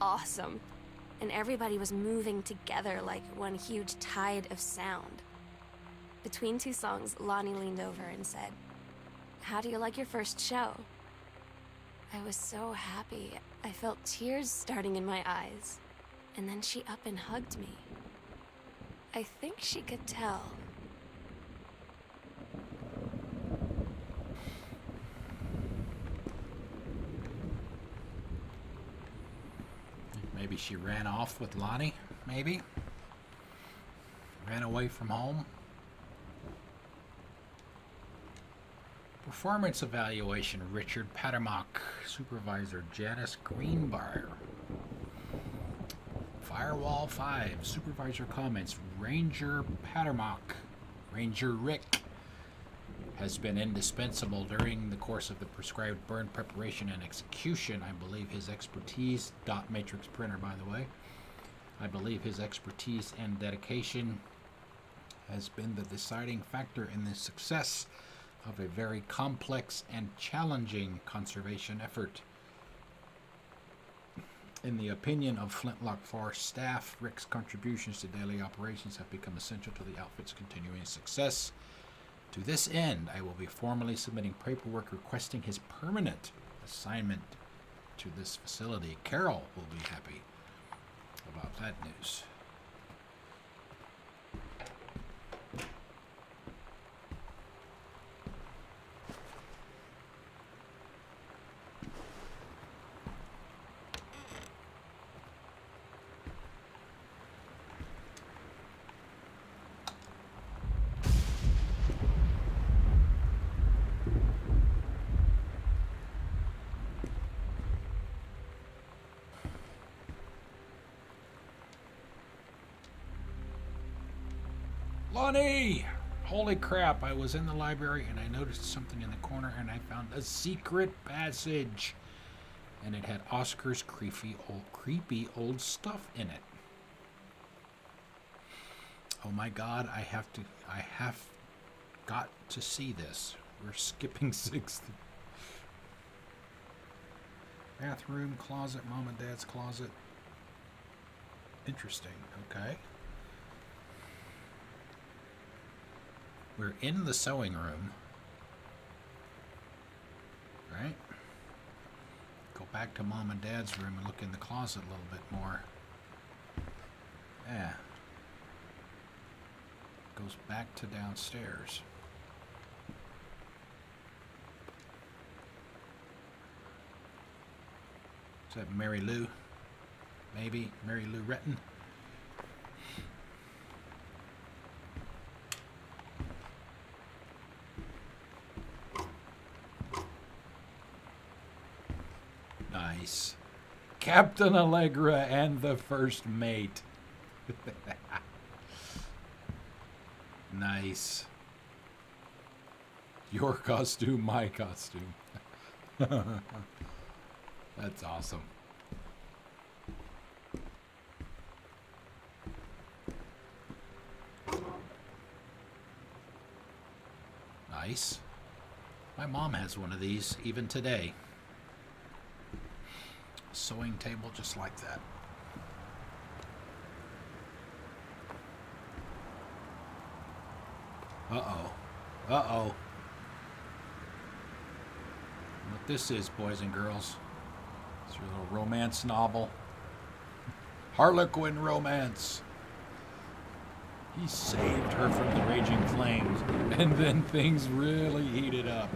awesome. And everybody was moving together like one huge tide of sound. Between two songs, Lonnie leaned over and said, "How do you like your first show?" I was so happy. I felt tears starting in my eyes. And then she up and hugged me. I think she could tell. Maybe she ran off with Lonnie, maybe? Ran away from home? Performance evaluation, Richard Patermock. Supervisor, Janice Greenbrier. Firewall 5, supervisor comments, Ranger Patermock. Ranger Rick has been indispensable during the course of the prescribed burn preparation and execution. I believe his expertise, dot matrix printer by the way, I believe his expertise and dedication has been the deciding factor in the success of a very complex and challenging conservation effort. In the opinion of Flintlock Forest staff, Rick's contributions to daily operations have become essential to the outfit's continuing success. To this end, I will be formally submitting paperwork requesting his permanent assignment to this facility. Carol will be happy about that news. Lonnie! Holy crap, I was in the library and I noticed something in the corner and I found a secret passage. And it had Oscar's creepy old stuff in it. Oh my god, I have got to see this. We're skipping 6th. Bathroom, closet, mom and dad's closet. Interesting, okay. We're in the sewing room. Right? Go back to mom and dad's room and look in the closet a little bit more. Yeah. Goes back to downstairs. Is that Mary Lou? Maybe Mary Lou Retton? Nice. Captain Allegra and the first mate. Nice. Your costume, my costume. That's awesome. Nice. My mom has one of these even today. A sewing table just like that. Uh-oh. Uh-oh. What this is, boys and girls. It's your little romance novel. Harlequin romance. He saved her from the raging flames, and then things really heated up.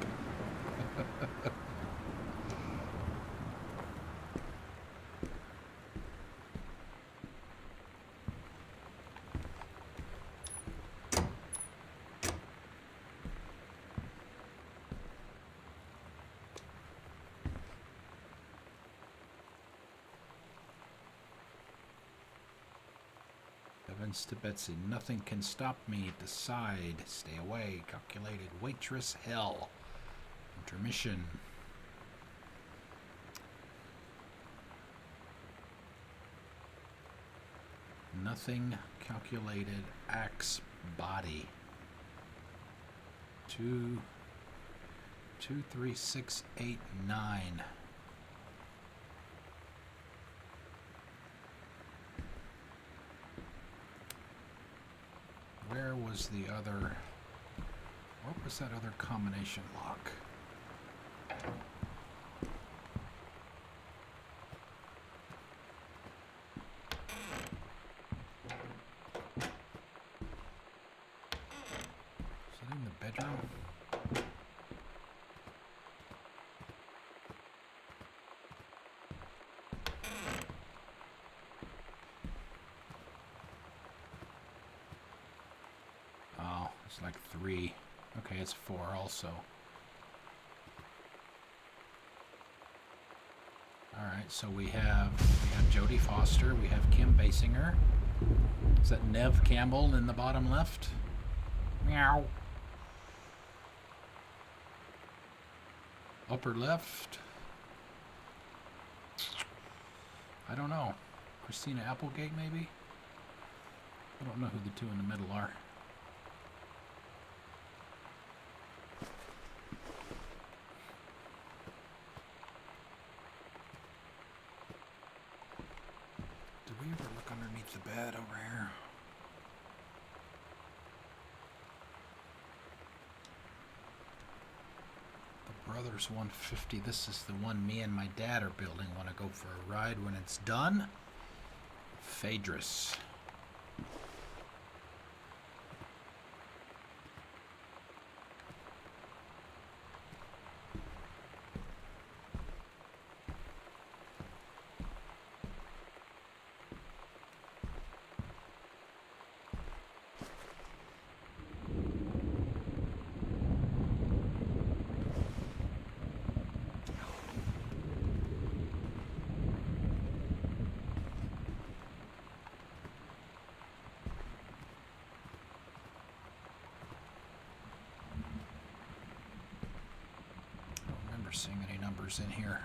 Evans to Betsy. Nothing can stop me. Decide. Stay away. Calculated. Waitress. Hell. Intermission. Nothing calculated. Axe. Body. 2, 2, 3, 6, 8, 9. Where was the other... What was that other combination lock? Is it in the bedroom? Oh, it's like 3. Okay, it's 4 also. Alright, so we have Jodie Foster, we have Kim Basinger. Is that Nev Campbell in the bottom left? Meow. Upper left? I don't know. Christina Applegate, maybe? I don't know who the two in the middle are. Did we ever look underneath the bed over here? The Brothers 150. This is the one me and my dad are building. Want to go for a ride when it's done? Phaedrus. seeing any numbers in here.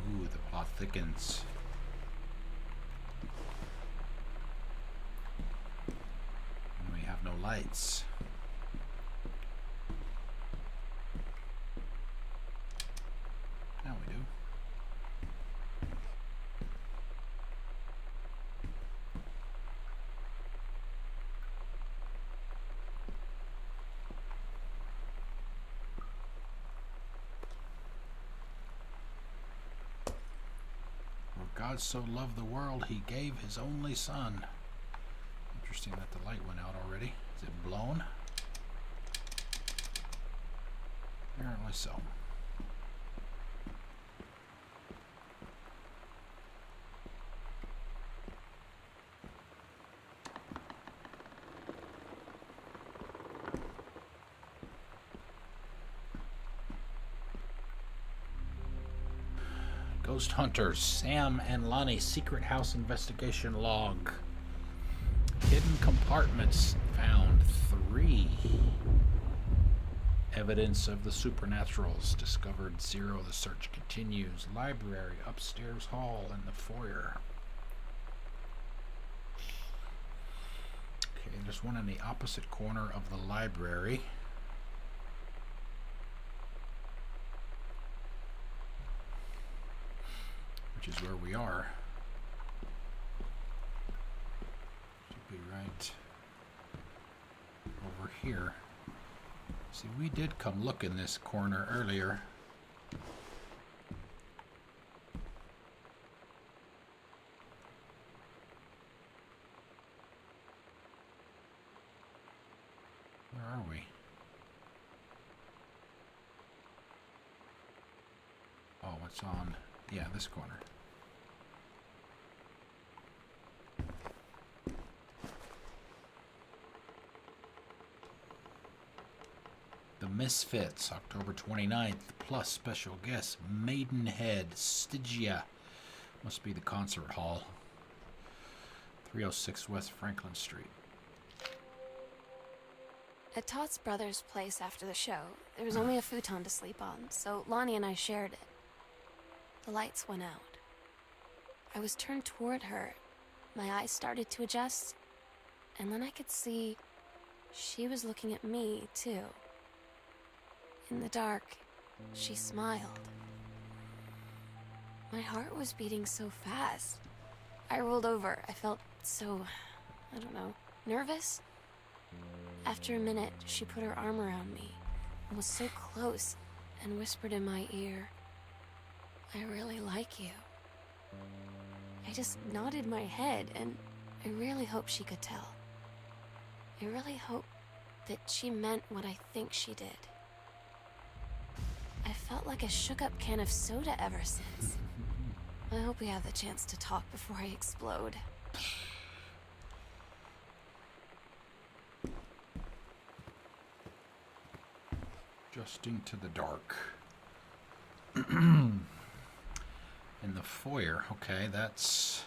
Ooh, the plot thickens. And we have no lights. Now we do. For God so loved the world, he gave his only son. Interesting that the light went out already. Is it blown? Apparently so. Ghost Hunters, Sam and Lonnie's secret house investigation log. Hidden compartments found 3. Evidence of the supernaturals discovered 0. The search continues. Library, upstairs hall, and the foyer. Okay, there's one in the opposite corner of the library. Which is where we are. Should be right over here. See, we did come look in this corner earlier. Where are we? Oh, it's on, yeah, this corner. The Misfits, October 29th, plus special guest Maidenhead, Stygia. Must be the concert hall. 306 West Franklin Street. At Todd's brother's place after the show, there was only a futon to sleep on, so Lonnie and I shared it. The lights went out. I was turned toward her. My eyes started to adjust, and then I could see she was looking at me, too. In the dark, she smiled. My heart was beating so fast. I rolled over. I felt so, I don't know, nervous? After a minute, she put her arm around me and was so close and whispered in my ear, "I really like you." I just nodded my head, and I really hope she could tell. I really hope that she meant what I think she did. I felt like a shook-up can of soda ever since. I hope we have the chance to talk before I explode. Adjusting to the dark. In the foyer, okay, that's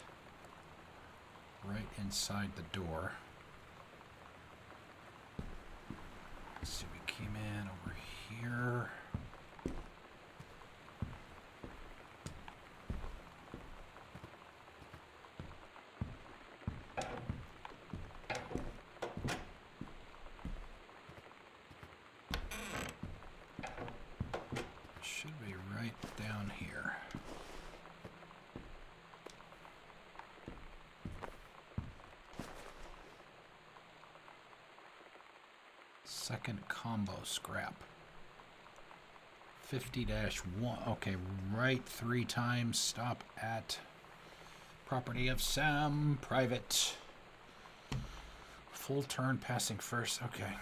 right inside the door. Let's see, we came in over here. Should be right down here. Second combo scrap. 50-1. Okay, right 3 times. Stop at Property of Sam. Private. Full turn passing first. Okay.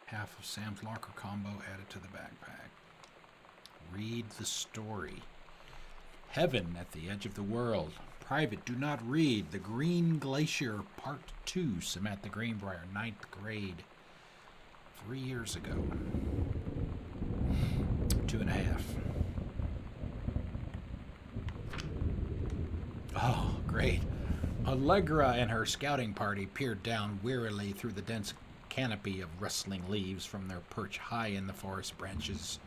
Half of Sam's locker combo added to the backpack. Read the story. Heaven at the edge of the world. Private, do not read. The Green Glacier, Part 2. Samantha Greenbrier, 9th grade. 3 years ago. 2.5. Oh, great. Allegra and her scouting party peered down wearily through the dense canopy of rustling leaves from their perch high in the forest branches.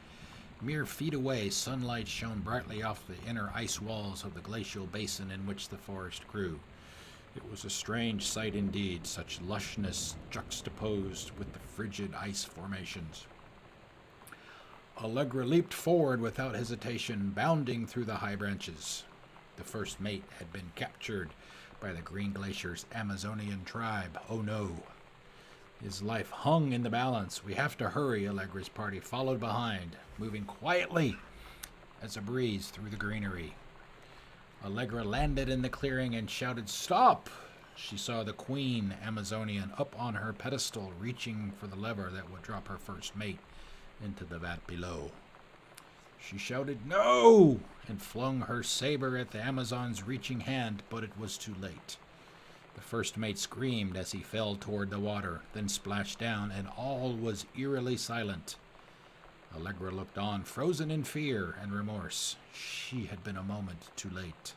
Mere feet away, sunlight shone brightly off the inner ice walls of the glacial basin in which the forest grew. It was a strange sight indeed, such lushness juxtaposed with the frigid ice formations. Allegra leaped forward without hesitation, bounding through the high branches. The first mate had been captured by the Green Glacier's Amazonian tribe. Oh no. His life hung in the balance. We have to hurry, Allegra's party followed behind, moving quietly as a breeze through the greenery. Allegra landed in the clearing and shouted, "Stop!" She saw the queen Amazonian up on her pedestal, reaching for the lever that would drop her first mate into the vat below. She shouted, "No!" and flung her saber at the Amazon's reaching hand, but it was too late. The first mate screamed as he fell toward the water, then splashed down, and all was eerily silent. Allegra looked on, frozen in fear and remorse. She had been a moment too late.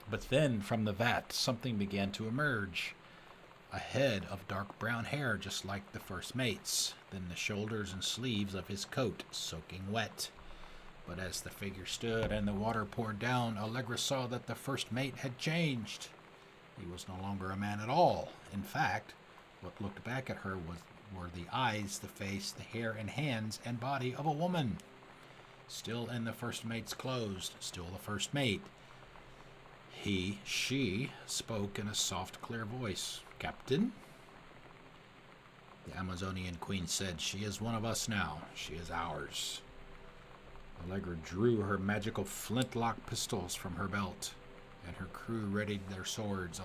But then, from the vat, something began to emerge. A head of dark brown hair, just like the first mate's, then the shoulders and sleeves of his coat, soaking wet. But as the figure stood and the water poured down, Allegra saw that the first mate had changed. He was no longer a man at all. In fact, what looked back at her were the eyes, the face, the hair and hands and body of a woman. Still in the first mate's clothes, still the first mate. She spoke in a soft, clear voice. "Captain?" The Amazonian queen said, "She is one of us now. She is ours." Allegra drew her magical flintlock pistols from her belt, and her crew readied their swords.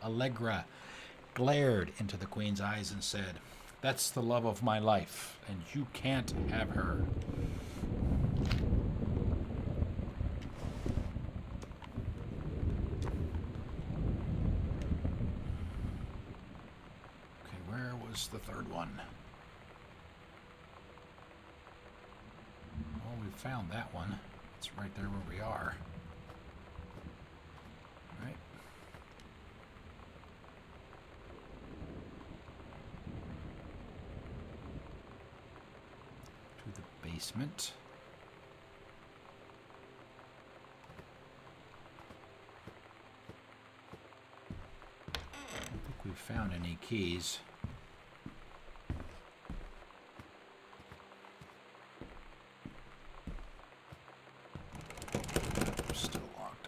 Allegra glared into the queen's eyes and said, "That's the love of my life, and you can't have her." Okay, where was the third one? Well, we found that one. It's right there where we are. Right. To the basement. I don't think we found any keys. Still locked.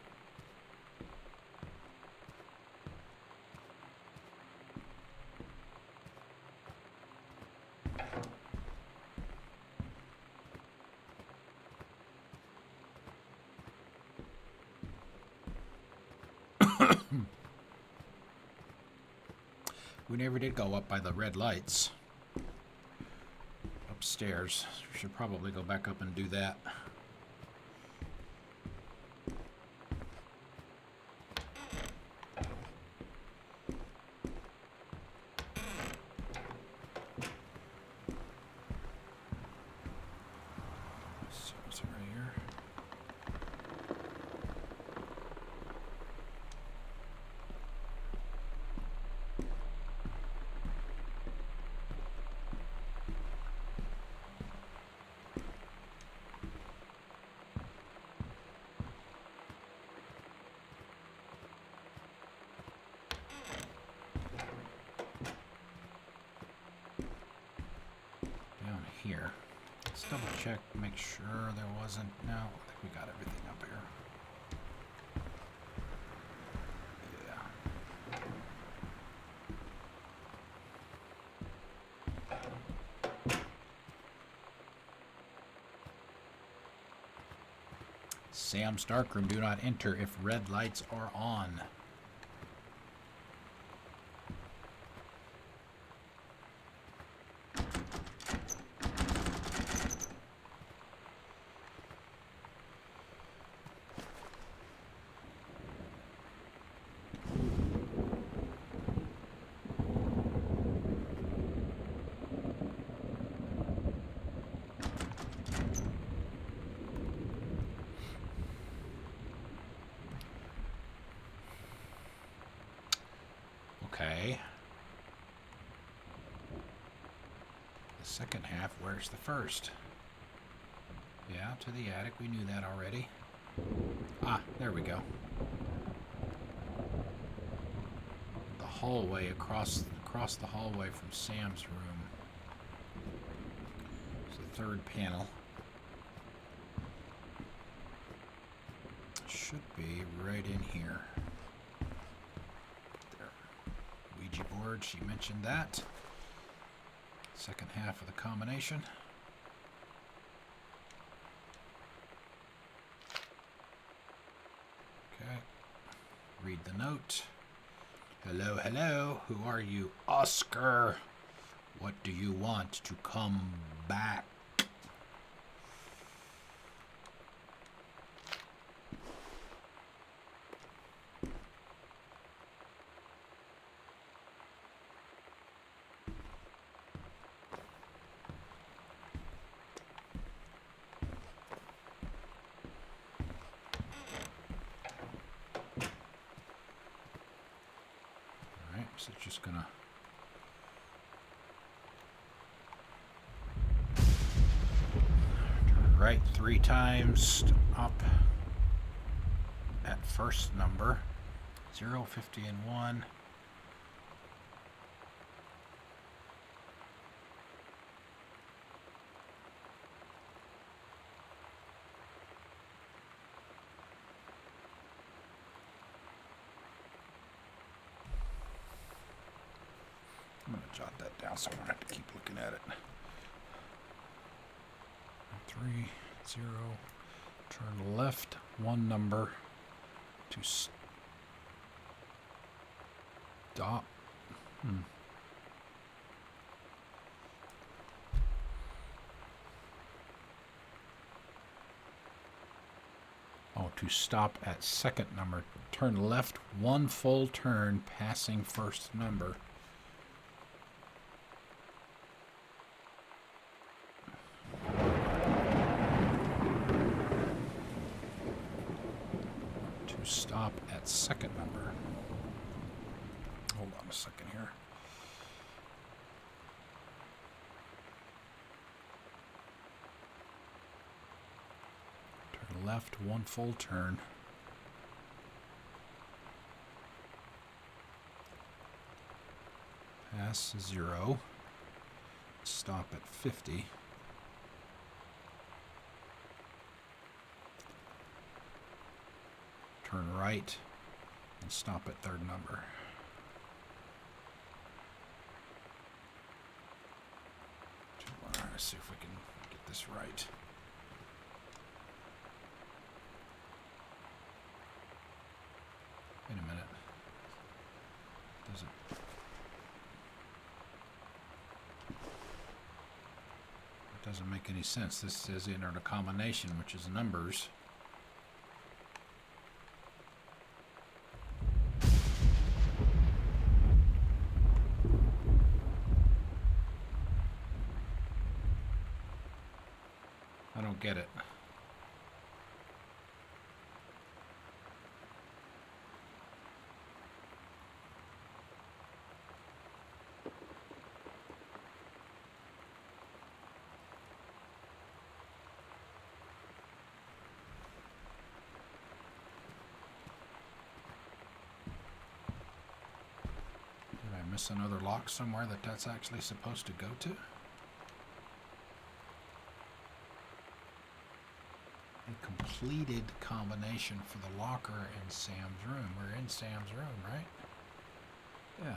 We never did go up by the red lights. Upstairs. We should probably go back up and do that. So it's right here. Down here. Let's double check, make sure there wasn't. No, I think we got everything up here. Yeah. Sam's darkroom. Do not enter if red lights are on. Okay. The second half, where's the first? Yeah, to the attic. We knew that already. Ah, there we go. The hallway across the hallway from Sam's room. It's the third panel. Should be right in here. Ouija board, she mentioned that. Second half of the combination. Okay. Read the note. Hello, hello. Who are you? Oscar. What do you want to come back? So just gonna turn right 3 times, up at first number, 0, 50, and 1. I'm going to jot that down so I don't have to keep looking at it. 3, 0, turn left 1 number to stop. Oh, to stop at second number. Turn left 1 full turn, passing first number. Stop at second number. Hold on a second here. Turn left 1 full turn. Pass 0. Stop at 50. Turn right and stop at third number. Let's see if we can get this right. Wait a minute. It doesn't make any sense. This says enter the combination, which is numbers. I don't get it. Did I miss another lock somewhere that's actually supposed to go to? A completed combination for the locker in Sam's room. We're in Sam's room, right? Yeah.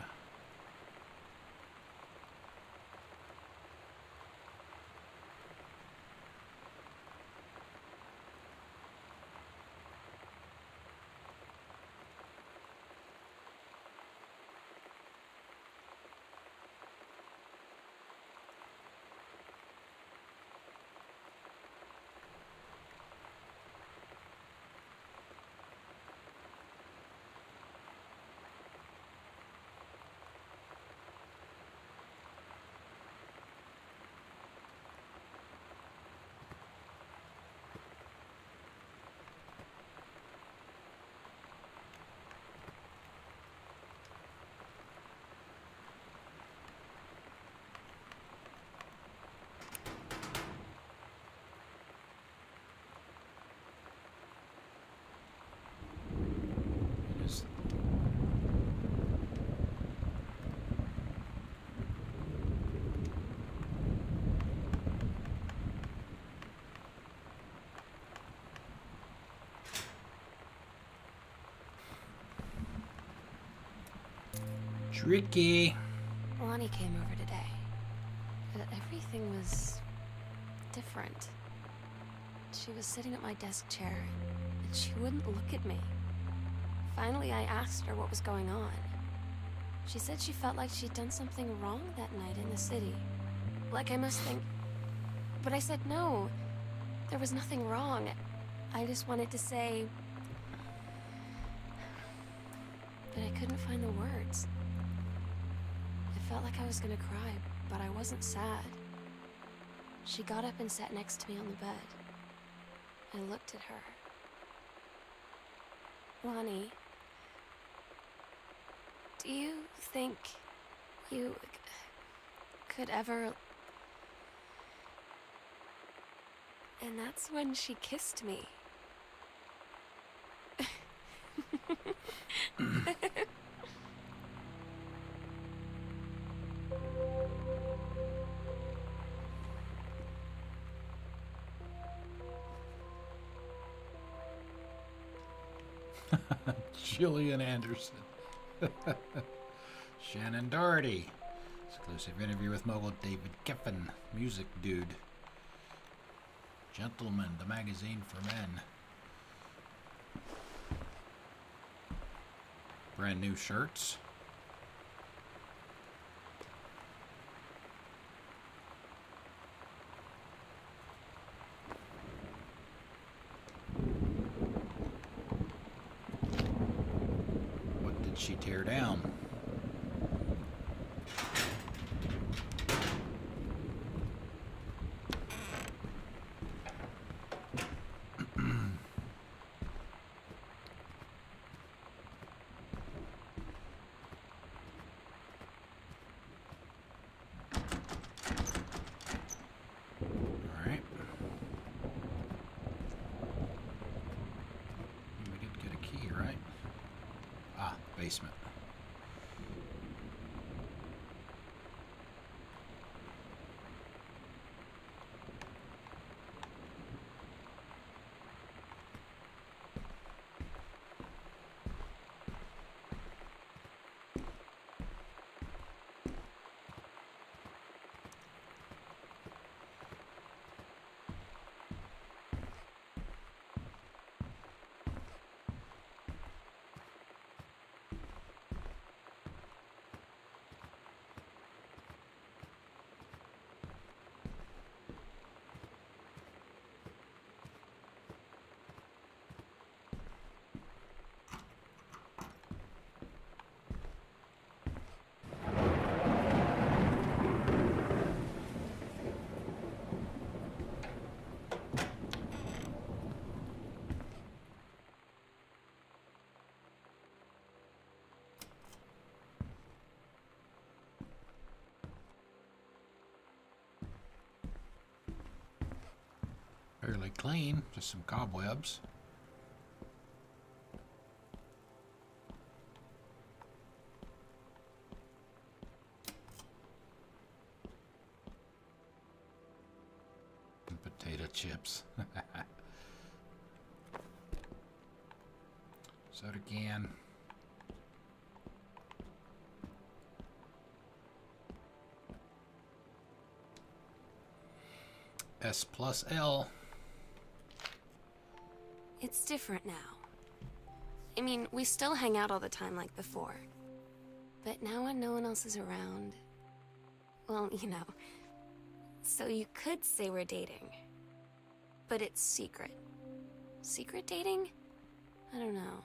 Tricky. Lonnie came over today. But everything was different. She was sitting at my desk chair, and she wouldn't look at me. Finally, I asked her what was going on. She said she felt like she'd done something wrong that night in the city. Like I must think... But I said no. There was nothing wrong. I just wanted to say... But I couldn't find the words. I felt like I was gonna cry, but I wasn't sad. She got up and sat next to me on the bed. I looked at her. Lonnie, do you think you could ever... And that's when she kissed me. Gillian Anderson. Shannon Doherty. Exclusive interview with mogul David Geffen. Music dude. Gentleman, the magazine for men. Brand new shirts. What did she tear down? Alright. We did get a key, right? Ah, basement. Fairly clean, just some cobwebs. And potato chips. Soda can. S plus L. It's different now. I mean, we still hang out all the time like before. But now when no one else is around... Well, you know. So you could say we're dating. But it's secret. Secret dating? I don't know.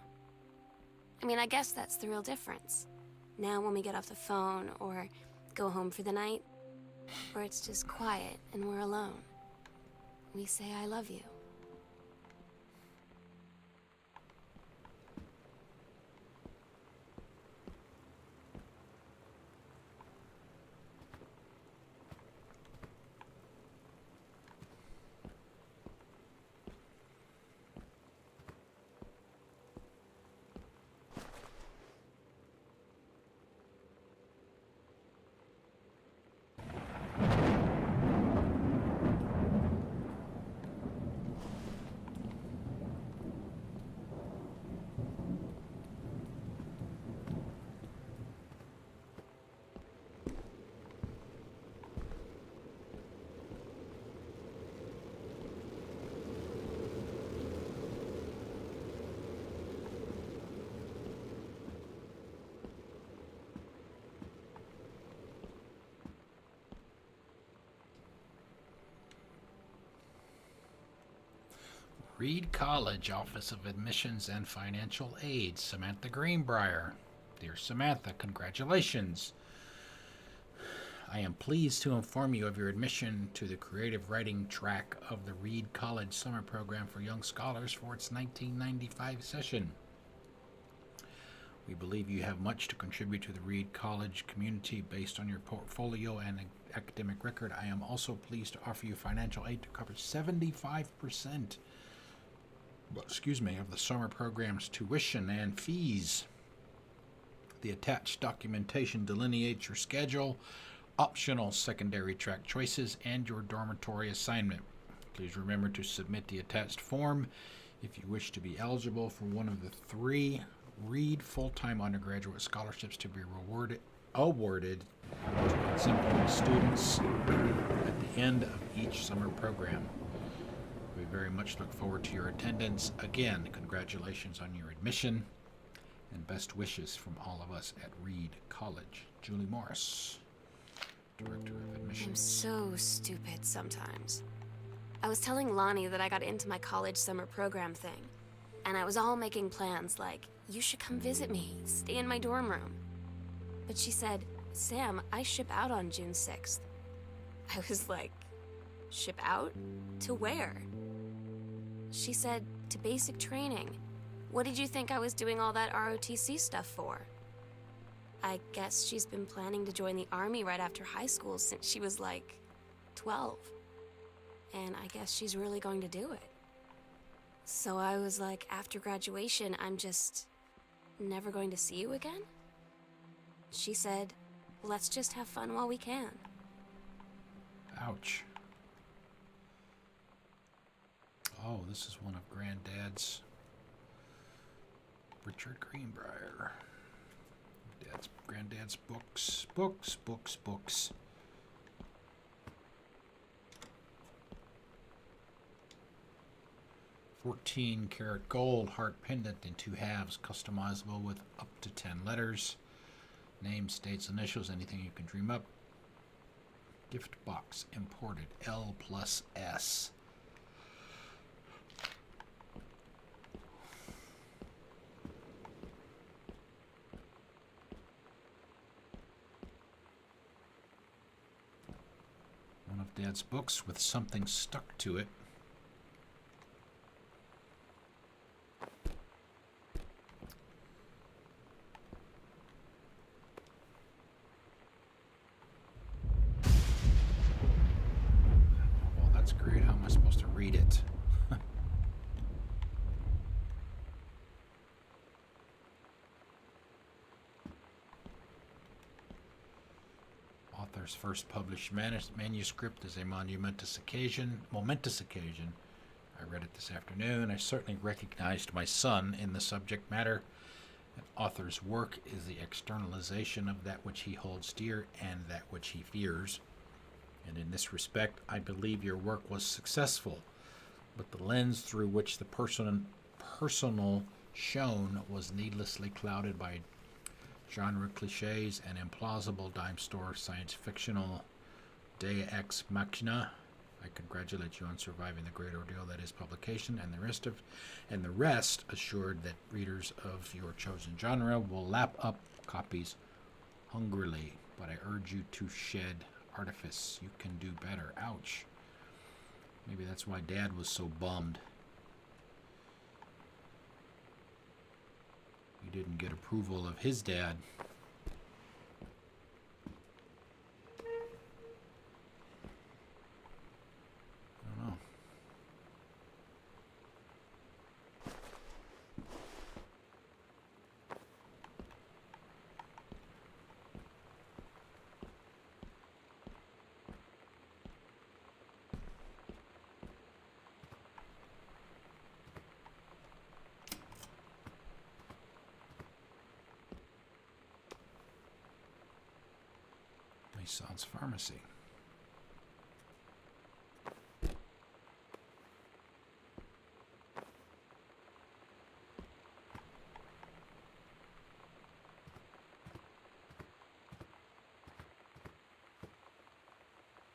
I mean, I guess that's the real difference. Now when we get off the phone, or go home for the night, or it's just quiet and we're alone, we say I love you. Reed College Office of Admissions and Financial Aid, Samantha Greenbrier. Dear Samantha, congratulations. I am pleased to inform you of your admission to the creative writing track of the Reed College Summer Program for Young Scholars for its 1995 session. We believe you have much to contribute to the Reed College community based on your portfolio and academic record. I am also pleased to offer you financial aid to cover 75% of the summer program's tuition and fees. The attached documentation delineates your schedule, optional secondary track choices, and your dormitory assignment. Please remember to submit the attached form if you wish to be eligible for one of the 3 Reed full-time undergraduate scholarships to be awarded to exemplary students at the end of each summer program. We very much look forward to your attendance. Again, congratulations on your admission and best wishes from all of us at Reed College. Julie Morris, Director of I'm Admissions. so stupid sometimes. I was telling Lonnie that I got into my college summer program thing, and I was all making plans like, you should come visit me, stay in my dorm room. But she said, Sam, I ship out on June 6th. I was like, ship out? To where? She said, to basic training. What did you think I was doing all that ROTC stuff for? I guess she's been planning to join the army right after high school since she was like 12. And I guess she's really going to do it. So I was like, after graduation, I'm just never going to see you again? She said, let's just have fun while we can. Ouch. Oh, this is one of Granddad's. Richard Greenbrier. Granddad's books. Books. 14-karat gold heart pendant in 2 halves, customizable with up to 10 letters. Name, states, initials, anything you can dream up. Gift box imported, L+S. One of Dad's books with something stuck to it. Well, that's great. How am I supposed to read it? Author's first published manuscript is a momentous occasion. I read it this afternoon. I certainly recognized my son in the subject matter. An author's work is the externalization of that which he holds dear and that which he fears. And in this respect, I believe your work was successful. But the lens through which the personal shone was needlessly clouded by genre cliches and implausible dime store science fictional Deus ex machina. I congratulate you on surviving the great ordeal that is publication, and the rest assured that readers of your chosen genre will lap up copies hungrily. But I urge you to shed artifice. You can do better. Ouch. Maybe that's why Dad was so bummed. He didn't get approval of his dad. I don't know. Renaissance Pharmacy.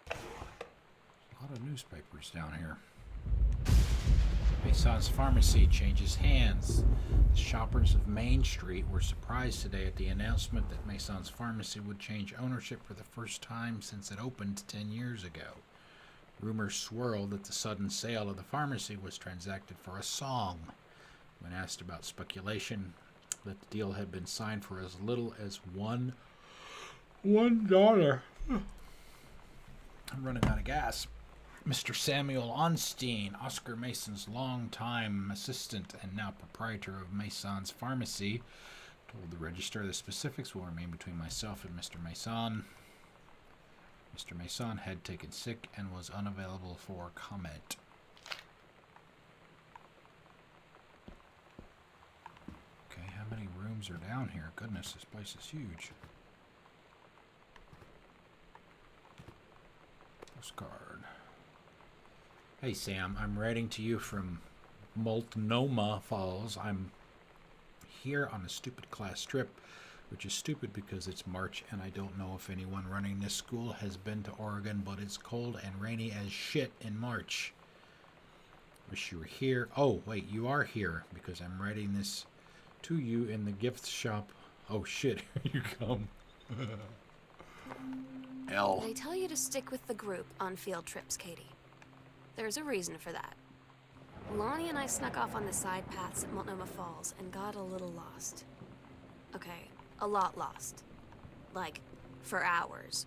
A lot of newspapers down here. Mason's Pharmacy changes hands. The shoppers of Main Street were surprised today at the announcement that Mason's Pharmacy would change ownership for the first time since it opened 10 years ago. Rumors swirled that the sudden sale of the pharmacy was transacted for a song. When asked about speculation that the deal had been signed for as little as $1. I'm running out of gas. Mr. Samuel Onstein, Oscar Mason's longtime assistant and now proprietor of Mason's Pharmacy, told the register the specifics will remain between myself and Mr. Mason. Mr. Mason had taken sick and was unavailable for comment. Okay, how many rooms are down here? Goodness, this place is huge. Postcard. Hey Sam, I'm writing to you from Multnomah Falls. I'm here on a stupid class trip, which is stupid because it's March and I don't know if anyone running this school has been to Oregon, but it's cold and rainy as shit in March. Wish you were here. Oh, wait, you are here because I'm writing this to you in the gift shop. Oh shit, here you come. L. They tell you to stick with the group on field trips, Katie. There's a reason for that. Lonnie and I snuck off on the side paths at Multnomah Falls and got a little lost. Okay, a lot lost. Like, for hours.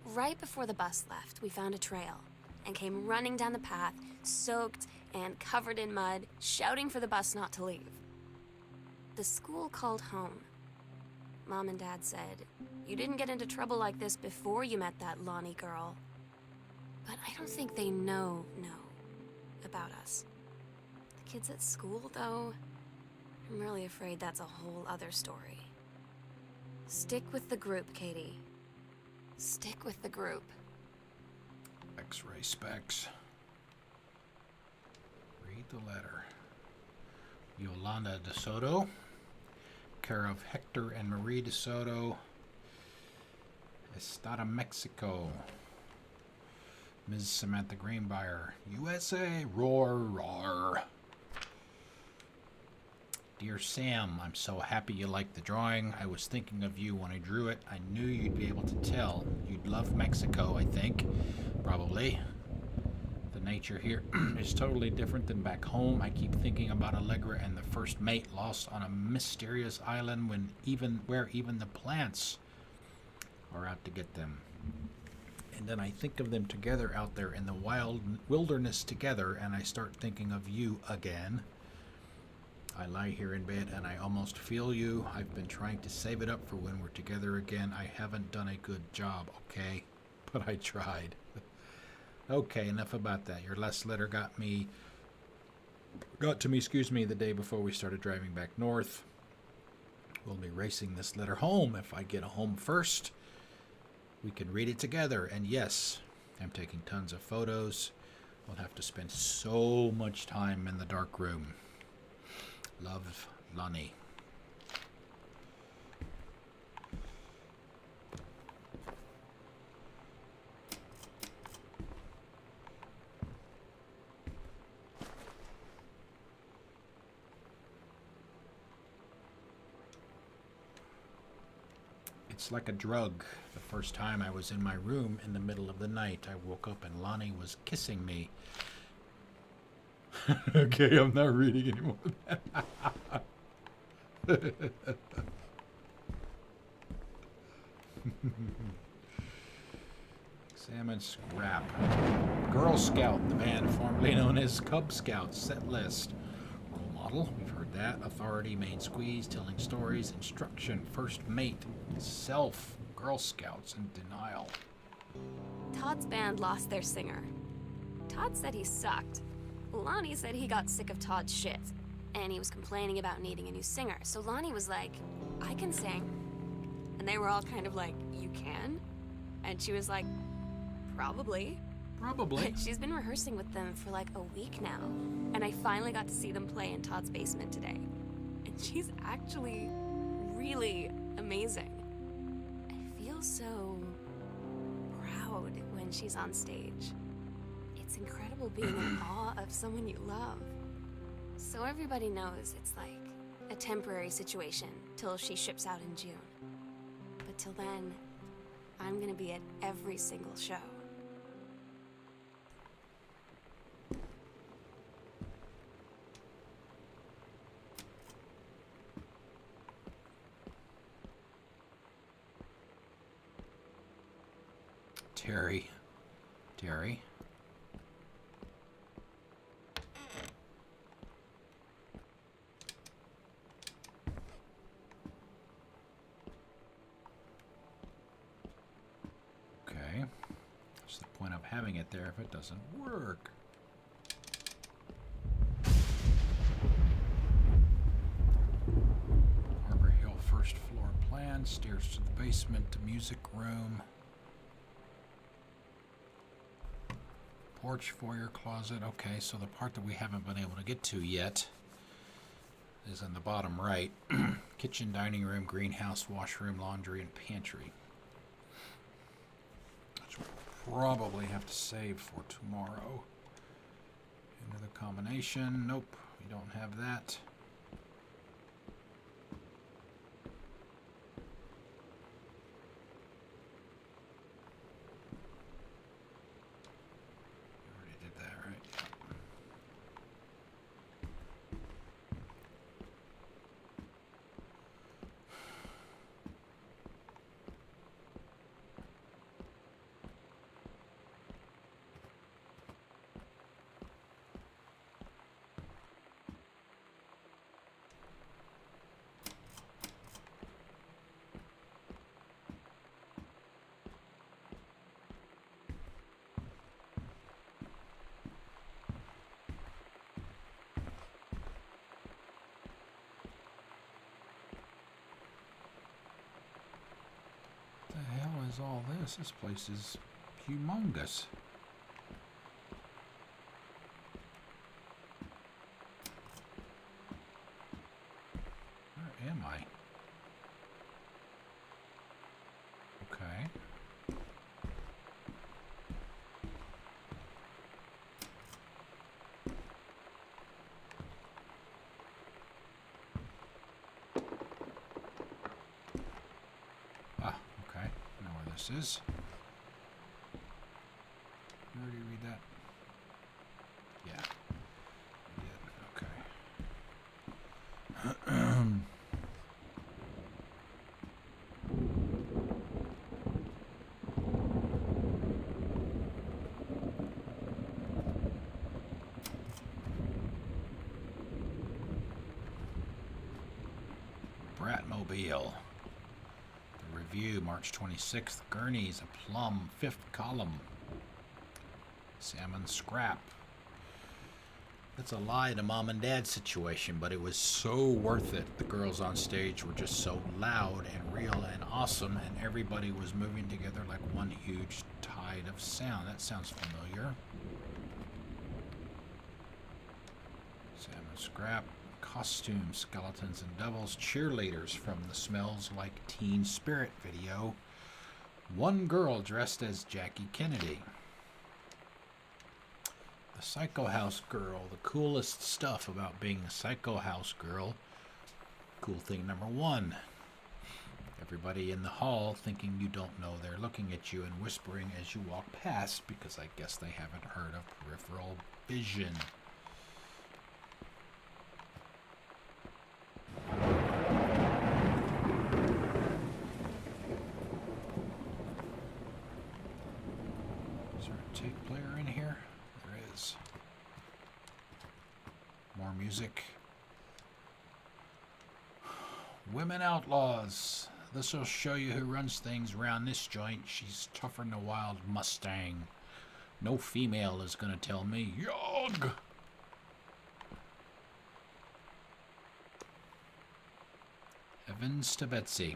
Right before the bus left, we found a trail and came running down the path, soaked and covered in mud, shouting for the bus not to leave. The school called home. Mom and Dad said, "You didn't get into trouble like this before you met that Lonnie girl." But I don't think they know about us. The kids at school, though, I'm really afraid that's a whole other story. Stick with the group, Katie. Stick with the group. X-ray specs. Read the letter. Yolanda De Soto, care of Hector and Marie De Soto, Estado Mexico. Ms. Samantha Greenbrier, USA, roar, roar. Dear Sam, I'm so happy you liked the drawing. I was thinking of you when I drew it. I knew you'd be able to tell. You'd love Mexico, I think. Probably. The nature here is totally different than back home. I keep thinking about Allegra and the first mate lost on a mysterious island where even the plants are out to get them. And then I think of them together out there in the wilderness together, and I start thinking of you again. I lie here in bed and I almost feel you. I've been trying to save it up for when we're together again. I haven't done a good job, okay? But I tried. Okay, enough about that. Your last letter got to me, the day before we started driving back north. We'll be racing this letter home if I get home first. We can read it together, and yes, I'm taking tons of photos. We'll have to spend so much time in the dark room. Love, Lonnie. It's like a drug. The first time I was in my room in the middle of the night, I woke up and Lonnie was kissing me. Okay, I'm not reading anymore. Salmon Scrap. Girl Scout, the band formerly known as Cub Scouts, set list. Role model, we've heard that. Authority, main squeeze, telling stories, instruction, first mate, self, Girl Scouts, and denial. Todd's band lost their singer. Todd said he sucked. Lonnie said he got sick of Todd's shit, and he was complaining about needing a new singer. So Lonnie was like, I can sing. And they were all kind of like, you can? And she was like, probably. Probably. She's been rehearsing with them for like a week now, and I finally got to see them play in Todd's basement today. And she's actually really amazing. I feel so proud when she's on stage. It's incredible being in awe of someone you love. So everybody knows it's like a temporary situation till she ships out in June. But till then, I'm gonna be at every single show. Terry. Terry. Okay. What's the point of having it there if it doesn't work? Harbor Hill first floor plan, stairs to the basement to music room. Porch, foyer, closet. Okay, so the part that we haven't been able to get to yet is in the bottom right. Kitchen, dining room, greenhouse, washroom, laundry, and pantry. Which we'll probably have to save for tomorrow. Enter the combination. Nope, we don't have that. Already did that, right? What the hell is all this? This place is humongous. Where am I? Okay. Ah, okay. I know where this is. You already read that? Yeah. I did. Okay. Bratmobile. The review, March 26th. Gurney's a plum, 5th column. Salmon scrap. That's a lie to mom and dad situation, but it was so worth it. The girls on stage were just so loud and real and awesome, and everybody was moving together like one huge tide of sound. That sounds familiar. Salmon scrap. Costumes, skeletons and devils, cheerleaders from the Smells Like Teen Spirit video. One girl dressed as Jackie Kennedy. The Psycho House girl, the coolest stuff about being a Psycho House girl. Cool thing number one. Everybody in the hall thinking you don't know they're looking at you and whispering as you walk past because I guess they haven't heard of peripheral vision. Is there a tape player in here? There is. More music. Women outlaws. This'll show you who runs things around this joint. She's tougher than a wild Mustang. No female is gonna tell me. Yog! Evans to Betsy.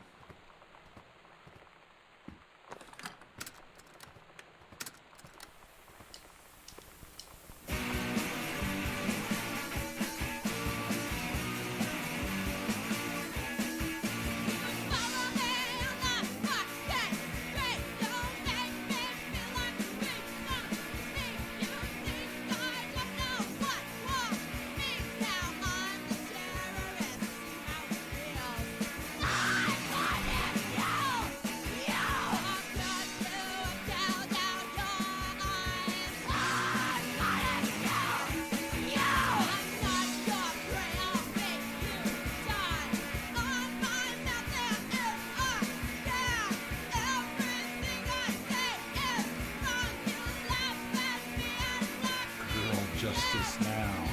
now.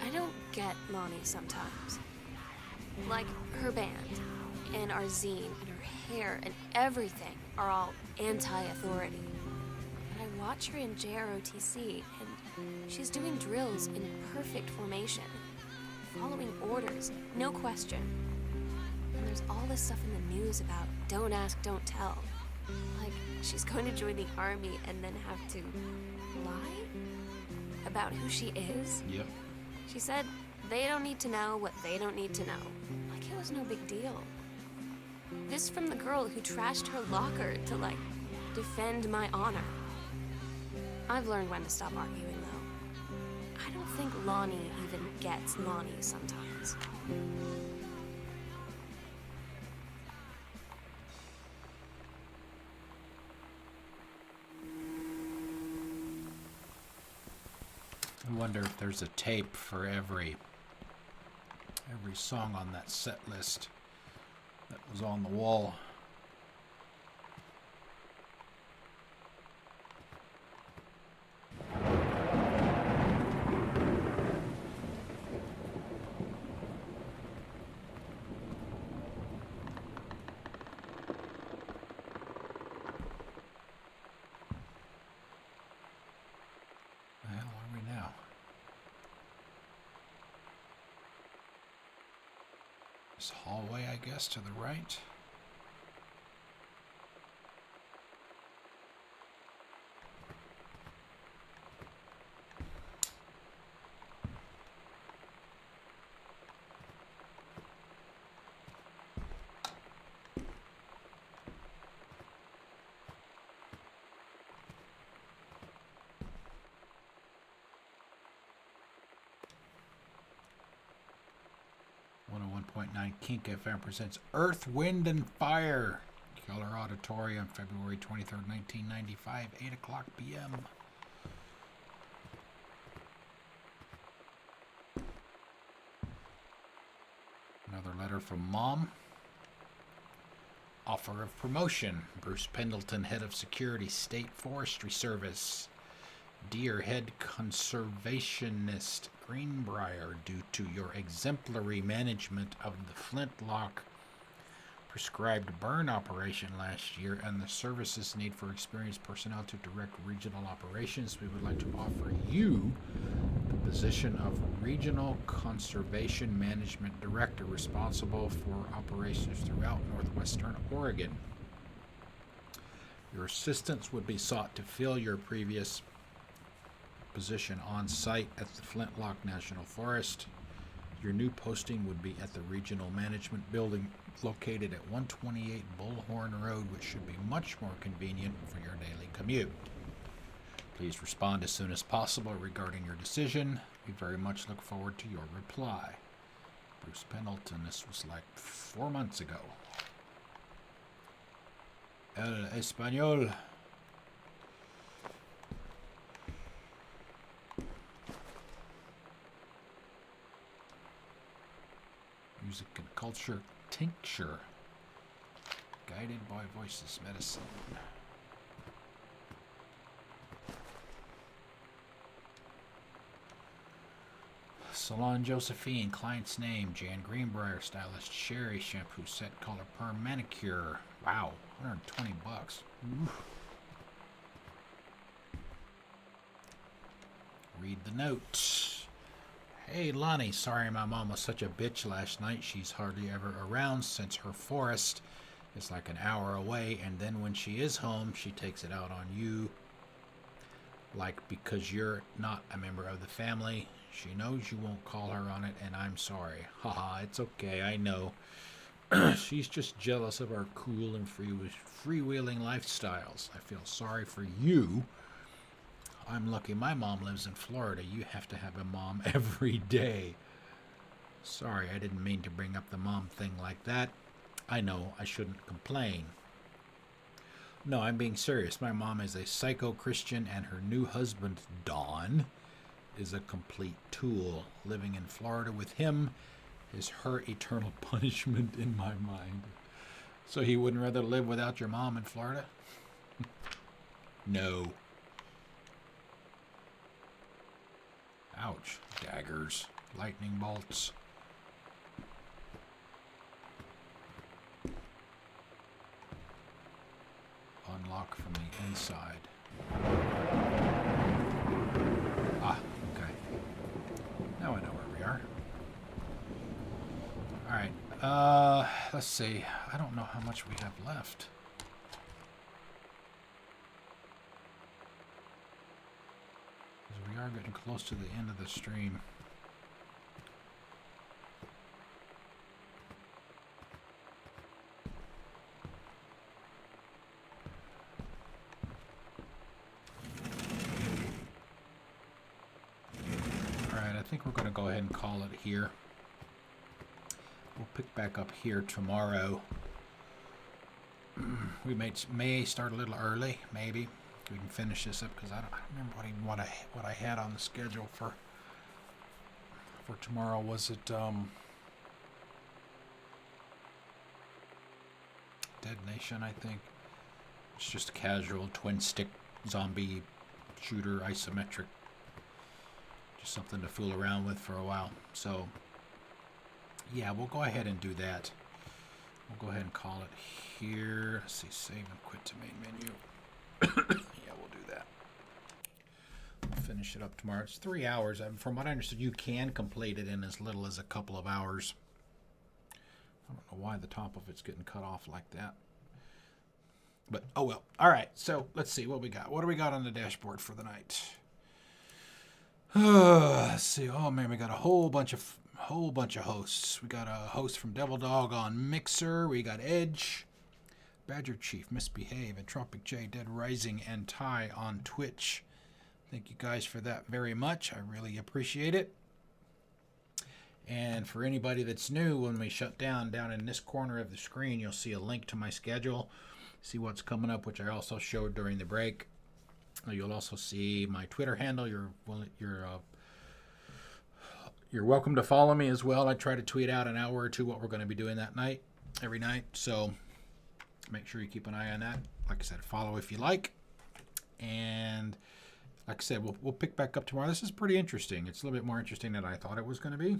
I don't get Lonnie sometimes. Like, her band, and our zine, and her hair, and everything are all anti-authority. But I watch her in JROTC, and she's doing drills in perfect formation, following orders, no question. And there's all this stuff in the news about don't ask, don't tell. Like, she's going to join the army and then have to lie about who she is. Yep. She said they don't need to know what they don't need to know. Like it was no big deal. This from the girl who trashed her locker to, like, defend my honor. I've learned when to stop arguing, though. I don't think Lonnie even gets Lonnie sometimes. I wonder if there's a tape for every song on that set list that was on the wall. The hell are we now? This hallway, I guess, to the right. Kink FM presents Earth, Wind, and Fire. Keller Auditorium, February 23rd, 1995, 8 o'clock p.m. Another letter from Mom. Offer of promotion. Bruce Pendleton, Head of Security, State Forestry Service. Deer Head Conservationist, Greenbrier, due to your exemplary management of the Flintlock prescribed burn operation last year and the services need for experienced personnel to direct regional operations, we would like to offer you the position of Regional Conservation Management Director responsible for operations throughout northwestern Oregon. Your assistance would be sought to fill your previous position on site at the Flintlock National Forest. Your new posting would be at the Regional Management Building located at 128 Bullhorn Road, which should be much more convenient for your daily commute. Please respond as soon as possible regarding your decision. We very much look forward to your reply. Bruce Pendleton, this was like 4 months ago. El Español. Music and Culture Tincture. Guided by Voices Medicine. Salon Josephine, client's name, Jan Greenbrier, stylist Sherry, shampoo set, color perm, manicure. Wow, 120 bucks. Oof. Read the notes. Hey Lonnie, sorry my mom was such a bitch last night. She's hardly ever around since her forest is like an hour away, and then when she is home, she takes it out on you. Like, because you're not a member of the family. She knows you won't call her on it, and I'm sorry. Haha, it's okay, I know. She's just jealous of our cool and freewheeling lifestyles. I feel sorry for you. I'm lucky my mom lives in Florida. You have to have a mom every day. Sorry, I didn't mean to bring up the mom thing like that. I know, I shouldn't complain. No, I'm being serious. My mom is a psycho-Christian, and her new husband, Don, is a complete tool. Living in Florida with him is her eternal punishment in my mind. So he wouldn't rather live without your mom in Florida? No. Ouch. Daggers. Lightning bolts. Unlock from the inside. Ah, okay. Now I know where we are. Alright, let's see. I don't know how much we have left. Because we are getting close to the end of the stream. Alright, I think we're going to go ahead and call it here. We'll pick back up here tomorrow. We may start a little early, maybe. We can finish this up because I don't remember what I had on the schedule for tomorrow. Was it Dead Nation? I think it's just a casual twin stick zombie shooter, isometric. Just something to fool around with for a while. So yeah, we'll go ahead and do that. We'll go ahead and call it here. Let's see, save and quit to main menu. Yeah, we'll do that. We'll finish it up tomorrow. It's 3 hours. From what I understood, you can complete it in as little as a couple of hours. I don't know why the top of it's getting cut off like that. But, oh well. All right, so let's see what we got. What do we got on the dashboard for the night? Let's see. Oh, man, we got a whole bunch of hosts. We got a host from Devil Dog on Mixer. We got Edge, Badger Chief, Misbehave, Entropic J, Dead Rising, and Ty on Twitch. Thank you guys for that very much. I really appreciate it. And for anybody that's new, when we shut down in this corner of the screen, you'll see a link to my schedule. See what's coming up, which I also showed during the break. You'll also see my Twitter handle. You're welcome to follow me as well. I try to tweet out an hour or two what we're going to be doing that night, every night. So make sure you keep an eye on that. Like I said, follow if you like. And like I said, we'll pick back up tomorrow. This is pretty interesting. It's a little bit more interesting than I thought it was going to be.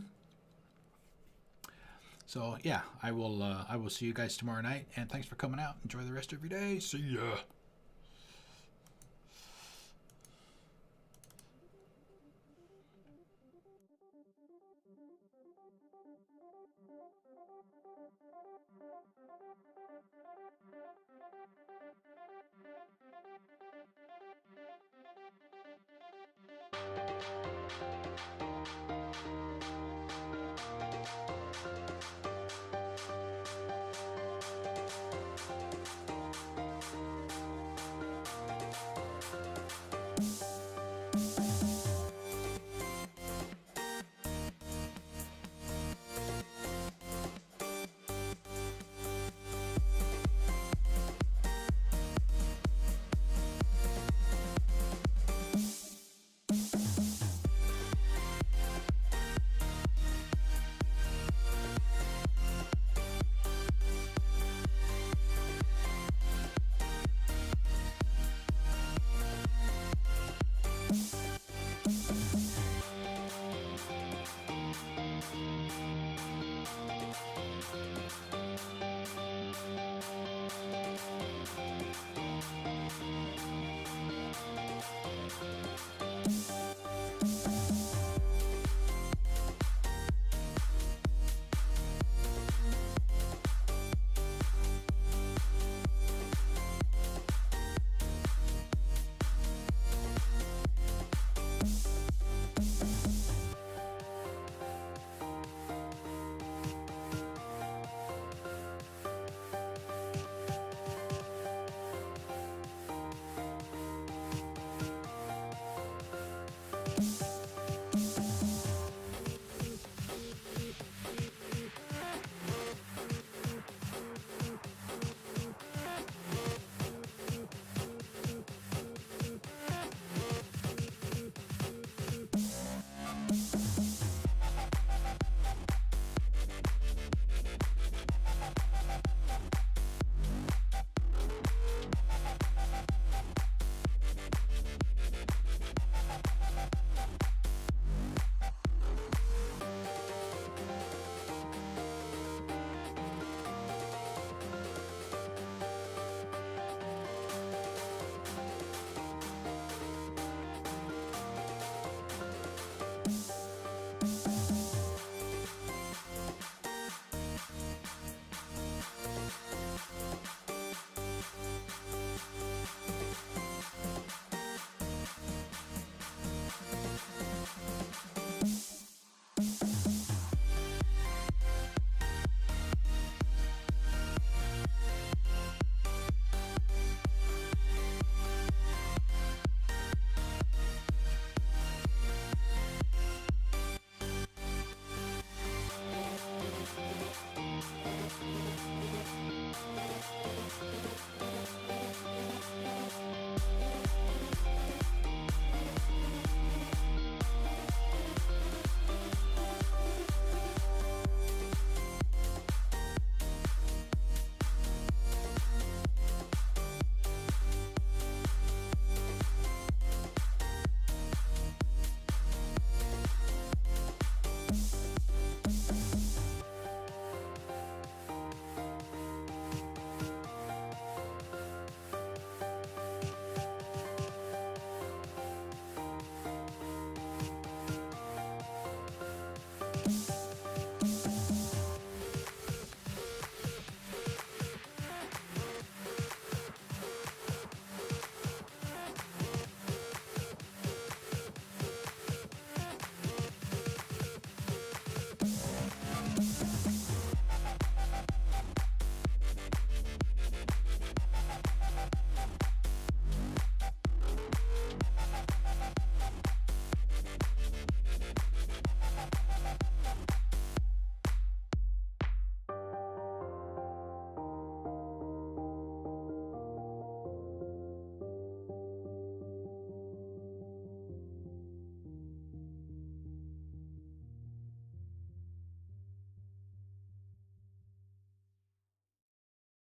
So yeah, I will see you guys tomorrow night. And thanks for coming out. Enjoy the rest of your day. See ya.